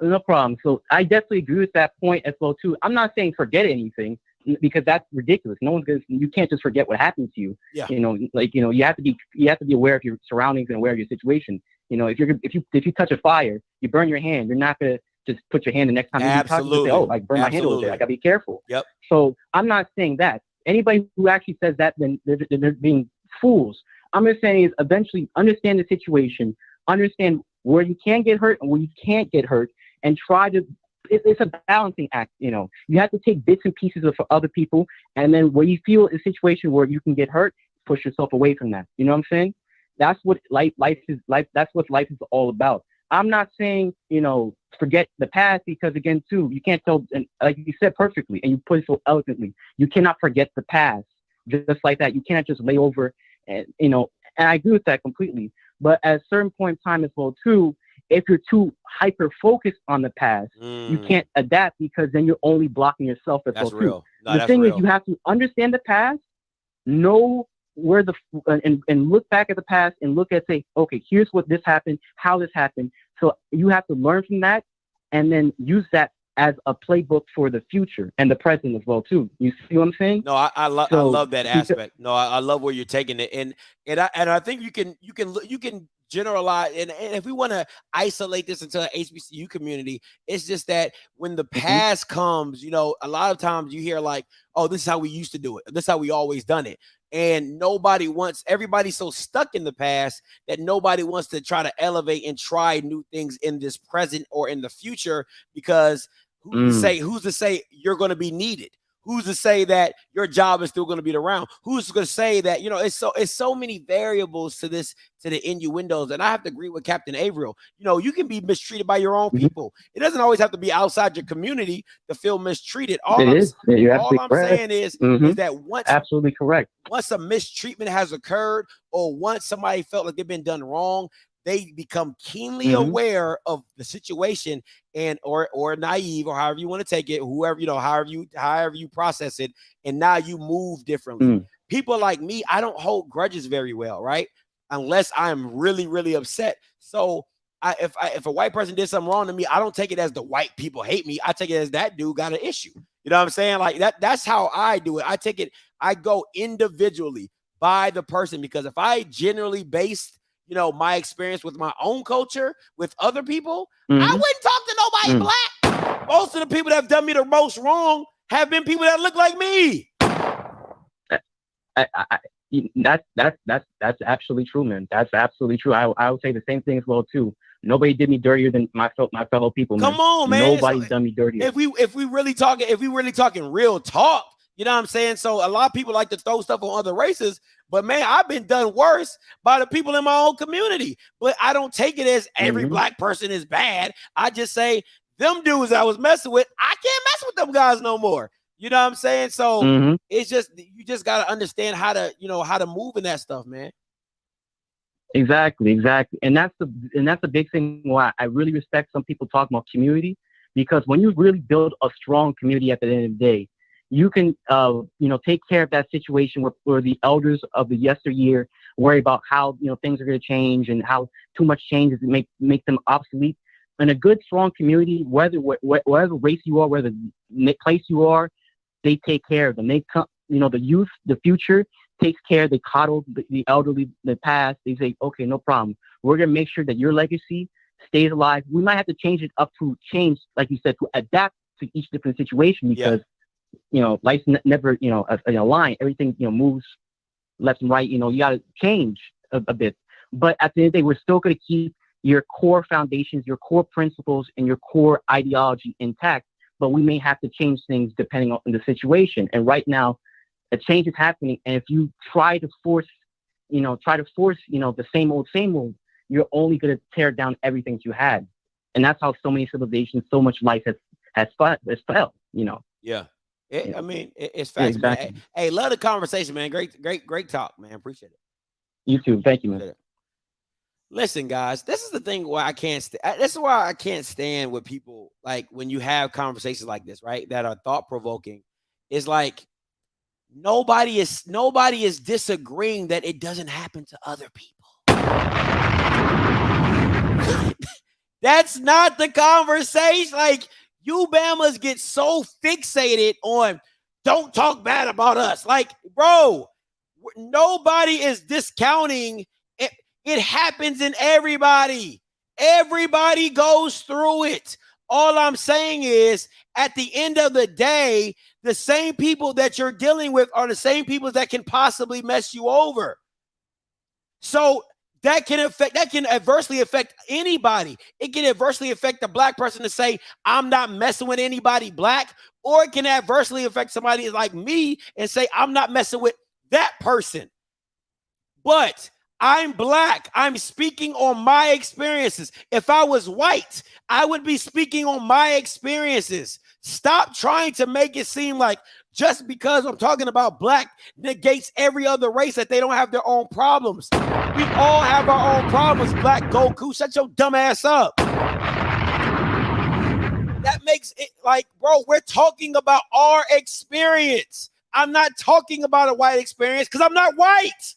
Speaker 14: No problem. So I definitely agree with that point as well too. I'm not saying forget anything because that's ridiculous. You can't just forget what happened to you.
Speaker 5: Yeah.
Speaker 14: You have to be aware of your surroundings and aware of your situation. If you touch a fire, you burn your hand. You're not gonna just put your hand the next time you touch it and say, oh, I burned my hand over there. I gotta be careful.
Speaker 5: Yep.
Speaker 14: So I'm not saying that. Anybody who actually says that, then they're being fools. I'm just saying is eventually understand the situation, understand where you can get hurt and where you can't get hurt, and try to. It's a balancing act. You have to take bits and pieces for other people, and then when you feel a situation where you can get hurt, push yourself away from that. You know what I'm saying? That's what life is. That's what life is all about. I'm not saying, forget the past because, again, too, you can't tell, and like you said perfectly, and you put it so eloquently, you cannot forget the past just like that. You cannot just lay over, and I agree with that completely. But at a certain point in time as well, too, if you're too hyper-focused on the past, you can't adapt because then you're only blocking yourself as well, too. The thing is, you have to understand the past, know where and look back at the past and say, okay, here's what this happened, how this happened. So you have to learn from that and then use that as a playbook for the future and the present as well too. You see what I'm saying?
Speaker 5: No, I love that aspect. No, I love where you're taking it, and I think you can generalize, and if we want to isolate this into an HBCU community, it's just that when the past comes, a lot of times you hear like, oh, this is how we used to do it. This is how we always done it. And everybody's so stuck in the past that nobody wants to try to elevate and try new things in this present or in the future, because who's to say you're going to be needed? Who's to say that your job is still going to be around? Who's going to say that, it's so many variables to the innuendos. And I have to agree with Captain Averill. You can be mistreated by your own people. It doesn't always have to be outside your community to feel mistreated. All I'm saying is that
Speaker 14: absolutely correct.
Speaker 5: Once a mistreatment has occurred, or once somebody felt like they've been done wrong, they become keenly aware of the situation and or naive, or however you want to take it, whoever, however you process it, and now you move differently. People like me, I don't hold grudges very well, right? Unless I'm really, really upset. So if a white person did something wrong to me, I don't take it as the white people hate me. I take it as that dude got an issue. You know what I'm saying? Like that's how I do it. I go individually by the person, because if I generally based my experience with my own culture with other people, I wouldn't talk to nobody black. Most of the people that have done me the most wrong have been people that look like me.
Speaker 14: That's absolutely true, man. That's absolutely true. I would say the same thing as well too. Nobody did me dirtier than my fellow people.
Speaker 5: Come on, man.
Speaker 14: Nobody's done me dirtier.
Speaker 5: If we really talking real talk, you know what I'm saying? So a lot of people like to throw stuff on other races, but man, I've been done worse by the people in my own community. But I don't take it as every black person is bad. I just say them dudes I was messing with, I can't mess with them guys no more. You know what I'm saying? So it's just, you just got to understand how to move in that stuff, man.
Speaker 14: Exactly. And that's the big thing why I really respect some people talking about community, because when you really build a strong community at the end of the day, you can, take care of that situation where the elders of the yesteryear worry about how, things are going to change and how too much change is make them obsolete. In a good, strong community, whatever race you are, whether place you are, they take care of them. They come, the youth, the future takes care. They coddle the elderly, the past. They say, okay, no problem. We're going to make sure that your legacy stays alive. We might have to change it up to change, like you said, to adapt to each different situation, because life's never, a line. Everything, moves left and right. You got to change a bit. But at the end of the day, we're still going to keep your core foundations, your core principles, and your core ideology intact. But we may have to change things depending on the situation. And right now, a change is happening. And if you try to force, the same old, you're only going to tear down everything you had. And that's how so many civilizations, so much life has failed.
Speaker 5: Yeah. I mean, it's facts,
Speaker 14: yeah, exactly.
Speaker 5: man. Hey, love the conversation, man. Great talk, man. Appreciate it.
Speaker 14: You too. Thank you, man.
Speaker 5: Listen, guys, this is the thing why I can't. This is why I can't stand with people like when you have conversations like this, right? That are thought provoking. It's like nobody is disagreeing that it doesn't happen to other people. That's not the conversation. Like you Bamas get so fixated on don't talk bad about us. Like, bro, nobody is discounting it. It happens in everybody. Everybody goes through it. All I'm saying is, at the end of the day, the same people that you're dealing with are the same people that can possibly mess you over. So that can adversely affect anybody. It can adversely affect the black person to say, I'm not messing with anybody black, or it can adversely affect somebody like me and say, I'm not messing with that person. But I'm black. I'm speaking on my experiences. If I was white, I would be speaking on my experiences. Stop trying to make it seem like just because I'm talking about black negates every other race that they don't have their own problems. We all have our own problems, Black Goku. Shut your dumb ass up. That makes it like, bro, we're talking about our experience. I'm not talking about a white experience because I'm not white.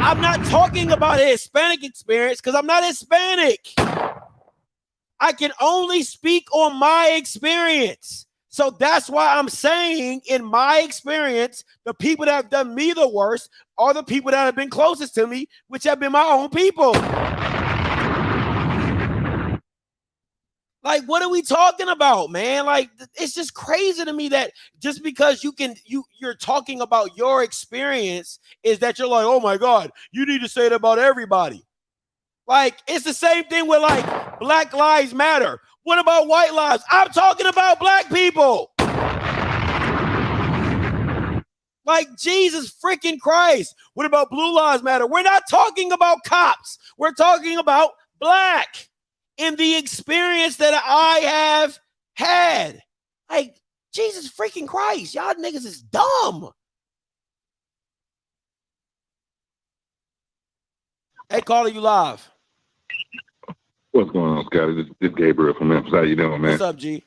Speaker 5: I'm not talking about a Hispanic experience because I'm not Hispanic. I can only speak on my experience. So that's why I'm saying in my experience, the people that have done me the worst are the people that have been closest to me, which have been my own people. Like, what are we talking about, man? Like, it's just crazy to me that just because you're talking about your experience is that you're like, oh my God, you need to say it about everybody. Like, it's the same thing with like Black Lives Matter. What about white lives? I'm talking about black people. Like, Jesus freaking Christ. What about Blue Lives Matter? We're not talking about cops. We're talking about black. In the experience that I have had. Like, Jesus freaking Christ. Y'all niggas is dumb. Hey, caller, you live.
Speaker 3: What's going on, Scotty? This is Gabriel from Memphis. How you doing, man?
Speaker 5: What's up, G?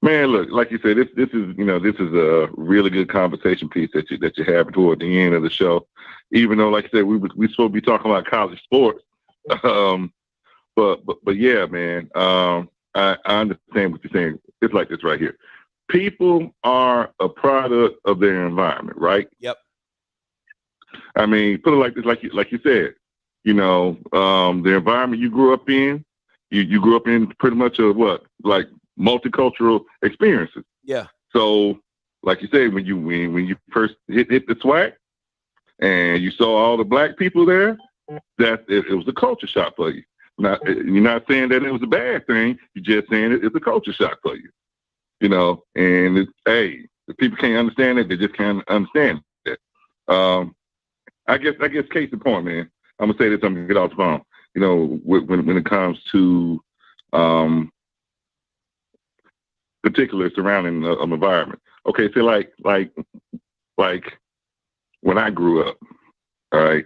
Speaker 3: Man, look, like you said, this is a really good conversation piece that you have toward the end of the show. Even though, like I said, we supposed to be talking about college sports. But yeah, man, I understand what you're saying. It's like this right here. People are a product of their environment, right?
Speaker 5: Yep.
Speaker 3: I mean, put it like this, like you said, the environment you grew up in, you grew up in pretty much like multicultural experiences.
Speaker 5: Yeah.
Speaker 3: So, like you said, when you first hit the SWAC and you saw all the black people there, it was a culture shock for you. You're not saying that it was a bad thing. You're just saying it's a culture shock for you. And if people can't understand it, they just can't understand it. I guess case in point, man. I'm gonna say this. I'm gonna get off the phone. When it comes to particular surrounding environment. Okay, so like when I grew up, all right.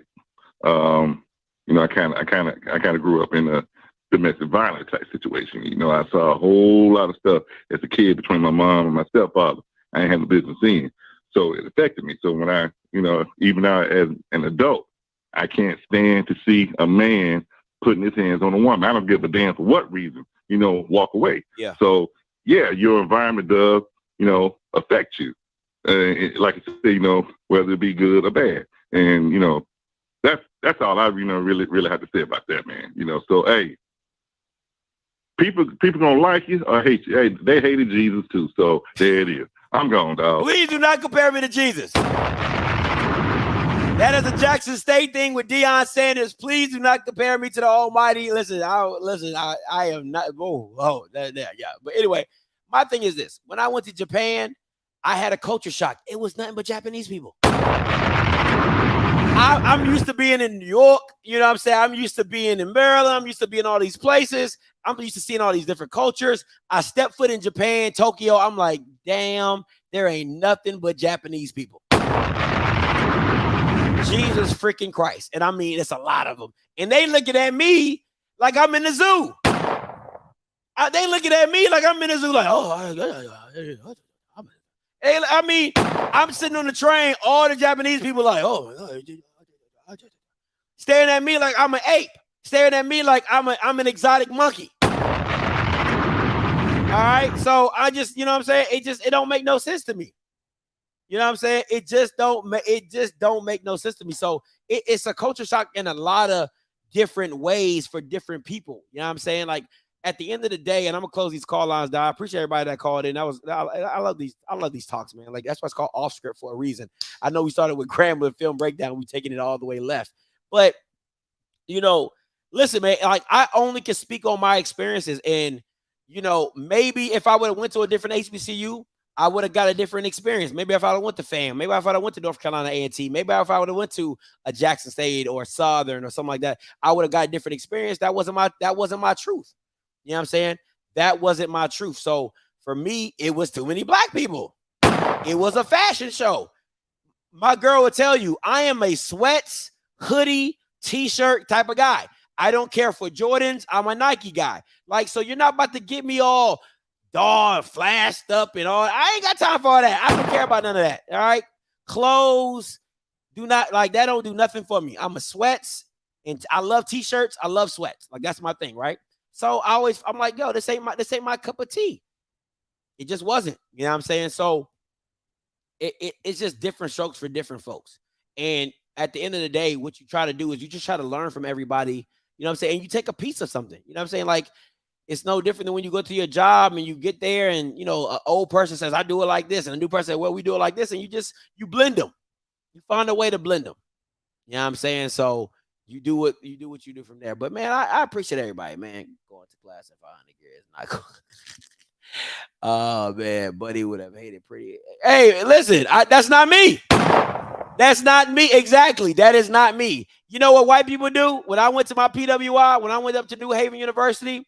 Speaker 3: I kind of grew up in a domestic violence type situation. I saw a whole lot of stuff as a kid between my mom and my stepfather. I ain't had no business seeing. So it affected me. So when I, even now as an adult, I can't stand to see a man putting his hands on a woman. I don't give a damn for what reason, walk away.
Speaker 5: Yeah.
Speaker 3: So yeah, your environment does, affect you. Like I said, whether it be good or bad. And, that's all I really have to say about that, man. So hey, people gonna like you or hate you. Hey, they hated Jesus too, so there it is. I'm gone, dog.
Speaker 5: Please do not compare me to Jesus. That is a Jackson State thing with Deion Sanders. Please do not compare me to the Almighty. Listen, I am not. Yeah. But anyway, my thing is this: when I went to Japan, I had a culture shock. It was nothing but Japanese people. I'm used to being in New York. You know what I'm saying? I'm used to being in Maryland. I'm used to being in all these places. I'm used to seeing all these different cultures. I stepped foot in Japan, Tokyo. I'm like, damn, there ain't nothing but Japanese people. Jesus freaking Christ. And I mean, it's a lot of them. And they looking at me like I'm in the zoo. They looking at me like I'm in the zoo, like, I mean, I'm sitting on the train, all the Japanese people like, staring at me like I'm an ape, staring at me like I'm an exotic monkey. All right, so I just, you know what I'm saying? It don't make no sense to me. You know what I'm saying? It just don't make no sense to me. So it's a culture shock in a lot of different ways for different people. You know what I'm saying? Like at the end of the day, and I'm gonna close these call lines down. I appreciate everybody that called in. I love these talks, man. Like that's why it's called Offscript for a reason. I know we started with Grambling film breakdown, we taking it all the way left. But you know, listen, man, like I only can speak on my experiences. And you know, maybe if I would have went to a different HBCU, I would have got a different experience. Maybe if I would have went to FAM, maybe if I would have went to North Carolina A&T, maybe if I would have went to a Jackson State or Southern or something like that, I would have got a different experience. That wasn't my truth. You know what I'm saying? That wasn't my truth. So for me, it was too many black people. It was a fashion show. My girl would tell you, I am a sweats, hoodie, t-shirt type of guy. I don't care for Jordans. I'm a Nike guy. Like, so you're not about to get me all dog flashed up and all. I ain't got time for all that. I don't care about none of that. All right. Clothes do not like that. Don't do nothing for me. I'm a sweats and I love t-shirts. I love sweats. Like that's my thing. Right. So I'm like, yo, this ain't my cup of tea. It just wasn't, you know what I'm saying? So it's just different strokes for different folks. And at the end of the day, what you try to do is you just try to learn from everybody, you know what I'm saying? And you take a piece of something, you know what I'm saying? Like, it's no different than when you go to your job and you get there and, you know, an old person says, I do it like this. And a new person says, well, we do it like this. And you blend them. You find a way to blend them. You know what I'm saying? So you do what you do from there. But, man, I appreciate everybody, man. Going to class at 500 years. Not going. Oh, man, Buddy would have hated pretty. Hey, listen, that's not me. That's not me. Exactly. That is not me. You know what white people do? When I went to my PWI, when I went up to New Haven University,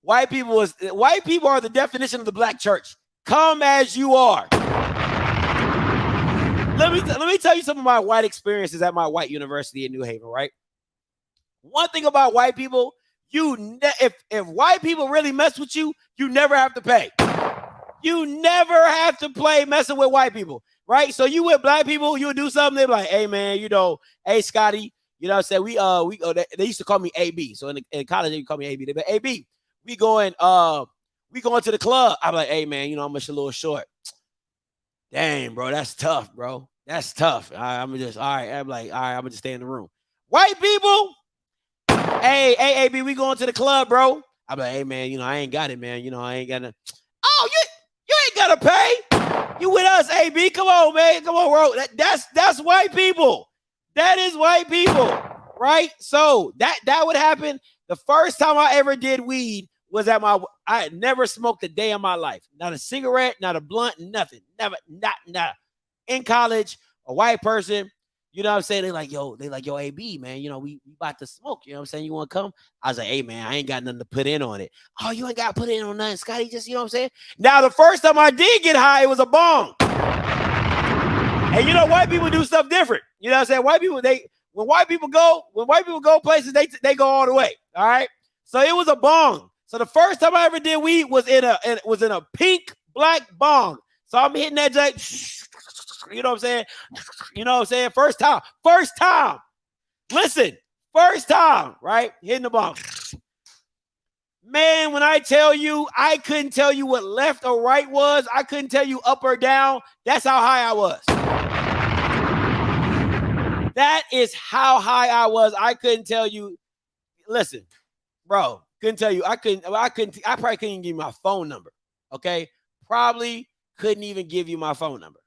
Speaker 5: white people are the definition of the black church. Come as you are. Let me tell you some of my white experiences at my white university in New Haven, right? One thing about white people, if white people really mess with you, you never have to pay. You never have to play messing with white people, right? So you with black people, you'll do something, they're like, hey man, you know, hey Scotty, you know what I'm saying? They used to call me AB. So in college they would call me AB. They be AB, we going to the club. I'm like, hey man, you know, I'm just a little short. Dang, bro, that's tough, bro. That's tough. I'm just all right. I'm like, all right, I'm gonna just stay in the room. White people, hey, AB, we going to the club, bro. I'm like, hey man, you know, I ain't got it, man. You know, I ain't got to. Oh, you ain't gotta pay. You with us, AB. Come on, man. Come on, bro. That's white people. That is white people, right? So that would happen. The first time I ever did weed was I had never smoked a day in my life. Not a cigarette, not a blunt, nothing. Never, not. In college, a white person, you know what I'm saying? They like, yo, AB, man, you know, we about to smoke. You know what I'm saying? You want to come? I was like, hey, man, I ain't got nothing to put in on it. Oh, you ain't got to put in on nothing, Scotty. Just, you know what I'm saying? Now, the first time I did get high, it was a bong. And you know, white people do stuff different. You know what I'm saying? When white people go places, they go all the way. All right. So it was a bong. So the first time I ever did weed was in a pink black bong. So I'm hitting that jack. You know what I'm saying? You know what I'm saying? First time. Listen, first time, right? Hitting the bong. Man, when I tell you, I couldn't tell you what left or right was. I couldn't tell you up or down. That's how high I was. That is how high I was. I couldn't tell you. Listen, bro, Couldn't tell you. I probably couldn't even give you my phone number. Okay. Probably couldn't even give you my phone number.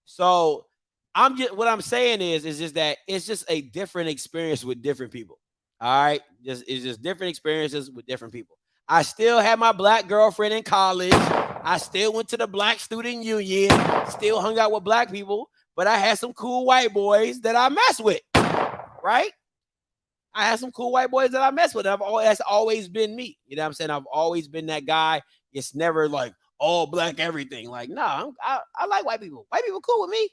Speaker 5: So what I'm saying is just that it's just a different experience with different people. All right. It's just different experiences with different people. I still had my black girlfriend in college. I still went to the Black Student Union, still hung out with black people, but I had some cool white boys that I mess with, right? I had some cool white boys that I mess with. That's always been me. You know what I'm saying? I've always been that guy. It's never like all black everything. Like, no, I like white people. White people cool with me.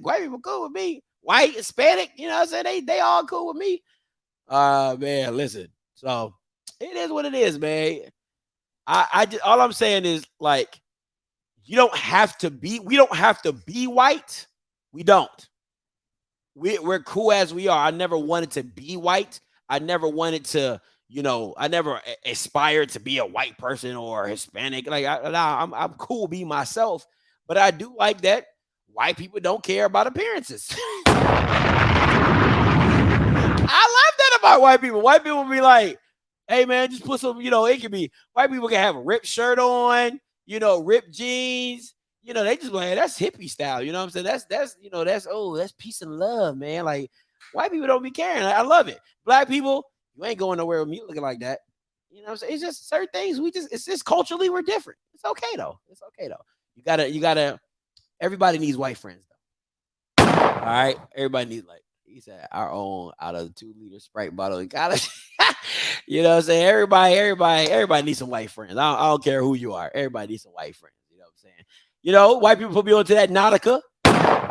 Speaker 5: White people cool with me. White, Hispanic, you know what I'm saying? They all cool with me. Man, listen. So it is what it is, man. All I'm saying is, like, we don't have to be white. We don't. We're cool as we are. I never wanted to be white. I never wanted to, I never aspired to be a white person or Hispanic. Like, I'm cool being myself, but I do like that white people don't care about appearances. I love that about white people. White people be like, hey, man, just put some, it could be, white people can have a ripped shirt on, ripped jeans. They just like, that's hippie style. You know what I'm saying? That's peace and love, man. Like, white people don't be caring. I love it. Black people, you ain't going nowhere with me looking like that. You know what I'm saying? It's just certain things. It's just culturally, we're different. It's okay though. You gotta, everybody needs white friends though. All right. Everybody needs, like he said, our own out of the 2-liter Sprite bottle in college. You know what I'm saying? Everybody needs some white friends. I don't care who you are. Everybody needs some white friends. You know what I'm saying? White people put me onto that Nautica.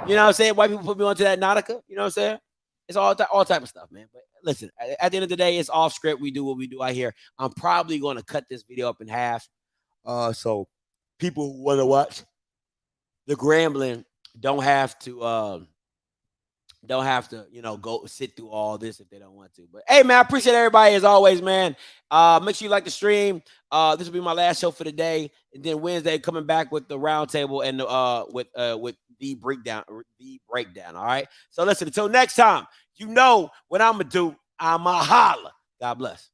Speaker 5: You know what I'm saying? White people put me onto that Nautica. You know what I'm saying? It's all type of stuff, man. But listen, at the end of the day, it's off script. We do what we do out here. I'm probably going to cut this video up in half. So people who want to watch the Grambling don't have to, go sit through all this if they don't want to. But hey, man, I appreciate everybody as always, man. Make sure you like the stream. This will be my last show for the day, and then Wednesday coming back with the roundtable and with the breakdown. All right. So listen, until next time, you know what I'm gonna do. I'ma holla. God bless.